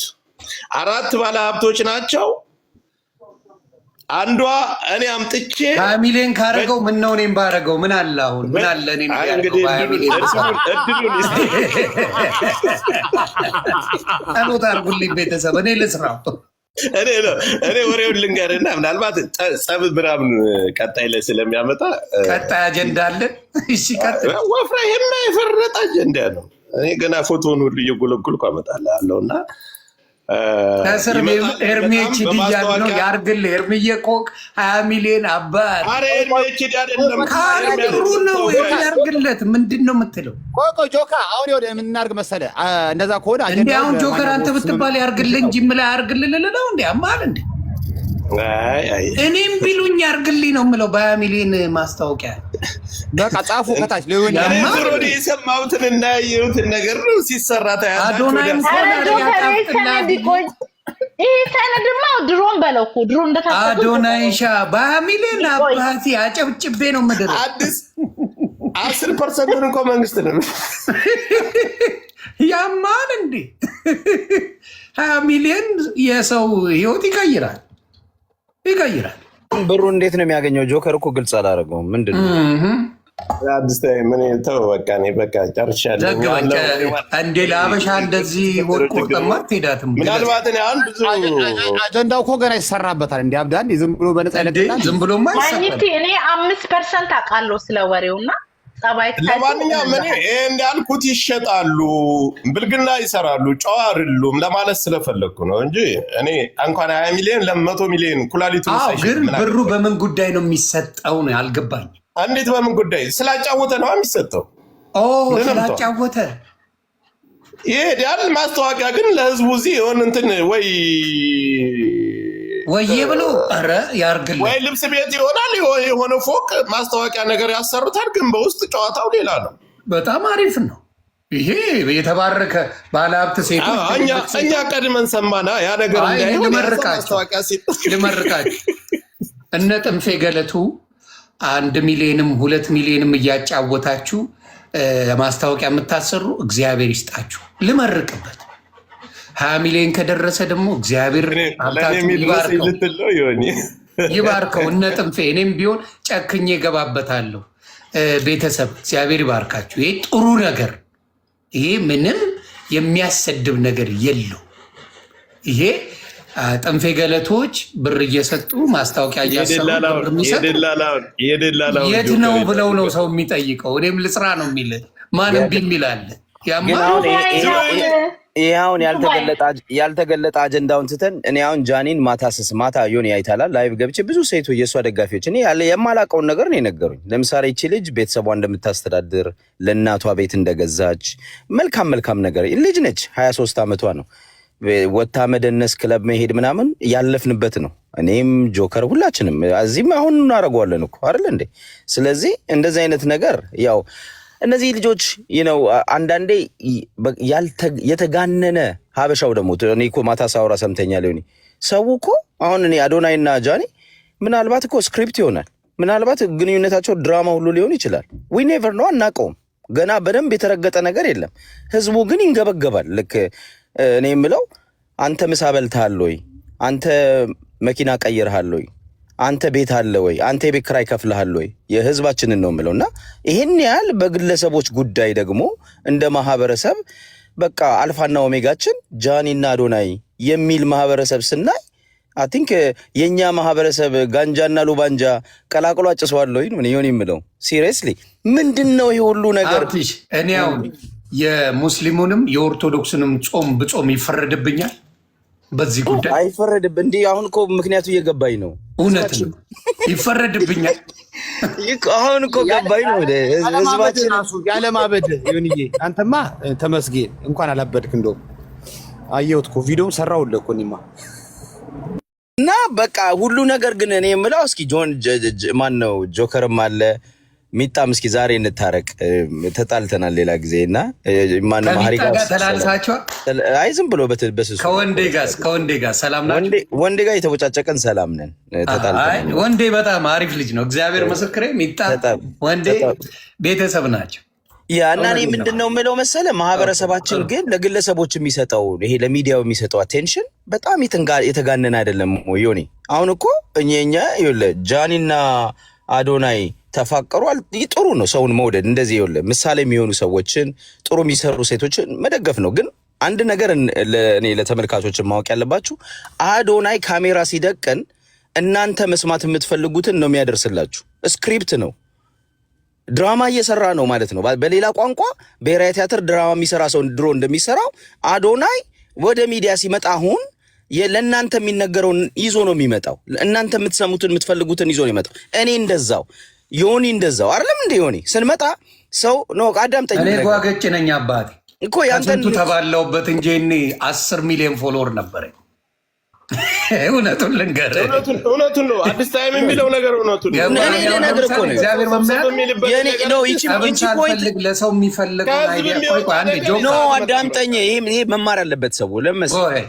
4 ባለሀብቶች ናቸው። አንዷ እኔ አምጥቼ 20 ሚሊዮን ካረገው ምን ነው እኔም ባረገው ምን አለ አሁን ምን አለ እኔ እንግዲህ እድሉን ጸሎት አድርጉልኝ ቤተሰብ እኔ ልስራው እኔ ወሬውን ልንገርና ምናልባት ጸብ ምናምን ቀጣይ ላይ ስለሚያመጣ ቀጣይ አጀንዳ አለን። እሺ ቀጣይ ወፍራ የማይፈረጥ አጀንዳ ነው። እኔ ገና ፎቶውን ሁሉ እየጎለጎልኩ አመጣልሃለሁ እና ከስር ኤርሜች ዲያል ነው ያርግልህ። ኤርሚዬ ኮክ 20 ሚሊዮን አባት አረ ኤርሜች ዲያል አይደለም ካረግሩ ነው ያርግለት። ምንድን ነው የምትለው? ቆይ ጆካ አሁን ወደ የምናርግ መሰለህ እንደዛ ከሆነ እንዴ አሁን ጆከር አንተ ብትባል ያርግልህ እንጂ ምን ላይ ያርግልህ ልለው እንዴ አማል እንዴ እኔም ቢሉኝ ያርግልኝ ነው የምለው። በ20 ሚሊዮን ማስታወቂያ በቃ ጻፉ ከታች ሊሆን ያማል። የሰማሁትን እና ያየሁትን ነገር ነው ሲሰራ ታያላችሁ። አዶናይም ይሄ ሰነድማ ድሮን በለው እኮ ድሮ እንደታሰበ አዶናይሻ በ20 ሚሊዮን አባቴ አጨብጭቤ ነው ምድር አዲስ 10% እንኳን መንግስት ነው ያማል እንዴ 20 ሚሊዮን የሰው ህይወት ይቀይራል። ብሩ እንዴት ነው የሚያገኘው? ጆከር እኮ ግልጽ አላደረገውም። ምንድን ነው አዲስ ታይም ምን ተው በቃ እኔ በቃ ጨርሻለሁ። እንዴ ለአበሻ እንደዚህ ወርቆ ተማት ሄዳትም ምናልባት እኔ አንድ ብዙ አጀንዳው እኮ ገና ይሰራበታል። እንዴ አብዳን ዝም ብሎ በነፃ ይለቀቃል። ዝም ብሎማ ይሰራል። እኔ 5% አውቃለሁ ስለወሬውና ለማንኛውም እኔ እንዳልኩት ይሸጣሉ፣ ብልግና ይሰራሉ፣ ጨዋ አይደሉም ለማለት ስለፈለግኩ ነው እንጂ እኔ እንኳን 20 ሚሊዮን ለ100 ሚሊዮን ኩላሊቱ ግን ብሩ በምን ጉዳይ ነው የሚሰጠው ነው ያልገባኝ። እንዴት በምን ጉዳይ? ስላጫወተ ነው የሚሰጠው። ስላጫወተ ይሄዳል። ማስታወቂያ ግን ለህዝቡ እዚህ የሆነ እንትን ወይ ብሎ ኧረ ያርግልህ ወይ ልብስ ቤት ይሆናል የሆነ ፎቅ ማስታወቂያ ነገር ያሰሩታል፣ ግን በውስጥ ጨዋታው ሌላ ነው። በጣም አሪፍ ነው ይሄ። የተባረከ ባለሀብት ሴቶች እኛ ቀድመን ሰማና ያ ነገር ልመርቃችሁ እነ ጥንፌ ገለቱ 1 ሚሊዮንም 2 ሚሊዮንም እያጫወታችሁ ማስታወቂያ የምታሰሩ እግዚአብሔር ይስጣችሁ። ልመርቅበት 20 ሚሊዮን ከደረሰ ደግሞ እግዚአብሔር ይባርከው። እነ ጥንፌ እኔም ቢሆን ጨክኜ ገባበታለሁ። ቤተሰብ እግዚአብሔር ይባርካችሁ። ይሄ ጥሩ ነገር፣ ይሄ ምንም የሚያሰድብ ነገር የለው። ይሄ ጥንፌ ገለቶች ብር እየሰጡ ማስታወቂያ እያሰሩ የት ነው ብለው ነው ሰው የሚጠይቀው። እኔም ልስራ ነው የሚል ማንም ቢሚላለ ይሄ አሁን ያልተገለጠ አጀንዳውን ትተን እኔ አሁን ጃኒን ማታ ዮኒ አይታላል ላይቭ ገብቼ ብዙ ሴቶች የእሷ ደጋፊዎች እኔ የማላውቀውን ነገር ነው የነገሩኝ። ለምሳሌ ይቺ ልጅ ቤተሰቧ እንደምታስተዳድር ለእናቷ ቤት እንደገዛች መልካም ነገር ልጅ ነች። 23 ዓመቷ ነው። ወታ መደነስ ክለብ መሄድ ምናምን ያለፍንበት ነው። እኔም ጆከር ሁላችንም እዚህም አሁን እናደርገዋለን እኮ አይደል እንዴ? ስለዚህ እንደዚህ አይነት ነገር ያው እነዚህ ልጆች ነው አንዳንዴ የተጋነነ ሀበሻው ደግሞ እኔ እኮ ማታ ሳውራ ሰምተኛል። ሊሆን ሰው እኮ አሁን እኔ አዶናይና ጃኒ ምናልባት እኮ ስክሪፕት ይሆናል፣ ምናልባት ግንኙነታቸው ድራማ ሁሉ ሊሆን ይችላል። ዊ ኔቨር ነው፣ አናውቀውም። ገና በደንብ የተረገጠ ነገር የለም። ህዝቡ ግን ይንገበገባል። ልክ እኔ የምለው አንተ ምሳ በልተሃል ወይ? አንተ መኪና ቀይረሃል ወይ? አንተ ቤት አለ ወይ? አንተ የቤት ኪራይ ከፍለሃል ወይ? የህዝባችንን ነው የምለው። እና ይህን ያህል በግለሰቦች ጉዳይ ደግሞ እንደ ማህበረሰብ በቃ አልፋና ኦሜጋችን ጃኒና አዶናይ የሚል ማህበረሰብ ስናይ አይ ቲንክ የኛ ማህበረሰብ ጋንጃና ሉባንጃ ቀላቅሎ አጭሰዋል ወይ ነው የምለው። ሲሪየስሊ ምንድነው ይሄ ሁሉ ነገር? እኔ አሁን የሙስሊሙንም የኦርቶዶክስንም ጾም ብጾም ይፈረድብኛል? በዚህ ጉዳይ አይፈረድብ እንዴ? አሁን እኮ ምክንያቱ እየገባኝ ነው። እውነት ነው ይፈረድብኛል። አሁን እኮ ገባኝ ነው። ህዝባችን ያለማበድ ይሁንዬ። አንተማ ተመስገን እንኳን አላበድክ። እንደውም አየሁት እኮ ቪዲዮም ሰራሁልህ እኮ እኔማ። እና በቃ ሁሉ ነገር ግን እኔ የምለው እስኪ ማን ነው ጆከርም አለ ሚጣም እስኪ ዛሬ እንታረቅ። ተጣልተናል ሌላ ጊዜ እና ማን ማህሪ ጋር ተላልሳችኋል? አይ ዝም ብሎ በስሱ ከወንዴ ጋር ሰላም ናችሁ? ወንዴ ጋር የተወጫጨቀን ሰላም ነን። ተጣልተናል። ወንዴ በጣም አሪፍ ልጅ ነው። እግዚአብሔር ምስክሬ። ሚጣ ወንዴ ቤተሰብ ናቸው። ያና እኔ ምንድነው የምለው መሰለ ማህበረሰባችን ግን ለግለሰቦች የሚሰጠው ይሄ ለሚዲያው የሚሰጠው አቴንሽን በጣም የተጋነነ አይደለም ዮኒ። አሁን እኮ እኛ ይኸውልህ ጃኒና አዶናይ ተፋቀሯል። ጥሩ ነው ሰውን መውደድ እንደዚህ ይኸውልህ ምሳሌ የሚሆኑ ሰዎችን ጥሩ የሚሰሩ ሴቶችን መደገፍ ነው። ግን አንድ ነገር እኔ ለተመልካቾች ማወቅ ያለባችሁ አዶናይ ካሜራ ሲደቅን እናንተ መስማት የምትፈልጉትን ነው የሚያደርስላችሁ። ስክሪፕት ነው ድራማ እየሰራ ነው ማለት ነው። በሌላ ቋንቋ ብሔራዊ ቲያትር ድራማ የሚሰራ ሰው ድሮ እንደሚሰራው አዶናይ ወደ ሚዲያ ሲመጣ አሁን ለእናንተ የሚነገረውን ይዞ ነው የሚመጣው። እናንተ የምትሰሙትን የምትፈልጉትን ይዞ ነው የሚመጣው። እኔ እንደዛው ዮኒ እንደዛው አይደለም እንደ ዮኒ ስንመጣ ሰው ነው አዳምጠኝ። እኔ ጓገጭ ነኝ አባቴ እኮ ያንተን ተባለውበት እንጂ እኔ 10 ሚሊዮን ፎሎወር ነበረኝ። እውነቱን ልንገርህ እውነቱን ነው። አዲስ ታይም የሚለው ነገር እውነቱን ነው። እግዚአብሔር በሚያፈልግ ለሰው የሚፈልግ አዳምጠኝ። ይሄ መማር አለበት ሰው ለምሳሌ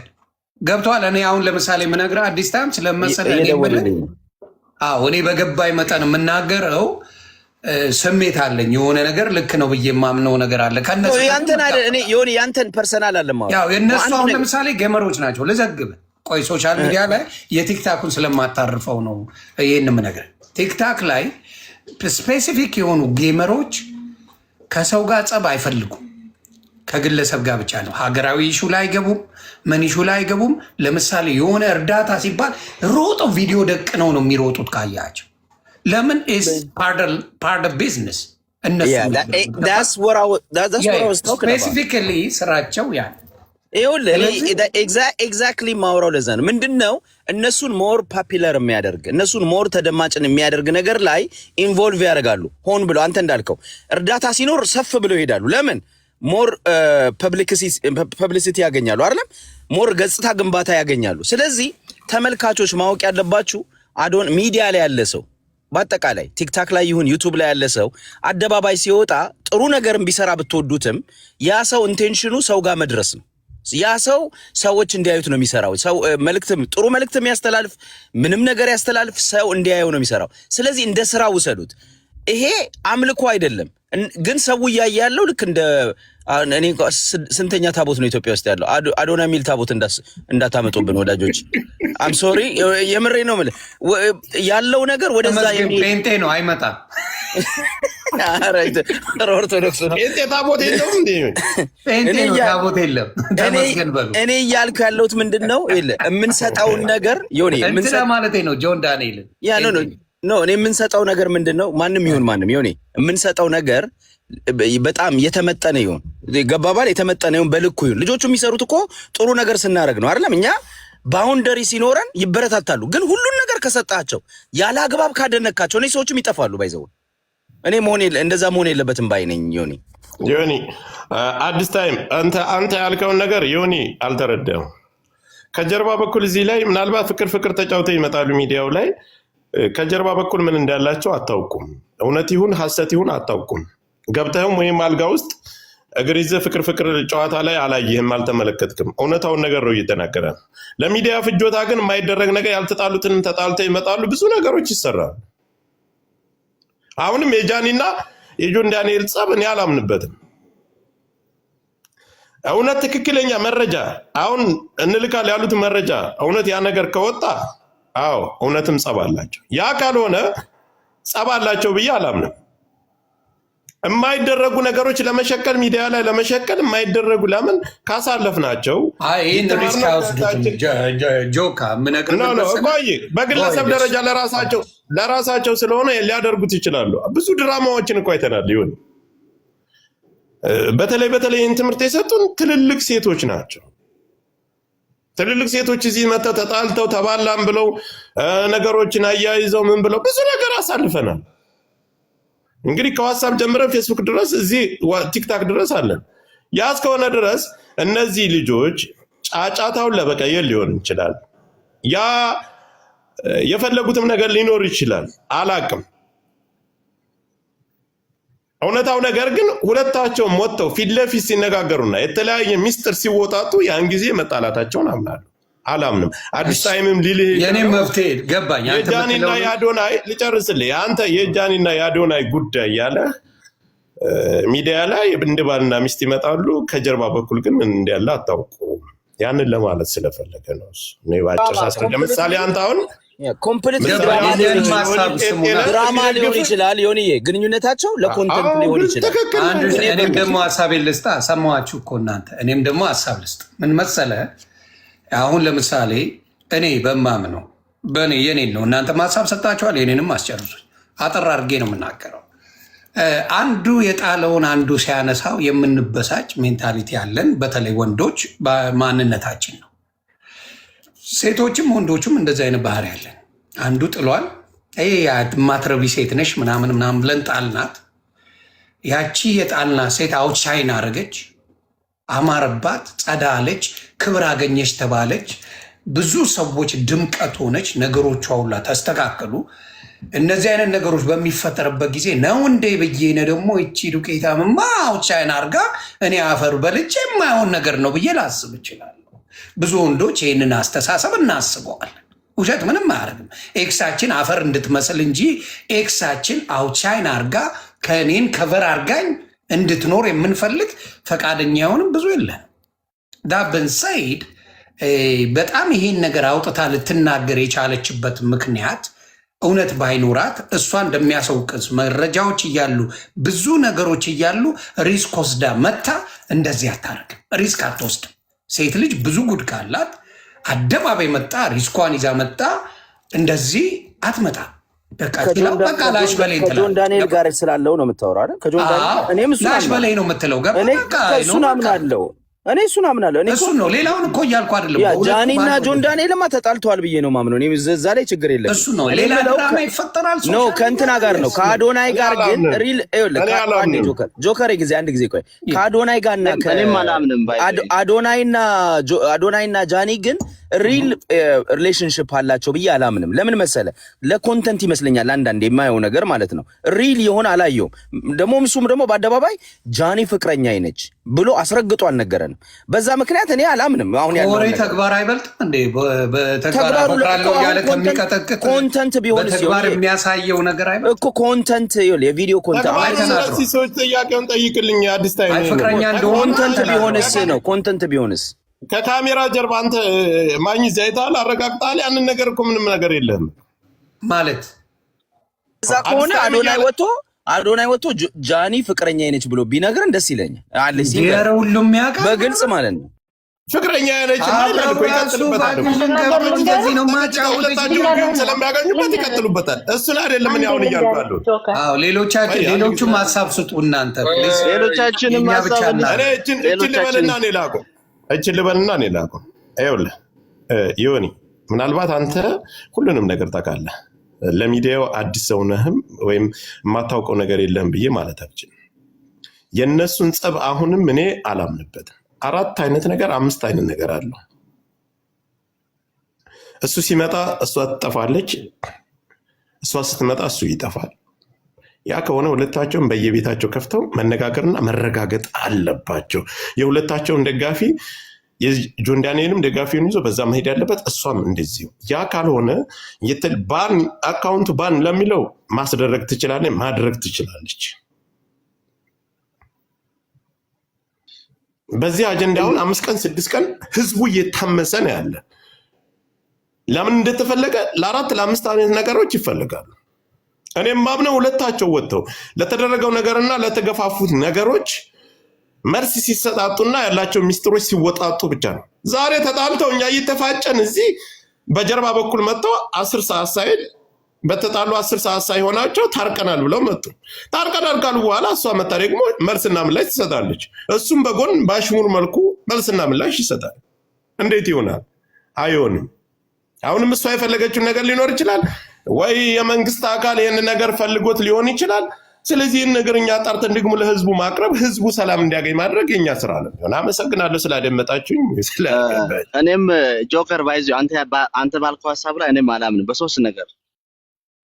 ገብቷል። እኔ አሁን ለምሳሌ የምነግርህ አዲስ ታይም ስለመሰለ እኔ በገባኝ መጠን የምናገረው ስሜት አለኝ። የሆነ ነገር ልክ ነው ብዬ የማምነው ነገር አለ። ያንተን ፐርሰናል አለማ የእነሱ አሁን ለምሳሌ ገመሮች ናቸው። ልዘግብ ቆይ ሶሻል ሚዲያ ላይ የቲክታኩን ስለማታርፈው ነው ይህን የምነግርህ። ቲክታክ ላይ ስፔሲፊክ የሆኑ ጌመሮች ከሰው ጋር ጸብ አይፈልጉም። ከግለሰብ ጋር ብቻ ነው። ሀገራዊ ኢሹ ላይ አይገቡም። ምን ኢሹ ላይ አይገቡም። ለምሳሌ የሆነ እርዳታ ሲባል ሮጦ ቪዲዮ ደቅነው ነው የሚሮጡት ካያቸው። ለምን ፓርት ኦፍ ቢዝነስ እነሱ ስፔሲፊካሊ ስራቸው ያ ኤግዛክትሊ ማውራው ለዛ ነው። ምንድነው እነሱን ሞር ፖፑላር የሚያደርግ እነሱን ሞር ተደማጭን የሚያደርግ ነገር ላይ ኢንቮልቭ ያደርጋሉ። ሆን ብለው አንተ እንዳልከው እርዳታ ሲኖር ሰፍ ብለው ይሄዳሉ። ለምን ሞር ፐብሊሲቲ ያገኛሉ አይደለም? ሞር ገጽታ ግንባታ ያገኛሉ። ስለዚህ ተመልካቾች ማወቅ ያለባችሁ አዶን ሚዲያ ላይ ያለ ሰው በአጠቃላይ ቲክታክ ላይ ይሁን ዩቱብ ላይ ያለ ሰው አደባባይ ሲወጣ ጥሩ ነገርን ቢሰራ ብትወዱትም ያ ሰው ኢንቴንሽኑ ሰው ጋር መድረስ ነው። ያ ሰው ሰዎች እንዲያዩት ነው የሚሰራው። ሰው መልእክትም ጥሩ መልእክትም ያስተላልፍ ምንም ነገር ያስተላልፍ ሰው እንዲያየው ነው የሚሰራው። ስለዚህ እንደ ስራ ውሰዱት። ይሄ አምልኮ አይደለም። ግን ሰው እያየ ያለው ልክ እንደ እኔ ስንተኛ ታቦት ነው ኢትዮጵያ ውስጥ ያለው? አዶና ሚል ታቦት እንዳታመጡብን ወዳጆች። አም ሶሪ የምሬ ነው የምልህ ያለው ነገር ወደዛ ጴንጤ ነው አይመጣም። ኦርቶዶክስ ነው ጴንጤ ታቦት የለውም እንዴ? ጴንጤ ነው ታቦት የለም። ተመስገን በሉ። እኔ እያልኩ ያለሁት ምንድነው የምንሰጠው ነገር ዮኒ ምን ማለት ነው? ጆን ዳንኤል ያ ነው እኔ የምንሰጠው ነገር ምንድነው? ማንም ይሁን ማንም ዮኒ የምንሰጠው ነገር በጣም የተመጠነ ይሁን ገባባል የተመጠነ ይሁን በልኩ ይሁን። ልጆቹ የሚሰሩት እኮ ጥሩ ነገር ስናደርግ ነው አይደለም? እኛ ባውንደሪ ሲኖረን ይበረታታሉ። ግን ሁሉን ነገር ከሰጣቸው ያለ አግባብ ካደነካቸው እኔ ሰዎችም ይጠፋሉ። ባይዘው እኔ እንደዛ መሆን የለበትም ባይ ነኝ። ዮኒ አዲስ ታይም አንተ ያልከውን ነገር ዮኒ አልተረዳም። ከጀርባ በኩል እዚህ ላይ ምናልባት ፍቅር ተጫውተው ይመጣሉ ሚዲያው ላይ። ከጀርባ በኩል ምን እንዳላቸው አታውቁም። እውነት ይሁን ሐሰት ይሁን አታውቁም። ገብተህም ወይም አልጋ ውስጥ እግር ይዘህ ፍቅር ጨዋታ ላይ አላየህም፣ አልተመለከትክም። እውነታውን ነገር ነው እየተናገረ። ለሚዲያ ፍጆታ ግን የማይደረግ ነገር ያልተጣሉትንም ተጣልተው ይመጣሉ። ብዙ ነገሮች ይሰራሉ። አሁንም የጃኒና የጆን ዳንኤል ጸብ እኔ አላምንበትም። እውነት ትክክለኛ መረጃ አሁን እንልካል ያሉት መረጃ እውነት ያ ነገር ከወጣ አዎ እውነትም ጸብ አላቸው። ያ ካልሆነ ጸብ አላቸው ብዬ አላምንም። የማይደረጉ ነገሮች ለመሸቀል ሚዲያ ላይ ለመሸቀል የማይደረጉ ለምን ካሳለፍናቸው በግለሰብ ደረጃ ለራሳቸው ስለሆነ ሊያደርጉት ይችላሉ። ብዙ ድራማዎችን እኮ አይተናል። ሊሆን በተለይ ይህን ትምህርት የሰጡን ትልልቅ ሴቶች ናቸው። ትልልቅ ሴቶች እዚህ መጥተው ተጣልተው ተባላም ብለው ነገሮችን አያይዘው ምን ብለው ብዙ ነገር አሳልፈናል። እንግዲህ ከዋትስአፕ ጀምረን ፌስቡክ ድረስ እዚህ ቲክታክ ድረስ አለን። ያ እስከሆነ ድረስ እነዚህ ልጆች ጫጫታውን ለበቀየር ሊሆን ይችላል። ያ የፈለጉትም ነገር ሊኖር ይችላል። አላቅም። እውነታው ነገር ግን ሁለታቸውም ወጥተው ፊት ለፊት ሲነጋገሩና የተለያየ ሚስጥር ሲወጣጡ ያን ጊዜ መጣላታቸውን አምናለሁ። አላምንም። አዲስ ታይምም ሊልህ የኔ መፍትሄ ገባኝ። የጃኒና የአዶናይ ልጨርስልህ። አንተ የጃኒና የአዶናይ ጉዳይ ያለ ሚዲያ ላይ እንደ ባልና ሚስት ይመጣሉ፣ ከጀርባ በኩል ግን ምን እንዳለ አታውቁም። ያንን ለማለት ስለፈለገ ነው እሱ። እኔ ባጭር ሳስረዳ ለምሳሌ አንተ አሁን ኮምፕሊት ድራማ ሊሆን ይችላል። ዮኒዬ ግንኙነታቸው ለኮንተንት ሊሆን ይችላል። እኔም ደግሞ ሀሳቤን ልስጥ። ሰማችሁ እኮ እናንተ። እኔም ደግሞ ሀሳብ ልስጥ። ምን መሰለህ፣ አሁን ለምሳሌ እኔ በማምነው በእኔ የኔን ነው። እናንተ ሀሳብ ሰጣችኋል፣ የኔንም አስጨርሱኝ። አጠር አድርጌ ነው የምናገረው። አንዱ የጣለውን አንዱ ሲያነሳው የምንበሳጭ ሜንታሊቲ ያለን በተለይ ወንዶች ማንነታችን ነው። ሴቶችም ወንዶችም እንደዚህ አይነት ባህሪ ያለን። አንዱ ጥሏል፣ ማትረቢ ሴት ነሽ ምናምን ምናምን ብለን ጣልናት። ያቺ የጣልናት ሴት አውትሻይን አረገች፣ አማረባት፣ ጸዳ አለች፣ ክብር አገኘች ተባለች። ብዙ ሰዎች ድምቀት ሆነች፣ ነገሮቿ ሁላ ተስተካከሉ። እነዚህ አይነት ነገሮች በሚፈጠርበት ጊዜ ነው እንዴ ብዬ ነው ደግሞ እቺ ዱቄታምማ አውትሻይን አርጋ እኔ አፈር በልቼ የማይሆን ነገር ነው ብዬ ላስብ እችላለሁ። ብዙ ወንዶች ይህንን አስተሳሰብ እናስበዋለን። ውሸት ምንም አያደርግም። ኤክሳችን አፈር እንድትመስል እንጂ ኤክሳችን አውትሻይን አርጋ ከእኔን ከቨር አርጋኝ እንድትኖር የምንፈልግ ፈቃደኛ የሆንም ብዙ የለን። ዳብን ሰይድ በጣም ይሄን ነገር አውጥታ ልትናገር የቻለችበት ምክንያት እውነት ባይኖራት እሷ እንደሚያሰውቅስ መረጃዎች እያሉ ብዙ ነገሮች እያሉ ሪስክ ወስዳ መታ እንደዚህ አታረግም። ሪስክ አትወስድም። ሴት ልጅ ብዙ ጉድ ካላት አደባባይ መጣ ሪስኳን ይዛ መጣ እንደዚህ አትመጣ። በቃ ላሽ በላይ ከጆን ዳንኤል ጋር ስላለው ነው የምታወራው አይደል? ከጆን ዳንኤል እኔም ላሽ በላይ ነው የምትለው። ገባ እሱን አምናለሁ። እኔ እሱን አምናለሁ። እኔ እሱን ነው ሌላውን እኮ እያልኩ አይደለም። ጃኒና ጆን ዳንኤልማ ተጣልተዋል ብዬ ነው ማምነው። እኔ እዛ ላይ ችግር የለም። እሱ ነው ሌላ ድራማ ይፈጠራል። ኖ ከእንትና ጋር ነው ከአዶናይ ጋር ግን ሪል ጆከር ጊዜ አንድ ጊዜ ቆይ ከአዶናይ ጋርና አዶናይና ጃኒ ግን ሪል ሪሌሽንሽፕ አላቸው ብዬ አላምንም። ለምን መሰለ? ለኮንተንት ይመስለኛል አንዳንድ የማየው ነገር ማለት ነው። ሪል የሆነ አላየውም። ደግሞ እሱም ደግሞ በአደባባይ ጃኒ ፍቅረኛ አይነች ብሎ አስረግጦ አልነገረንም። በዛ ምክንያት እኔ አላምንም። አሁን ያለው ወሬ ተግባር አይበልጥም እንዴ? በተግባር አፈቅራለሁ ያለ ከሚቀጠቅጥ ኮንተንት ቢሆንስ ተግባር የሚያሳየው ነገር አይበልጥ እኮ ኮንተንት የቪዲዮ ኮንተንት አይተናል። ሰዎች ጥያቄውን ጠይቅልኝ። አዲስ ታይም ፍቅረኛ እንደሆነ ኮንተንት ቢሆንስ ነው ኮንተንት ቢሆንስ ከካሜራ ጀርባ አንተ ማኝ ዘይታል አረጋግጣል። ያንን ነገር እኮ ምንም ነገር የለም ማለት እዛ ከሆነ አዶናይ ወጥቶ ጃኒ ፍቅረኛ ነች ብሎ ቢነግረን ደስ ይለኛል። አለ ሲገር ሁሉም ያውቃል በግልጽ ማለት ነው። ፍቅረኛ ነች ማለት ነው። ይቀጥሉበታል። እንደዚህ ነው ማጫወታችሁ ስለሚያገኙበት ይቀጥሉበታል። እሱን አይደለም ምን ያውን እያልኩ አዎ ሌሎቹም ሀሳብ ስጡ እናንተ ፕሊዝ። ሌሎቻችንም ሀሳብ እኔ እቺን ልበልና እኔ ላቁም እችን ልበልና እኔ ላቁም። ይኸውልህ ዮኒ ምናልባት አንተ ሁሉንም ነገር ታውቃለህ። ለሚዲያው አዲስ ሰው ነህም ወይም የማታውቀው ነገር የለህም ብዬ ማለት አልችልም። የእነሱን ጸብ አሁንም እኔ አላምንበትም። 4 አይነት ነገር 5 አይነት ነገር አለው። እሱ ሲመጣ እሷ ትጠፋለች፣ እሷ ስትመጣ እሱ ይጠፋል። ያ ከሆነ ሁለታቸውን በየቤታቸው ከፍተው መነጋገርና መረጋገጥ አለባቸው። የሁለታቸውን ደጋፊ የጆን ዳንኤልም ደጋፊውን ይዞ በዛ መሄድ ያለበት፣ እሷም እንደዚሁ። ያ ካልሆነ ባን አካውንቱ ባን ለሚለው ማስደረግ ትችላለች፣ ማድረግ ትችላለች። በዚህ አጀንዳውን 5 ቀን 6 ቀን ህዝቡ እየታመሰ ነው ያለ። ለምን እንደተፈለገ ለ4 ለ5 አይነት ነገሮች ይፈልጋሉ። እኔም ማምነው ሁለታቸው ወጥተው ለተደረገው ነገርና ለተገፋፉት ነገሮች መልስ ሲሰጣጡና ያላቸው ሚስጥሮች ሲወጣጡ ብቻ ነው። ዛሬ ተጣልተው እኛ እየተፋጨን እዚህ በጀርባ በኩል መጥተው 10 ሰዓት ሳይል በተጣሉ 10 ሰዓት ሳይሆናቸው ታርቀናል ብለው መጡ። ታርቀናል ካሉ በኋላ እሷ መጣ ደግሞ መልስና ምላሽ ትሰጣለች። እሱም በጎን ባሽሙር መልኩ መልስና ምላሽ ይሰጣል። እንዴት ይሆናል? አይሆንም። አሁንም እሷ የፈለገችው ነገር ሊኖር ይችላል ወይ የመንግስት አካል ይህን ነገር ፈልጎት ሊሆን ይችላል። ስለዚህ ይህን ነገር እኛ ጣርተን ደግሞ ለህዝቡ ማቅረብ፣ ህዝቡ ሰላም እንዲያገኝ ማድረግ የኛ ስራ ነው። አመሰግናለሁ ስላደመጣችሁኝ። እኔም ጆከር ባይዞ አንተ ባልከው ሀሳብ ላይ እኔም አላምንም በ3 ነገር።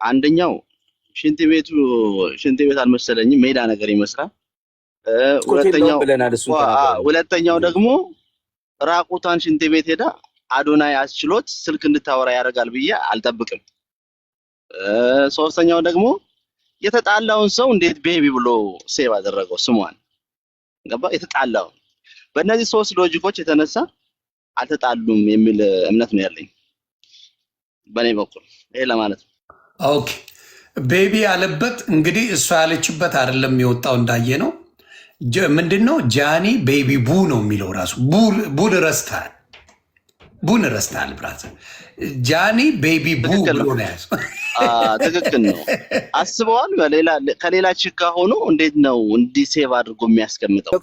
አንደኛው ሽንት ቤት አልመሰለኝም፣ ሜዳ ነገር ይመስላል። ሁለተኛው ደግሞ ራቁታን ሽንት ቤት ሄዳ አዶናይ አስችሎት ስልክ እንድታወራ ያደርጋል ብዬ አልጠብቅም። ሶስተኛው ደግሞ የተጣላውን ሰው እንዴት ቤቢ ብሎ ሴቭ አደረገው ስሟን? ገባ? የተጣላው በእነዚህ ሶስት ሎጂኮች የተነሳ አልተጣሉም የሚል እምነት ነው ያለኝ በኔ በኩል ይሄ ለማለት ነው። ኦኬ ቤቢ ያለበት እንግዲህ እሷ ያለችበት አይደለም የወጣው እንዳየ ነው። ምንድነው ጃኒ ቤቢ ቡ ነው የሚለው ራሱ ቡን ረስታል። ቡን ረስታል ብራዘር። ጃኒ ቤቢ ቡ ብሎ ነው ያዘው። ትክክል ነው። አስበዋል። ከሌላ ችግር ሆኖ እንዴት ነው እንዲህ ሴቭ አድርጎ የሚያስቀምጠው?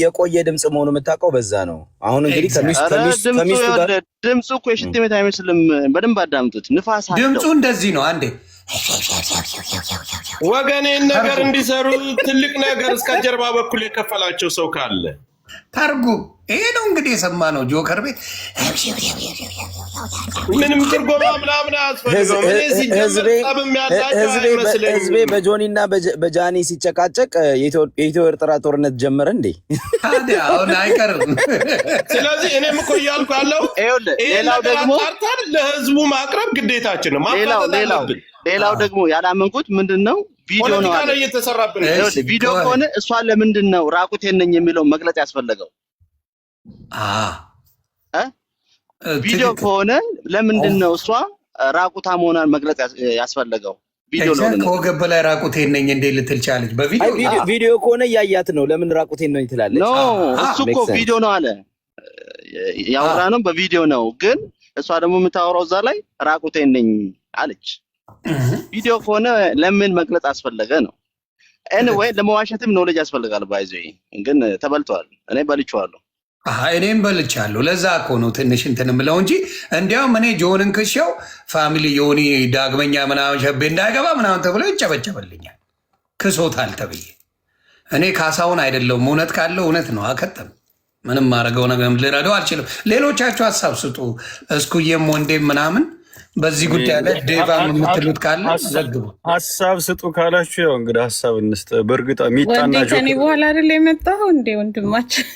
የቆየ ድምጽ መሆኑ የምታውቀው በዛ ነው። አሁን እንግዲህ ከሚስቱ ጋር ድምፁ እኮ የሽንት ቤት አይመስልም። በደንብ አዳምጡት። ንፋስ አለው። ድምፁ እንደዚህ ነው። አንዴ ወገኔን ነገር እንዲሰሩ ትልቅ ነገር እስከ ጀርባ በኩል የከፈላቸው ሰው ካለ ታርጉ። ይሄ ነው እንግዲህ የሰማነው ጆከር ቤት ምንም ትርጎማ ምናምን አያስፈልገውም። ህዝቤ በጆኒና በጃኒ ሲጨቃጨቅ የኢትዮ ኤርትራ ጦርነት ጀመረ እንዴ? ታዲያ አሁን አይቀርም። ስለዚህ እኔም እኮ እያልኩ ያለው ሌላው ደግሞ ለህዝቡ ማቅረብ ግዴታችን ነው። ሌላው ደግሞ ያላመንኩት ምንድነው ቪዲዮ ነው አለ እየተሰራብን። ቪዲዮ ከሆነ እሷ ለምንድን ነው ራቁቴን ነኝ የሚለው መግለጽ ያስፈልገው? ቪዲዮ ከሆነ ለምንድን ነው እሷ ራቁታ መሆኗን መግለጽ ያስፈልገው? ቪዲዮ ነው። ከወገብ በላይ ራቁቴን ነኝ እንዴ ልትል ቻለች? ቪዲዮ ከሆነ እያያት ነው። ለምን ራቁቴን ነኝ ትላለች? ኖ እሱ እኮ ቪዲዮ ነው አለ ያወራ ነው በቪዲዮ ነው። ግን እሷ ደግሞ የምታወራው እዛ ላይ ራቁቴን ነኝ አለች። ቪዲዮ ከሆነ ለምን መግለጽ አስፈለገ ነው? ኤኒዌይ ለመዋሸትም ኖሌጅ ያስፈልጋል። ባይዘ ግን ተበልቷል። እኔ በልቼዋለሁ። እኔም በልቻለሁ። ለዛ እኮ ነው ትንሽ እንትን የምለው እንጂ እንዲያውም እኔ ጆንን ክሻው ፋሚሊ ዮኒ ዳግመኛ ምናምን ሸቤ እንዳይገባ ምናምን ተብሎ ይጨበጨበልኛል። ክሶታል ተብዬ እኔ ካሳውን አይደለሁም። እውነት ካለው እውነት ነው። አከተም ምንም ማድረገው ነገር ልረዳው አልችልም። ሌሎቻችሁ ሀሳብ ስጡ። እስኩዬም ወንዴም ምናምን በዚህ ጉዳይ ላይ ዴቫ የምትሉት ካለ ዘግቡ። ሀሳብ ስጡ ካላችሁ ያው እንግዲህ ሀሳብ እንስጥ። በእርግጥ ሚጣና ከኔ በኋላ አይደል የመጣው እንዴ ወንድማችን?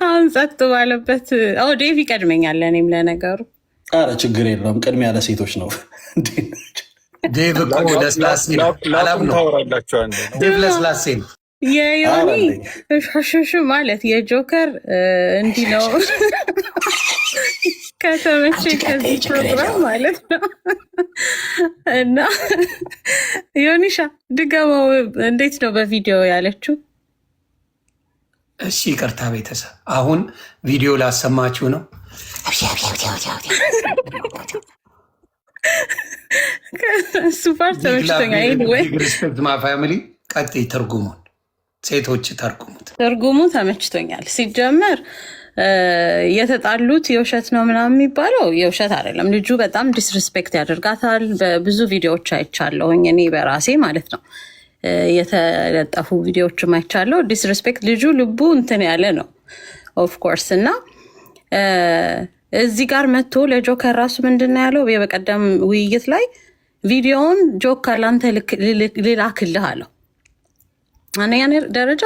አሁን ጸጥ ባለበት ዴቭ ይቀድመኛል። እኔም ለነገሩ ኧረ ችግር የለውም። ቅድሚያ ለሴቶች ነው። ዴቭ እኮ ለስላሴ አላም ነው። ዴቭ ለስላሴ ነው። የዮኒ ሹሹ ማለት የጆከር እንዲህ ነው። ከተመቼ ከዚህ ፕሮግራም ማለት ነው። እና ዮኒሻ ድገመው። እንዴት ነው በቪዲዮ ያለችው? እሺ ይቅርታ ቤተሰብ፣ አሁን ቪዲዮ ላሰማችሁ ነው። እሱ ፓርት ተመችቶኛል። ሪስፔክት ማ ፋሚሊ። ቀጥይ ትርጉሙን ሴቶች ተርጉሙት። ትርጉሙ ተመችቶኛል። ሲጀመር የተጣሉት የውሸት ነው ምናምን የሚባለው የውሸት አይደለም። ልጁ በጣም ዲስሪስፔክት ያደርጋታል። በብዙ ቪዲዮዎች አይቻለሁኝ እኔ በራሴ ማለት ነው። የተለጠፉ ቪዲዮዎችም አይቻለሁ። ዲስሪስፔክት ልጁ ልቡ እንትን ያለ ነው ኦፍኮርስ። እና እዚህ ጋር መጥቶ ለጆከር ራሱ ምንድን ነው ያለው? በቀደም ውይይት ላይ ቪዲዮውን ጆከር ላንተ ልላክልህ አለው። አንደኛ ደረጃ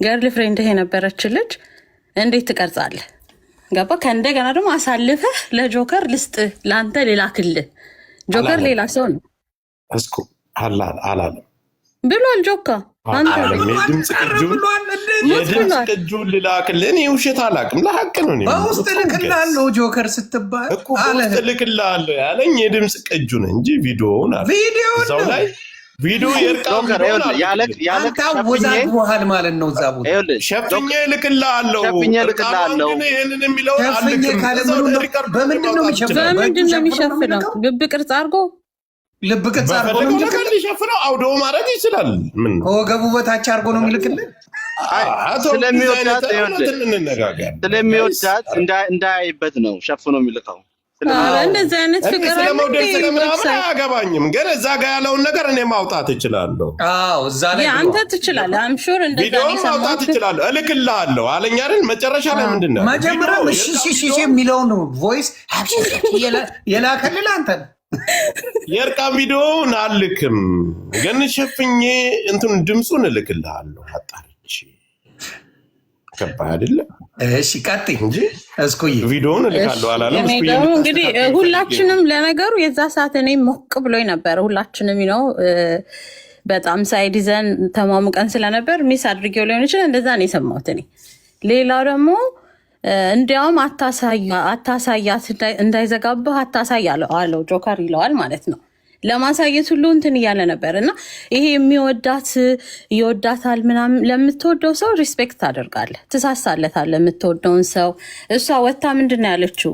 ገርል ፍሬንድህ የነበረች ልጅ እንዴት ትቀርጻለህ? ገባ? ከእንደገና ደግሞ አሳልፈህ ለጆከር ልስጥ ለአንተ ልላክልህ። ጆከር ሌላ ሰው ነው እስኩ አላለም ብሏል። ጆካ የድምፅ ቅጁን ልላክልህ። እኔ ውሸት አላውቅም፣ ለሀቅ ነው። በውስጥ ልክላለሁ ጆከር ስትባል በውስጥ ልክላለሁ ያለኝ የድምፅ ቅጁን እንጂ ቪዲዮውን እዛው ላይ ቪዲዮ ያለወዛግቦሃል ማለት ነው። እዛ ቦታ ሸፍኜ ልክልሃለሁ። በምንድን ነው የሚሸፍነው? ልብ ቅርጽ አድርጎ ልብ ቅርጽ አድርጎ ሊሸፍነው አውዶ ማድረግ ይችላል። ከወገቡ በታች አድርጎ ነው የሚልክልን። ስለሚወዳት እንዳያይበት ነው ሸፍኖ የሚልከው። እንደዚህ አይነት ፍቅር ስለመውደድ ስለምናምን አያገባኝም፣ ግን እዛ ጋ ያለውን ነገር እኔ ማውጣት እችላለሁ። እዛ ላይ አንተ ትችላለህ። አምሹር ቪዲዮ ማውጣት እችላለሁ። እልክልሃለሁ አለኝ አይደል? መጨረሻ ላይ ምንድን ነው መጀመሪያ ሽሽሽ የሚለውን ቮይስ የላከልህ አንተ። የእርቃን ቪዲዮውን አልክም፣ ግን ሸፍኜ እንትን ድምፁን እልክልሃለሁ። አጣርቼ ገባህ አይደለ? እሺ ቀጥይ እንጂ እስኩዬ ቪዲዮውን እልካለሁ አላለም። እኔ እስኩዬ ደግሞ እንግዲህ የምታስተካክል ሁላችንም ለነገሩ የዛ ሰዓት እኔ ሞቅ ብሎኝ ነበረ። ሁላችንም ነው በጣም ሳይድ ይዘን ተሟሙቀን ስለነበር ሚስ አድርጌው ሊሆን ይችላል። እንደዛ ነው የሰማሁት እኔ። ሌላው ደግሞ እንዲያውም አታሳያት እንዳይዘጋብህ አታሳይ አለው ጆከር ይለዋል ማለት ነው። ለማሳየት ሁሉ እንትን እያለ ነበር እና ይሄ የሚወዳት ይወዳታል ምናምን። ለምትወደው ሰው ሪስፔክት ታደርጋለህ፣ ትሳሳለታለህ የምትወደውን ሰው። እሷ ወታ ምንድን ነው ያለችው?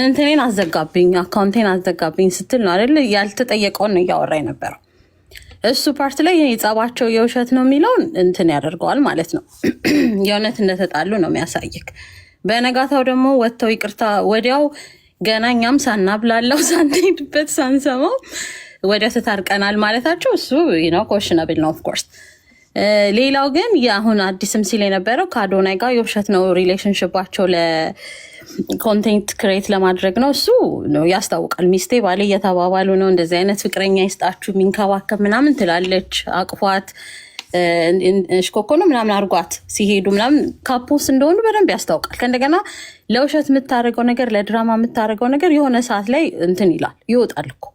እንትኔን አዘጋብኝ፣ አካውንቴን አዘጋብኝ ስትል ነው አይደል? ያልተጠየቀውን ነው እያወራ የነበረው። እሱ ፓርት ላይ ጸባቸው የውሸት ነው የሚለውን እንትን ያደርገዋል ማለት ነው። የእውነት እንደተጣሉ ነው የሚያሳይክ። በነጋታው ደግሞ ወጥተው ይቅርታ ወዲያው ገና እኛም ሳናብላለው ሳንሄድበት ሳንሰማው ወደ ተታርቀናል ማለታቸው እሱ ነው ኮሽነብል ነው ኦፍኮርስ። ሌላው ግን የአሁን አዲስም ሲል የነበረው ከአዶናይ ጋር የውሸት ነው ሪሌሽንሽባቸው ለኮንቴንት ክሬት ለማድረግ ነው። እሱ ነው ያስታውቃል። ሚስቴ ባሌ እየተባባሉ ነው፣ እንደዚህ አይነት ፍቅረኛ ይስጣችሁ የሚንከባከብ ምናምን ትላለች። አቅፏት ሽኮኮ ነው ምናምን አርጓት ሲሄዱ ምናምን ካፖስ እንደሆኑ በደንብ ያስታውቃል። ከእንደገና ለውሸት የምታደርገው ነገር ለድራማ የምታደርገው ነገር የሆነ ሰዓት ላይ እንትን ይላል ይወጣል እኮ።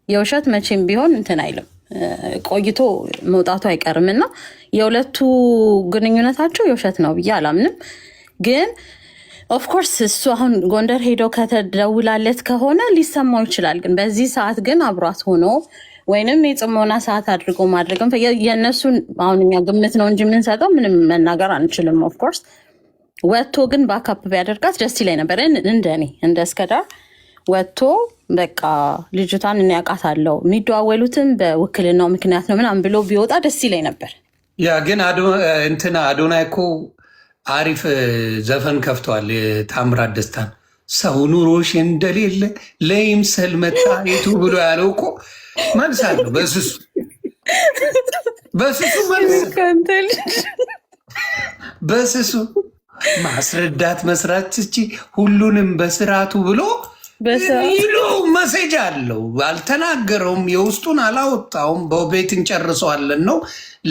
የውሸት መቼም ቢሆን እንትን አይልም ቆይቶ መውጣቱ አይቀርም። እና የሁለቱ ግንኙነታቸው የውሸት ነው ብዬ አላምንም። ግን ኦፍኮርስ እሱ አሁን ጎንደር ሄዶ ከተደውላለት ከሆነ ሊሰማው ይችላል። ግን በዚህ ሰዓት ግን አብሯት ሆኖ ወይንም የጽሞና ሰዓት አድርጎ ማድረግም የእነሱን አሁን እኛ ግምት ነው እንጂ የምንሰጠው ምንም መናገር አንችልም። ኦፍኮርስ ወጥቶ ግን ባካፕ ቢያደርጋት ደስ ይለኝ ነበር። እንደኔ እንደ እስከዳር ወጥቶ በቃ ልጅቷን እኔ አውቃታለሁ የሚደዋወሉትም በውክልናው ምክንያት ነው ምናምን ብሎ ቢወጣ ደስ ይለኝ ነበር። ያ ግን እንትና አዶናይ እኮ አሪፍ ዘፈን ከፍተዋል። ታምራት ደስታን ሰው ኑሮሽ እንደሌለ ለይምሰል መታየቱ ብሎ ያለው እኮ መልስ አለው። በስሱ ማስረዳት መስራት ትቺ ሁሉንም በስርዓቱ ብሎ ይሉ መሴጅ አለው። አልተናገረውም፣ የውስጡን አላወጣውም። በቤት እንጨርሰዋለን ነው።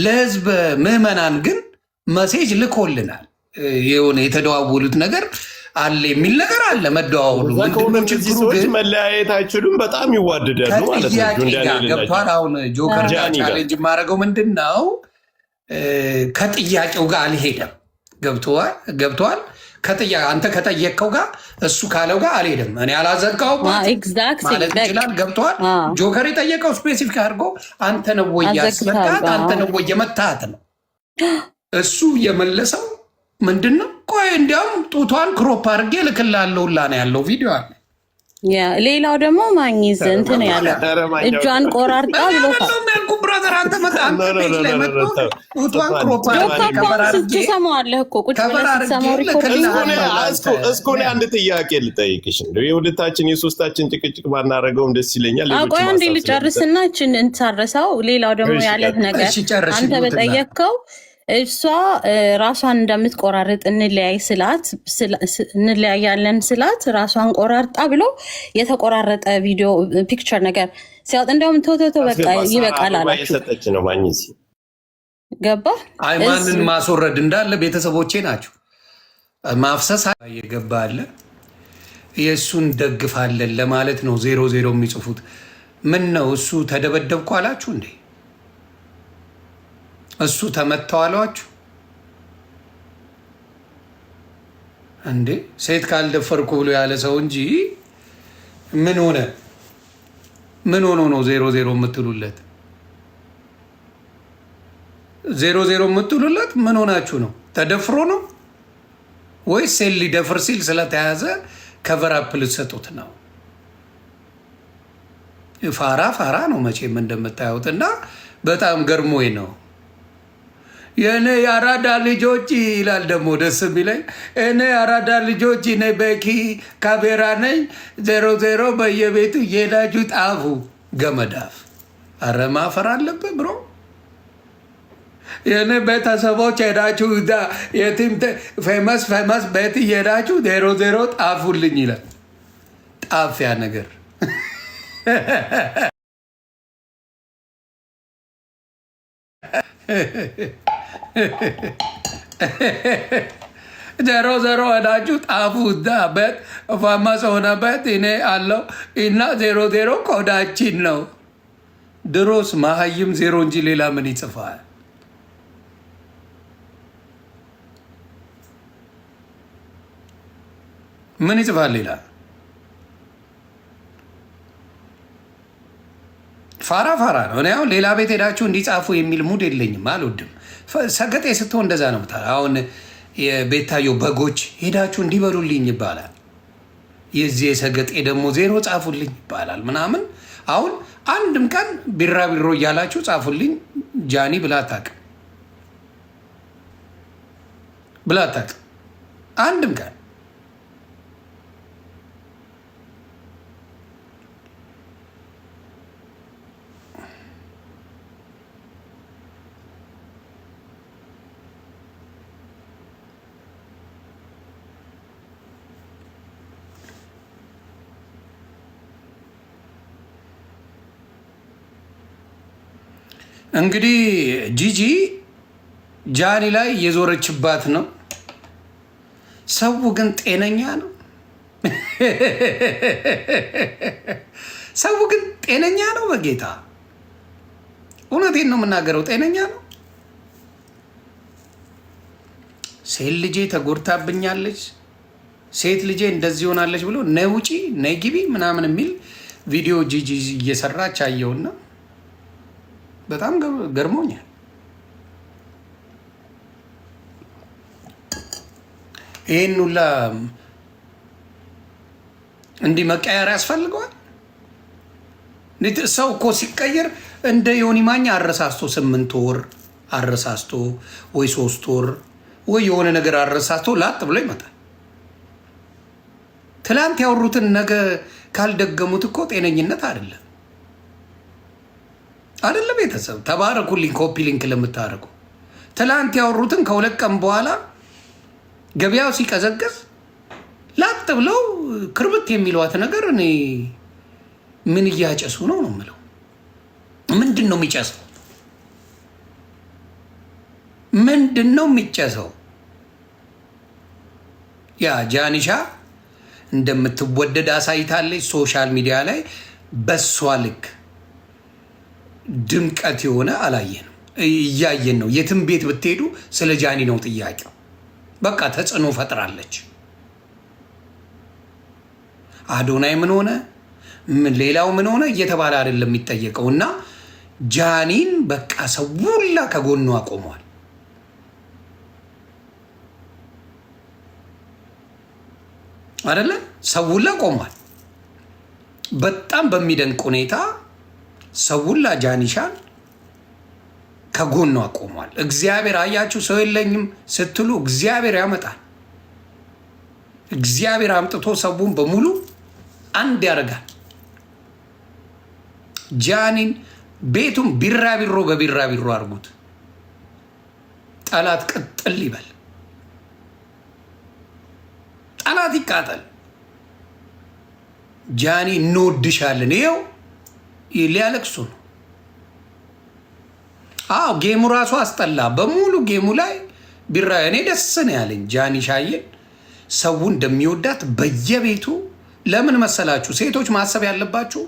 ለህዝብ ምዕመናን ግን መሴጅ ልኮልናል። የሆነ የተደዋወሉት ነገር አለ የሚል ነገር አለ። መደዋወሉ ምንድነው ችግሩ? ግን መለያየት አይችሉም። በጣም ይዋደዳሉ ማለት ነው። ገብቷል። አሁን ጆከር ቻሌንጅ የማደርገው ምንድን ነው? ከጥያቄው ጋር አልሄደም። ገብቷል። አንተ ከጠየቅከው ጋር እሱ ካለው ጋር አልሄደም። እኔ አላዘጋውም ማለት ይችላል። ገብቷል። ጆከር የጠየቀው ስፔሲፊክ አድርጎ አንተ ነው ወይ ያስመታት፣ አንተ ነው ወይ የመታት ነው። እሱ የመለሰው ምንድን ነው? ቆይ እንዲያውም ጡቷን ክሮፕ አድርጌ ልክላለሁ ሁላ ነው ያለው ቪዲዮ አለ። ሌላው ደግሞ ማግኘት እንትን ያለው እጇን ቆራርጣ ብሎታል። ስትሰማዋለህ እኮ ቁጭ ብለህ ስትሰማው እስኮኔ አንድ ጥያቄ ልጠይቅሽ። እንደው የሁለታችን የሶስታችን ጭቅጭቅ ባናረገውም ደስ ይለኛል። ቆይ አንዴ ልጨርስና እችን እንትሳረሳው። ሌላው ደግሞ ያለት ነገር አንተ በጠየቅከው እሷ ራሷን እንደምትቆራርጥ እንለያያለን ስላት ራሷን ቆራርጣ ብሎ የተቆራረጠ ቪዲዮ ፒክቸር ነገር ሲያወጥ እንዲያውም ቶቶቶ በቃ ይበቃል አላችሁ። ገባ? አይ ማንን ማስወረድ እንዳለ ቤተሰቦቼ ናቸው። ማፍሰስ እየገባ አለ። የእሱን ደግፋለን ለማለት ነው 00 የሚጽፉት። ምን ነው እሱ ተደበደብኩ አላችሁ እንዴ? እሱ ተመተው አሏችሁ እንዴ? ሴት ካልደፈርኩ ብሎ ያለ ሰው እንጂ ምን ሆነ? ምን ሆኖ ነው 00 የምትሉለት? 00 የምትሉለት ምን ሆናችሁ ነው? ተደፍሮ ነው ወይስ ሴት ሊደፍር ሲል ስለተያዘ ከቨራፕ ልትሰጡት ነው? ፋራ ነው መቼም እንደምታዩት። እና በጣም ገርሞኝ ነው። የእኔ የአራዳ ልጆች ይላል ደግሞ ደስ የሚለኝ። እኔ የአራዳ ልጆች እኔ በኪ ካቤራ ነኝ። 00 በየቤቱ እየሄዳችሁ ጣፉ ገመዳፍ። አረ ማፈር አለብህ ብሮ። የእኔ ቤተሰቦች ሄዳችሁ የቲም ፌመስ ቤት እየሄዳችሁ 00 ጣፉልኝ ይላል። ጣፊያ ነገር 00 ሄዳችሁ ጣፉበት። ፋማስ ሆነበት እኔ አለው እና 00 ኮዳችን ነው። ድሮስ መሀይም 0 እንጂ ሌላ ምን ይጽፋል? ምን ይጽፋል ሌላ? ፋራ ነው። እኔ አሁን ሌላ ቤት ሄዳችሁ እንዲጻፉ የሚል ሙድ የለኝም፣ አልወድም። ሰገጤ ስትሆን እንደዛ ነው ምታ። አሁን የቤታዮ በጎች ሄዳችሁ እንዲበሉልኝ ይባላል። የዚህ የሰገጤ ደግሞ 0 ጻፉልኝ ይባላል ምናምን። አሁን አንድም ቀን ቢራቢሮ እያላችሁ ጻፉልኝ ጃኒ ብላ አታውቅም፣ አንድም ቀን። እንግዲህ ጂጂ ጃኒ ላይ የዞረችባት ነው። ሰው ግን ጤነኛ ነው። ሰው ግን ጤነኛ ነው። በጌታ እውነቴን ነው የምናገረው፣ ጤነኛ ነው። ሴት ልጄ ተጎድታብኛለች፣ ሴት ልጄ እንደዚህ ሆናለች ብሎ ነይ ውጪ ነይ ግቢ ምናምን የሚል ቪዲዮ ጂጂ እየሰራች አየውና በጣም ገርሞኛል። ይህን ሁላ እንዲህ መቀየር ያስፈልገዋል? ሰው እኮ ሲቀየር እንደ ዮኒ ማኛ አረሳስቶ 8 ወር አረሳስቶ ወይ 3 ወር ወይ የሆነ ነገር አረሳስቶ ላጥ ብሎ ይመጣል። ትላንት ያወሩትን ነገ ካልደገሙት እኮ ጤነኝነት አይደለም። አይደለም ቤተሰብ ተባረኩልኝ። ኮፒ ሊንክ ለምታደርጉ ትላንት ያወሩትን ከ2 ቀን በኋላ ገበያው ሲቀዘቅዝ ላጥ ብለው ክርብት የሚሏት ነገር እኔ ምን እያጨሱ ነው ነው የምለው። ምንድን ነው የሚጨሰው? ምንድን ነው የሚጨሰው? ያ ጃኒሻ እንደምትወደድ አሳይታለች ሶሻል ሚዲያ ላይ። በሷ ልክ ድምቀት የሆነ አላየንም፣ እያየን ነው። የትም ቤት ብትሄዱ ስለ ጃኒ ነው ጥያቄው። በቃ ተጽዕኖ ፈጥራለች። አዶናይ ምን ሆነ፣ ሌላው ምን ሆነ እየተባለ አይደለም የሚጠየቀው። እና ጃኒን በቃ ሰው ሁላ ከጎኗ ቆሟል። አይደለ? ሰው ሁላ ቆሟል። በጣም በሚደንቅ ሁኔታ ሰው ሁላ ጃኒሻን ከጎኗ ቆሟል። እግዚአብሔር አያችሁ፣ ሰው የለኝም ስትሉ እግዚአብሔር ያመጣል። እግዚአብሔር አምጥቶ ሰውን በሙሉ አንድ ያደርጋል። ጃኒን ቤቱን ቢራቢሮ በቢራቢሮ አድርጉት። ጠላት ቅጥል ይበል፣ ጠላት ይቃጠል። ጃኒ እንወድሻለን። ይኸው ሊያለቅሱ ነው። አዎ ጌሙ ራሱ አስጠላ። በሙሉ ጌሙ ላይ ቢራ እኔ ደስ ነው ያለኝ ጃኒ ሻየን ሰው እንደሚወዳት በየቤቱ። ለምን መሰላችሁ? ሴቶች ማሰብ ያለባችሁ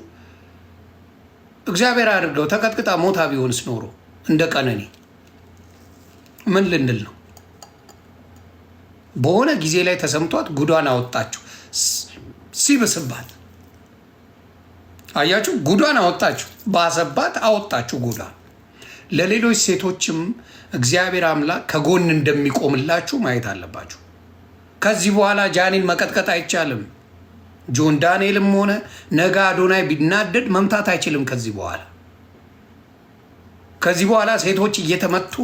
እግዚአብሔር አድርገው ተቀጥቅጣ ሞታ ቢሆንስ ኖሮ እንደ ቀነኔ ምን ልንል ነው? በሆነ ጊዜ ላይ ተሰምቷት ጉዷን አወጣችሁ። ሲብስባት አያችሁ፣ ጉዷን አወጣችሁ። ባሰባት አወጣችሁ ጉዷን። ለሌሎች ሴቶችም እግዚአብሔር አምላክ ከጎን እንደሚቆምላችሁ ማየት አለባችሁ። ከዚህ በኋላ ጃኒን መቀጥቀጥ አይቻልም። ጆን ዳንኤልም ሆነ ነገ አዶናይ ቢናደድ መምታት አይችልም። ከዚህ በኋላ ሴቶች እየተመቱ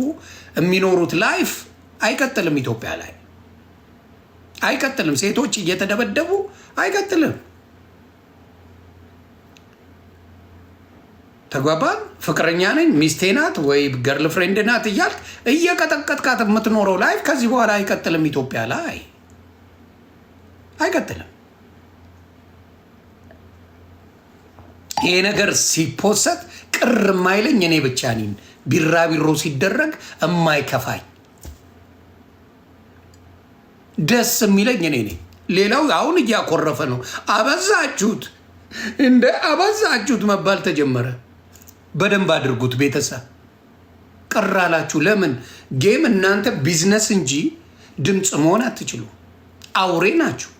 የሚኖሩት ላይፍ አይቀጥልም። ኢትዮጵያ ላይ አይቀጥልም። ሴቶች እየተደበደቡ አይቀጥልም። ተግባባን? ፍቅረኛ ነኝ ሚስቴ ናት ወይ ገርል ፍሬንድ ናት እያልክ እየቀጠቀጥካት የምትኖረው ላይፍ ከዚህ በኋላ አይቀጥልም። ኢትዮጵያ ላይ አይቀጥልም። ይሄ ነገር ሲፖሰት ቅር የማይለኝ እኔ ብቻ ነኝ። ቢራቢሮ ሲደረግ የማይከፋኝ ደስ የሚለኝ እኔ ነኝ። ሌላው አሁን እያኮረፈ ነው። አበዛችሁት፣ እንደ አበዛችሁት መባል ተጀመረ። በደንብ አድርጉት ቤተሰብ። ቅር አላችሁ። ለምን ጌም እናንተ ቢዝነስ እንጂ ድምፅ መሆን አትችሉ። አውሬ ናችሁ።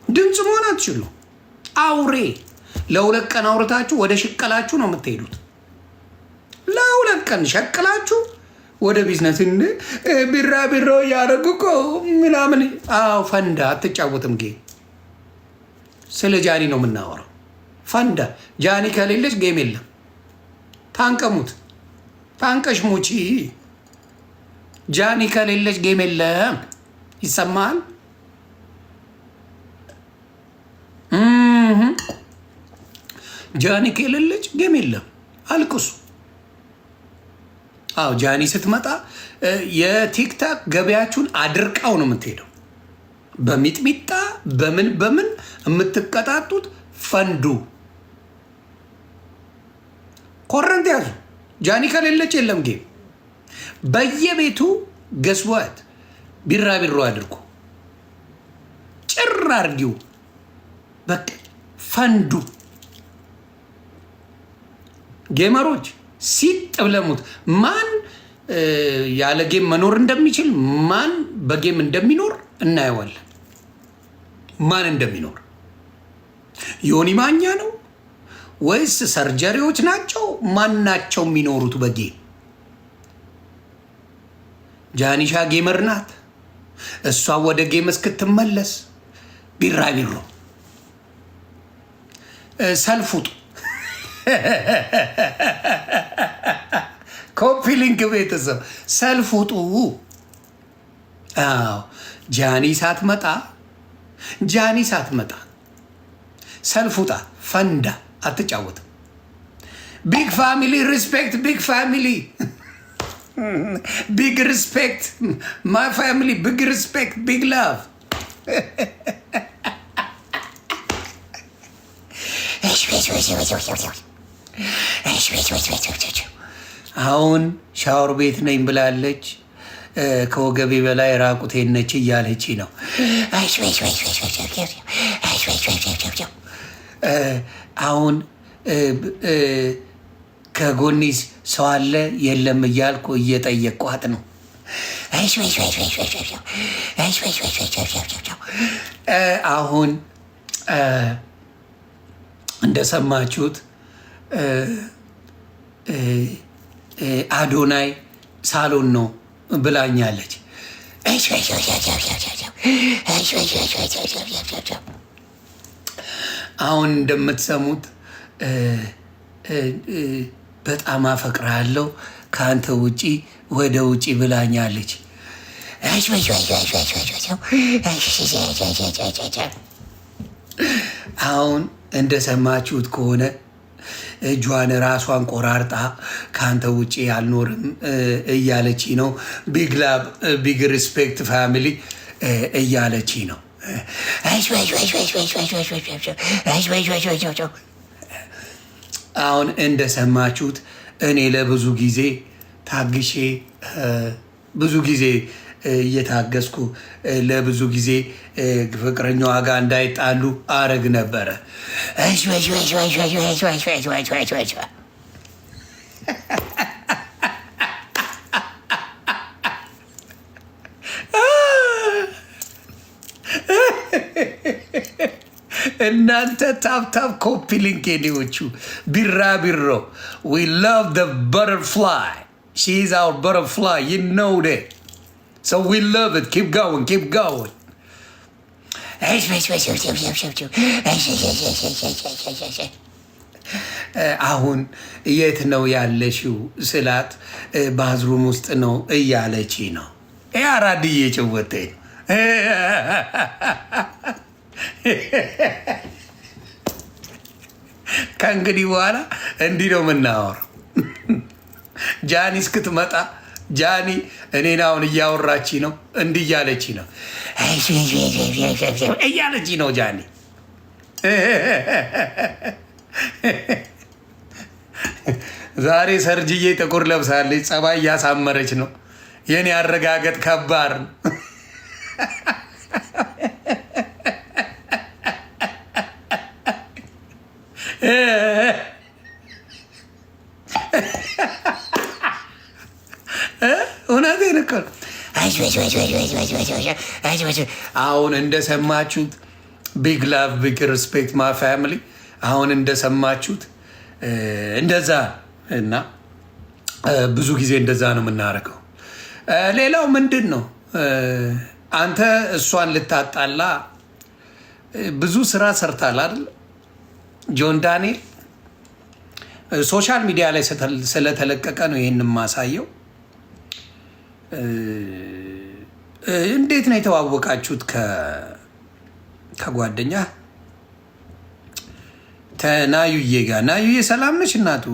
ድምፅ መሆን አትችሉ። አውሬ። ለሁለት ቀን አውርታችሁ ወደ ሽቀላችሁ ነው የምትሄዱት። ለሁለት ቀን ሸቅላችሁ ወደ ቢዝነስ ቢራቢሮ እያደረጉ እኮ ምናምን። አዎ ፈንዳ። አትጫወትም ጌም። ስለ ጃኒ ነው የምናወራው። ፈንዳ። ጃኒ ከሌለች ጌም የለም። ታንቀሙት፣ ታንቀሽ ሙቺ። ጃኒ ከሌለች ጌም የለም። ይሰማል? ጃኒ ከሌለች ጌም የለም። አልቅሱ። አዎ ጃኒ ስትመጣ የቲክታክ ገበያችሁን አድርቃው ነው የምትሄደው። በሚጥሚጣ በምን በምን የምትቀጣጡት ፈንዱ። ኮረንት ያዙ። ጃኒ ከሌለች የለም ጌም። በየቤቱ ገስቧት ቢራቢሮ አድርጉ። ጭር አርጊው። በቃ ፈንዱ። ጌመሮች ሲጥ ብለሙት። ማን ያለ ጌም መኖር እንደሚችል፣ ማን በጌም እንደሚኖር እናየዋለን። ማን እንደሚኖር ዮኒ ማኛ ነው ወይስ ሰርጀሪዎች ናቸው? ማን ናቸው የሚኖሩት በጌም? ጃኒሻ ጌመር ናት። እሷ ወደ ጌም እስክትመለስ ቢራቢሮ ሰልፉጡ። ኮፒ ሊንክ ቤተሰብ ሰልፉጡ። አዎ ጃኒ ሳትመጣ ሰልፉጣ። ፈንዳ። አትጫወትም። ቢግ ፋሚሊ ሪስፔክት። ቢግ ፋሚሊ ቢግ ሪስፔክት። ማይ ፋሚሊ ቢግ ሪስፔክት ቢግ ላቭ። አሁን ሻወር ቤት ነኝ ብላለች። ከወገቤ በላይ ራቁቴን ነች እያለች ነው። አሁን ከጎኒስ ሰው አለ የለም እያልኩ እየጠየቅኳት ነው። አሁን እንደሰማችሁት አዶናይ ሳሎን ነው ብላኛለች። አሁን እንደምትሰሙት በጣም አፈቅርሃለሁ ከአንተ ውጪ ወደ ውጪ ብላኛለች። አሁን እንደሰማችሁት ከሆነ እጇን ራሷን ቆራርጣ ከአንተ ውጭ አልኖርም እያለች ነው። ቢግ ላቭ ቢግ ሪስፔክት ፋሚሊ እያለች ነው። አሁን እንደሰማችሁት እኔ ለብዙ ጊዜ ታግሼ ብዙ ጊዜ እየታገስኩ ለብዙ ጊዜ ፍቅረኛዋ ጋር እንዳይጣሉ አረግ ነበረ። እናንተ ታፕታፕ ኮፒ ሊንክ ኔዎቹ ቢራቢሮ we love the butterfly. She's our butterfly. You know that. So we love it. Keep going. Keep going. አሁን የት ነው ያለሽው ስላት ባዝሩም ውስጥ ነው እያለች ነው። አራድዬ ጭወቴ ከእንግዲህ በኋላ እንዲህ ነው የምናወራው። ጃኒ እስክትመጣ ጃኒ እኔን አሁን እያወራች ነው፣ እንዲህ እያለች ነው እያለች ነው ጃኒ። ዛሬ ሰርጅዬ ጥቁር ለብሳለች፣ ጸባይ እያሳመረች ነው። የኔ አረጋገጥ ከባድ ነው። እውነቴን እኮ ነው። አሁን እንደሰማችሁት ቢግ ላቭ ቢግ ሪስፔክት ማ ፋሚሊ አሁን እንደሰማችሁት እንደዛ እና ብዙ ጊዜ እንደዛ ነው የምናደርገው። ሌላው ምንድን ነው አንተ እሷን ልታጣላ ብዙ ስራ ሰርታል አይደል? ጆን ዳንኤል ሶሻል ሚዲያ ላይ ስለተለቀቀ ነው ይህን ማሳየው። እንዴት ነው የተዋወቃችሁት ከጓደኛ ናዩዬ ጋር? ናዩዬ ሰላም ነሽ እናቱ?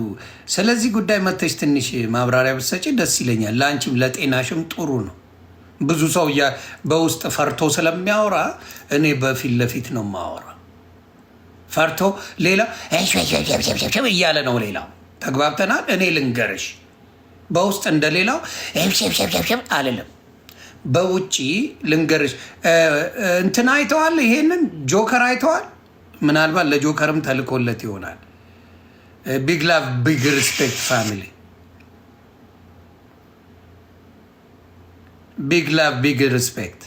ስለዚህ ጉዳይ መተሽ ትንሽ ማብራሪያ ብትሰጪ ደስ ይለኛል። ለአንቺም ለጤናሽም ጥሩ ነው። ብዙ ሰው በውስጥ ፈርቶ ስለሚያወራ እኔ በፊት ለፊት ነው ማወራ። ፈርቶ ሌላ እያለ ነው ሌላው። ተግባብተናል። እኔ ልንገርሽ በውስጥ እንደሌላው አልልም። በውጭ ልንገርሽ እንትን አይተዋል። ይሄንን ጆከር አይተዋል። ምናልባት ለጆከርም ተልኮለት ይሆናል። ቢግ ላቭ ቢግ ሪስፔክት ፋሚሊ ቢግ ላቭ ቢግ ሪስፔክት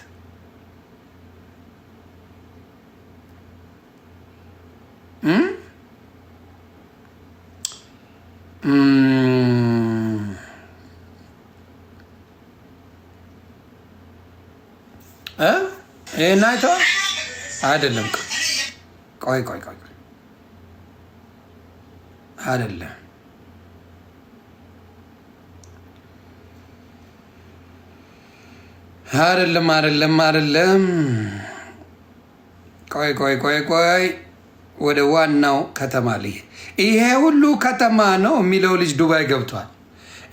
ይሄን አይተዋል አይደለም? ቆይ አይደለም ቆይ ወደ ዋናው ከተማ ልሄድ። ይሄ ሁሉ ከተማ ነው የሚለው ልጅ ዱባይ ገብቷል።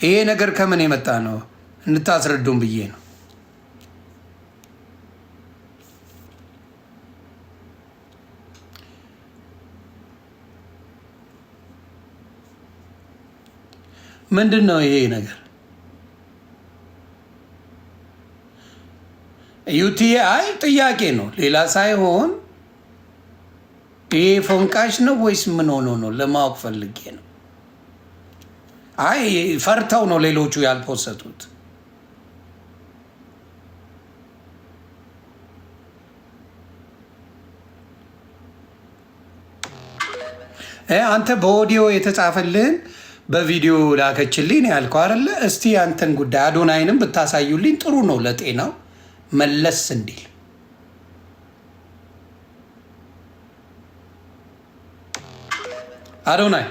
ይሄ ነገር ከምን የመጣ ነው እንድታስረዱም ብዬ ነው። ምንድን ነው ይሄ ነገር? ዩቲአይ ጥያቄ ነው ሌላ ሳይሆን ይሄ ፎንቃሽ ነው ወይስ ምን ሆኖ ነው ለማወቅ ፈልጌ ነው። አይ ፈርተው ነው ሌሎቹ ያልፖሰቱት። አንተ በኦዲዮ የተጻፈልህን በቪዲዮ ላከችልኝ ያልከው አይደለ? እስቲ አንተን ጉዳይ አዶናይንም ብታሳዩልኝ ጥሩ ነው ለጤናው መለስ እንዲል። አዶናይ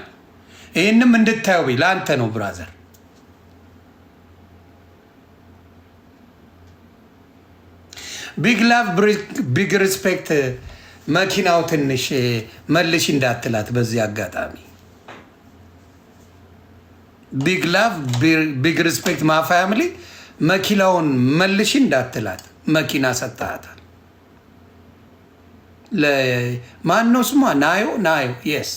ይህንም እንድታየው ለአንተ ነው ብራዘር። ቢግ ላቭ ቢግ ሪስፔክት መኪናው ትንሽ መልሽ እንዳትላት በዚህ አጋጣሚ። ቢግ ላቭ ቢግ ሪስፔክት ማ ፋሚሊ መኪናውን መልሽ እንዳትላት መኪና ሰጥታታል። ማነው ስሟ? ናዮ የስ